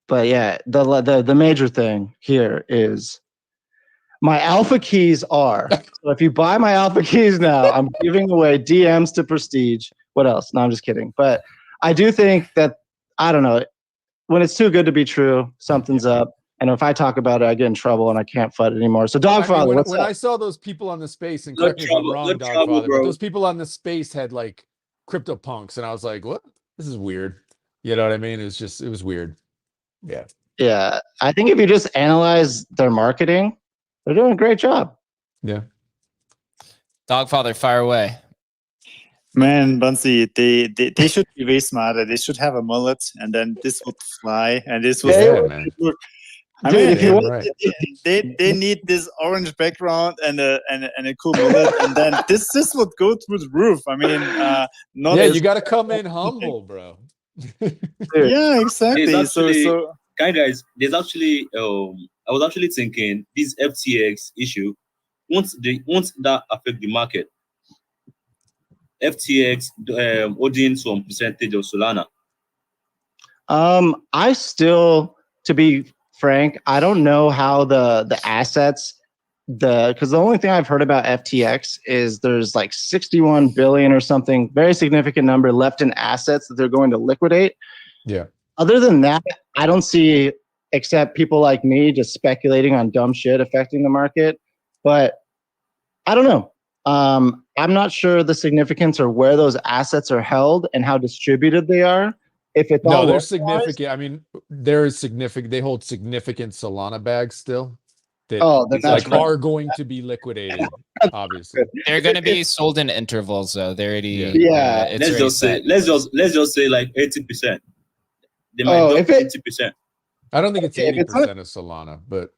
yeah, the major thing here is my alpha keys are. So if you buy my alpha keys now, I'm giving away DMs to Prestige What else? No, I'm just kidding. But I do think that, I don't know, when it's too good to be true, something's up. And if I talk about it, I get in trouble and I can't fight it anymore. So Dogfather, when I saw those people on the space, and No correct me if I'm trouble, wrong, no trouble, Dogfather, but bro. those people on the space had like CryptoPunks, and I was like, what? This is weird. You know what I mean? It was weird. Yeah. Yeah. I think if you just analyze their marketing, they're doing a great job. Yeah. Dogfather, fire away. Man, Bunsey, they should be way smarter. They should have a mullet, and then this would fly, and this would. Yeah, man. I Dude, mean, if you want, right. they need this orange background and a cool mullet, and then this would go through the roof. I mean, not Yeah, as- you got to come in humble, bro. Yeah, exactly. There's actually, So guys, there's actually I was actually thinking this FTX issue, once that affect the market, FTX holding some percentage of Solana. I still, to be frank, I don't know how the assets, because the only thing I've heard about FTX is there's like 61 billion or something, very significant number left in assets that they're going to liquidate. Yeah. Other than that, I don't see, except people like me just speculating on dumb shit affecting the market. But I don't know. I'm not sure the significance or where those assets are held and how distributed they are. If it's No, all they're localized, significant. I mean, there is significant. They hold significant Solana bags still. That then that's like are going to be liquidated. Obviously, They're going to be sold in intervals, though. They're already Yeah. it's Let's already just say set. let's just say like 80%. They might drop if it- 80%. I don't think it's Okay, if it's 80% of Solana, but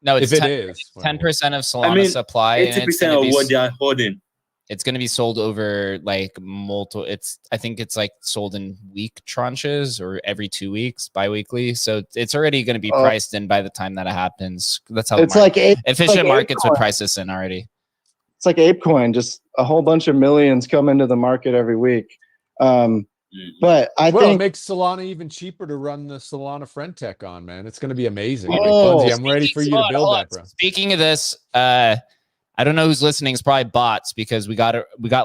No, it's if it is, well, 10% of Solana I mean, supply, and it's 80% going to of be what they are holding. it's going to be sold over like multiple. I think it's like sold in week tranches or every 2 weeks, biweekly. So it's already going to be priced in by the time that it happens. That's how it's like efficient markets would ApeCoin. price this in already. It's like ApeCoin, just a whole bunch of millions come into the market every week. But I it think makes Solana even cheaper to run the Solana friend tech on, man. It's going to be amazing. Like, Oh. Bunzi, I'm ready for you to build that, bro. Speaking of this, I don't know who's listening. It's probably bots because we got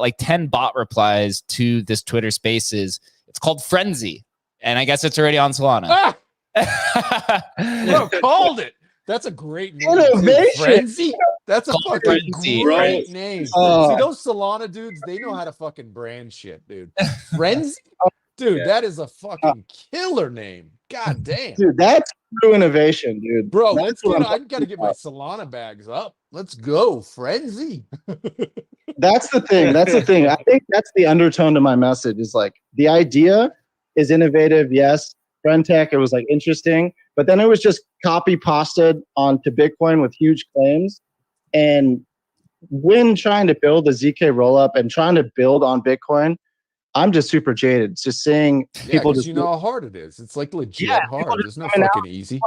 like 10 bot replies to this Twitter Spaces. It's called Frenzy, and I guess it's already on Solana. Bro, called it. That's a great name. Innovation. Frenzy? That's a Called fucking Frenzy. great name. See, Oh. those Solana dudes, they know how to fucking brand shit, dude. Frenzy? Dude, that is a fucking killer name. God damn. dude, that's true innovation, dude. Bro, That's what I gotta get my Solana bags up. Let's go. Frenzy. That's the thing. That's the thing. I think that's the undertone to my message is like the idea is innovative. Yes. Friend tech, it was like interesting, but then it was just copy pasted onto Bitcoin with huge claims. And when trying to build a ZK rollup and trying to build on Bitcoin, I'm just super jaded. Just seeing people just you know how hard it is. It's like legit Yeah, hard. people There's just no coming out fucking easy.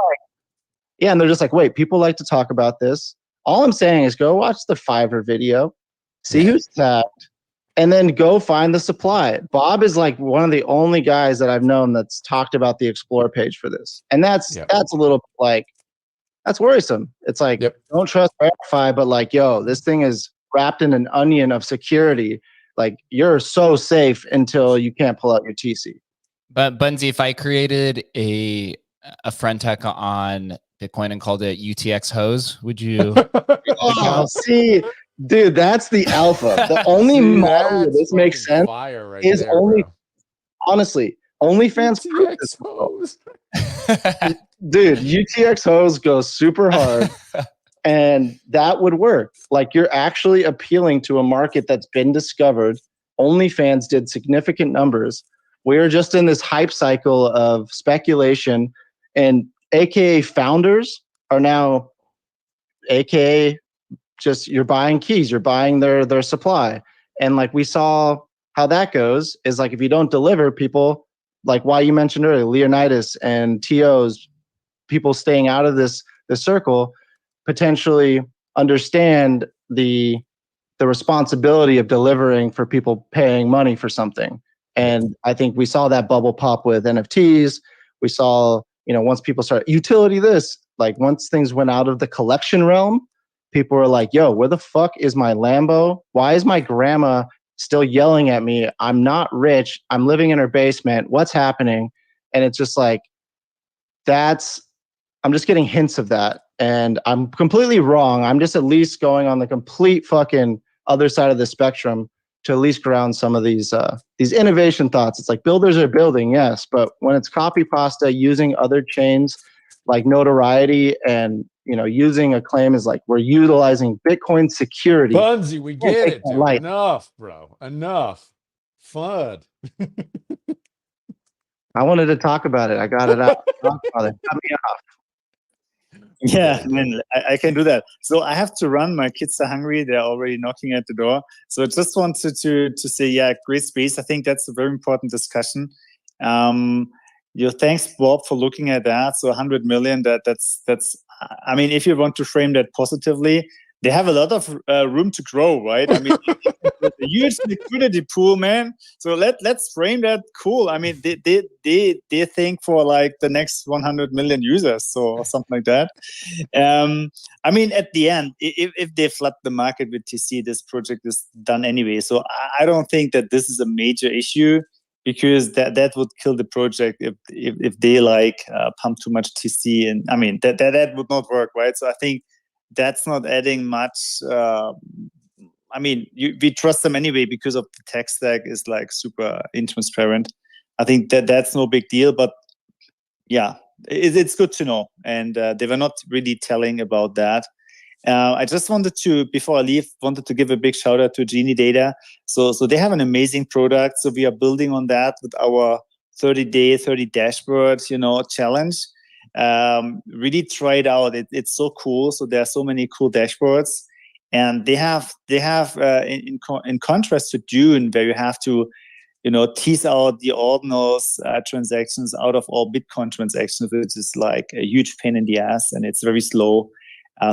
yeah, and they're just like, wait, people like to talk about this. All I'm saying is go watch the Fiverr video, see who's tagged, and then go find the supply. Bob is like one of the only guys that I've known that's talked about the Explore page for this. And that's a little like, that's worrisome. It's like, don't trust verify, but like, yo, this thing is wrapped in an onion of security. Like, you're so safe until you can't pull out your TC. But Bunzi, if I created a friend tech on Bitcoin and called it UTX hose, would you? Oh, see, dude, that's the alpha. The only model where this makes sense is only, honestly, OnlyFans. Dude, UTX hose goes super hard, and that would work. Like, you're actually appealing to a market that's been discovered. OnlyFans did significant numbers. We're just in this hype cycle of speculation, and AKA founders are now, AKA just you're buying keys, you're buying their supply. And like we saw how that goes is like if you don't deliver, people like why you mentioned earlier, Leonidas and TOs, people staying out of this circle potentially understand the responsibility of delivering for people paying money for something. And I think we saw that bubble pop with NFTs. We saw, once people start utility this, like once things went out of the collection realm, people were like, yo, where the fuck is my Lambo? Why is my grandma still yelling at me. I'm not rich. I'm living in her basement. What's happening? And it's just like, I'm just getting hints of that. And I'm completely wrong. I'm just at least going on the complete fucking other side of the spectrum to at least ground some of these innovation thoughts. It's like builders are building, yes, but when it's copy pasta using other chains like notoriety and using a claim is like we're utilizing Bitcoin security. Bunsy, we get it, dude. Light. Enough, bro. Enough. FUD. I wanted to talk about it. I got it out. Cut me off. Yeah, man, I can do that. So I have to run. My kids are hungry. They're already knocking at the door. So I just wanted to say, yeah, great space. I think that's a very important discussion. Thanks, Bob, for looking at that. So 100 million, that's. I mean, if you want to frame that positively, they have a lot of room to grow, right? I mean, a huge liquidity pool, man. So let's frame that cool. I mean, they think for like the next 100 million users, or something like that. I mean, at the end, if they flood the market with TC, this project is done anyway. So I don't think that this is a major issue, because that would kill the project if they pump too much TC, and I mean that would not work, right? So I think that's not adding much. I mean, we trust them anyway because of the tech stack is like super intransparent. I think that's no big deal, but yeah, it's good to know. And they were not really telling about that. I just wanted to, before I leave, give a big shout out to Genie Data. So they have an amazing product. So we are building on that with our 30-day, 30 dashboard, challenge. Really try it out. It's so cool. So there are so many cool dashboards, and they have in contrast to Dune, where you have to tease out the ordinals transactions out of all Bitcoin transactions, which is like a huge pain in the ass, and it's very slow.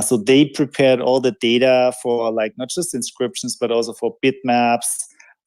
So they prepared all the data for like not just inscriptions, but also for bitmaps,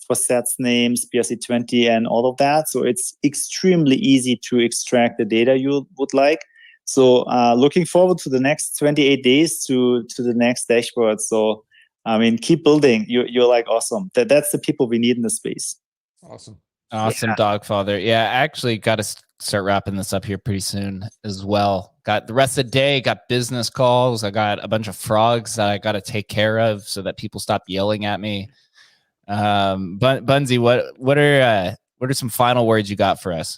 for sets names, BRC20, and all of that. So it's extremely easy to extract the data you would like. So looking forward to the next 28 days to the next dashboard. So, I mean, keep building. You're like awesome. That's the people we need in the space. Awesome. Awesome, yeah. Dogfather. Yeah, I actually got to start wrapping this up here pretty soon as well. Got the rest of the day, got business calls. I got a bunch of frogs that I got to take care of so that people stop yelling at me. Bunsy, what are some final words you got for us?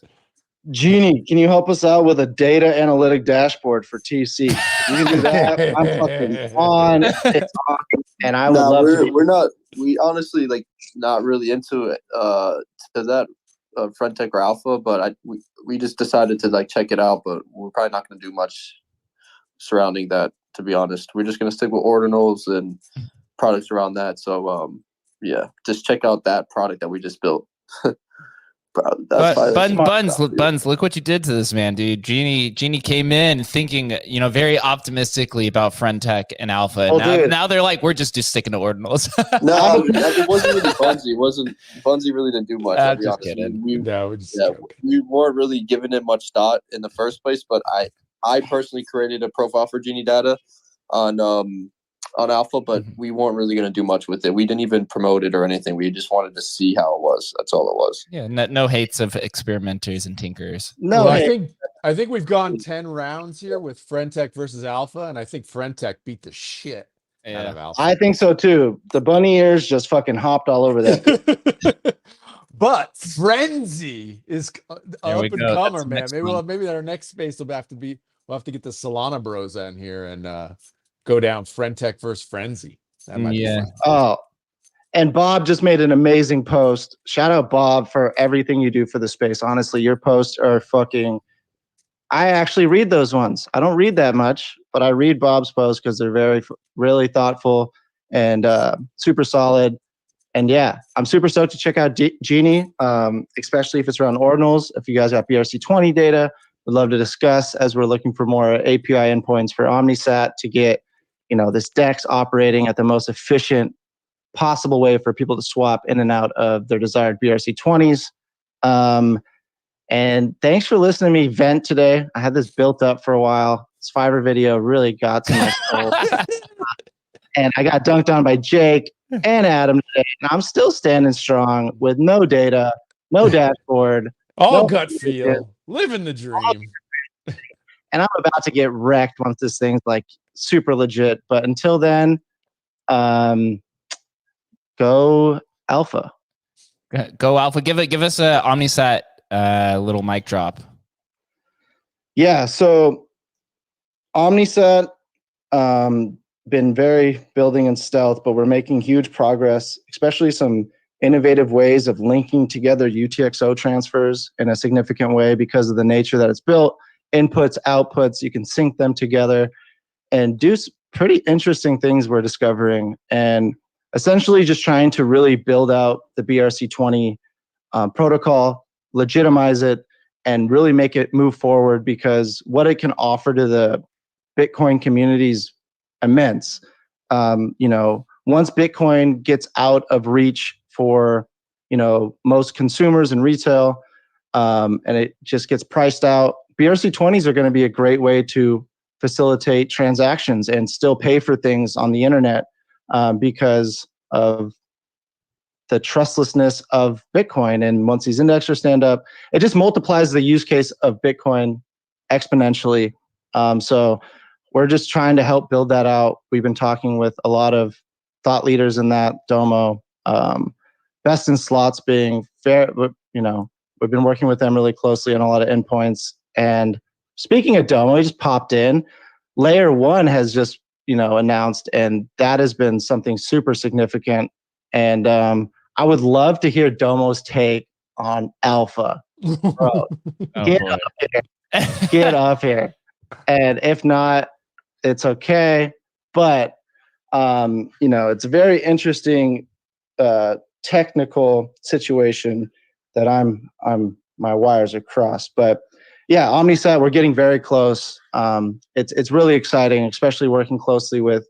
Genie, can you help us out with a data analytic dashboard for TC? You can do that. I'm fucking on. It's on, and I would love to. We honestly not really into it to that Frentech or Alpha, but we just decided to check it out. But we're probably not going to do much surrounding that. To be honest, we're just going to stick with ordinals and products around that. So yeah, just check out that product that we just built. Buns, look what you did to this man, dude. Genie came in thinking, very optimistically about Frentech and Alpha. Now they're like, we're just sticking to ordinals. No, it wasn't really Bunsy. Bunsy really didn't do much. I'll be honest. Kidding. We weren't really giving it much thought in the first place. But I personally created a profile for Genie Data on Alpha, but we weren't really going to do much with it. We didn't even promote it or anything. We just wanted to see how it was. That's all it was. Yeah, no hates of experimenters and tinkers. No, well, I think we've gone 10 rounds here with Frentech versus Alpha, and I think Frentech beat the shit out of Alpha. I think so too. The bunny ears just fucking hopped all over that. But Frenzy is up and comer, man. Maybe our next space will have to be. We'll have to get the Solana Bros in here and go down Frentech versus Frenzy. That might be fun. Oh, and Bob just made an amazing post. Shout out Bob for everything you do for the space. Honestly, your posts are fucking. I actually read those ones. I don't read that much, but I read Bob's posts because they're really thoughtful and super solid. And yeah, I'm super stoked to check out Genie, especially if it's around ordinals. If you guys got BRC20 data, we'd love to discuss as we're looking for more API endpoints for OmniSat to get this DEX operating at the most efficient possible way for people to swap in and out of their desired BRC20s. And thanks for listening to me vent today. I had this built up for a while. This Fiverr video really got to my soul. And I got dunked on by Jake. and Adam today, and I'm still standing strong with no data, no dashboard, All no gut feel, living the dream. and I'm about to get wrecked once this thing's like super legit. But until then, go Alpha. Go Alpha. Give us a Omnisat little mic drop. Yeah, so Omnisat been very building in stealth, but we're making huge progress, especially some innovative ways of linking together UTXO transfers in a significant way because of the nature that it's built. Inputs, outputs, you can sync them together and do pretty interesting things we're discovering. And essentially just trying to really build out the BRC20 protocol, legitimize it, and really make it move forward because what it can offer to the Bitcoin community is immense. Once Bitcoin gets out of reach for, most consumers and retail, and it just gets priced out, BRC20s are going to be a great way to facilitate transactions and still pay for things on the internet because of the trustlessness of Bitcoin. And once these indexers stand up, it just multiplies the use case of Bitcoin exponentially. So we're just trying to help build that out. We've been talking with a lot of thought leaders in that, Domo, Best in Slots being fair. We've been working with them really closely on a lot of endpoints. And speaking of Domo, we just popped in. Layer 1 has just, announced, and that has been something super significant. And I would love to hear Domo's take on Alpha. Bro, get up here. Get up here. And if not, it's okay. But, it's a very interesting technical situation that my wires are crossed. But yeah, Omnisat, we're getting very close. It's really exciting, especially working closely with,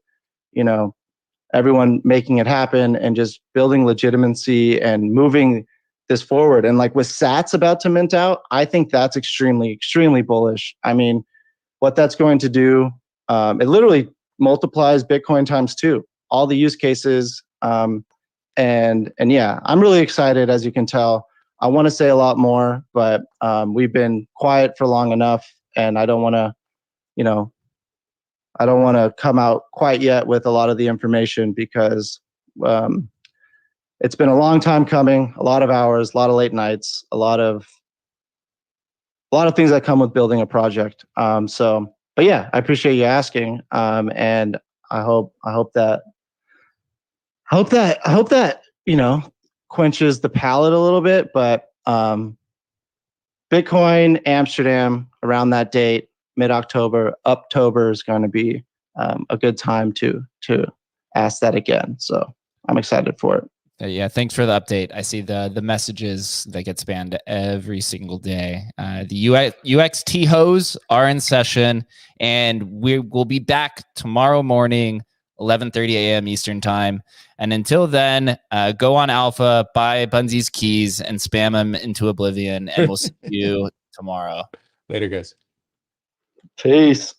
everyone making it happen and just building legitimacy and moving this forward. And like with Sats about to mint out, I think that's extremely, extremely bullish. I mean, what that's going to do, it literally multiplies Bitcoin times 2, all the use cases. And yeah, I'm really excited, as you can tell. I want to say a lot more, but we've been quiet for long enough, and I don't want to, I don't want to come out quite yet with a lot of the information because it's been a long time coming, a lot of hours, a lot of late nights, a lot of things that come with building a project. But yeah, I appreciate you asking, and I hope that quenches the palate a little bit. But Bitcoin Amsterdam around that date, mid-October, Uptober is going to be a good time to ask that again. So I'm excited for it. Yeah, thanks for the update. I see the messages that get spammed every single day. The UXT hoes are in session, and we will be back tomorrow morning, 11:30 a.m. Eastern time. And until then, go on Alpha, buy Bunzy's keys, and spam them into oblivion. And we'll see you tomorrow. Later, guys. Peace.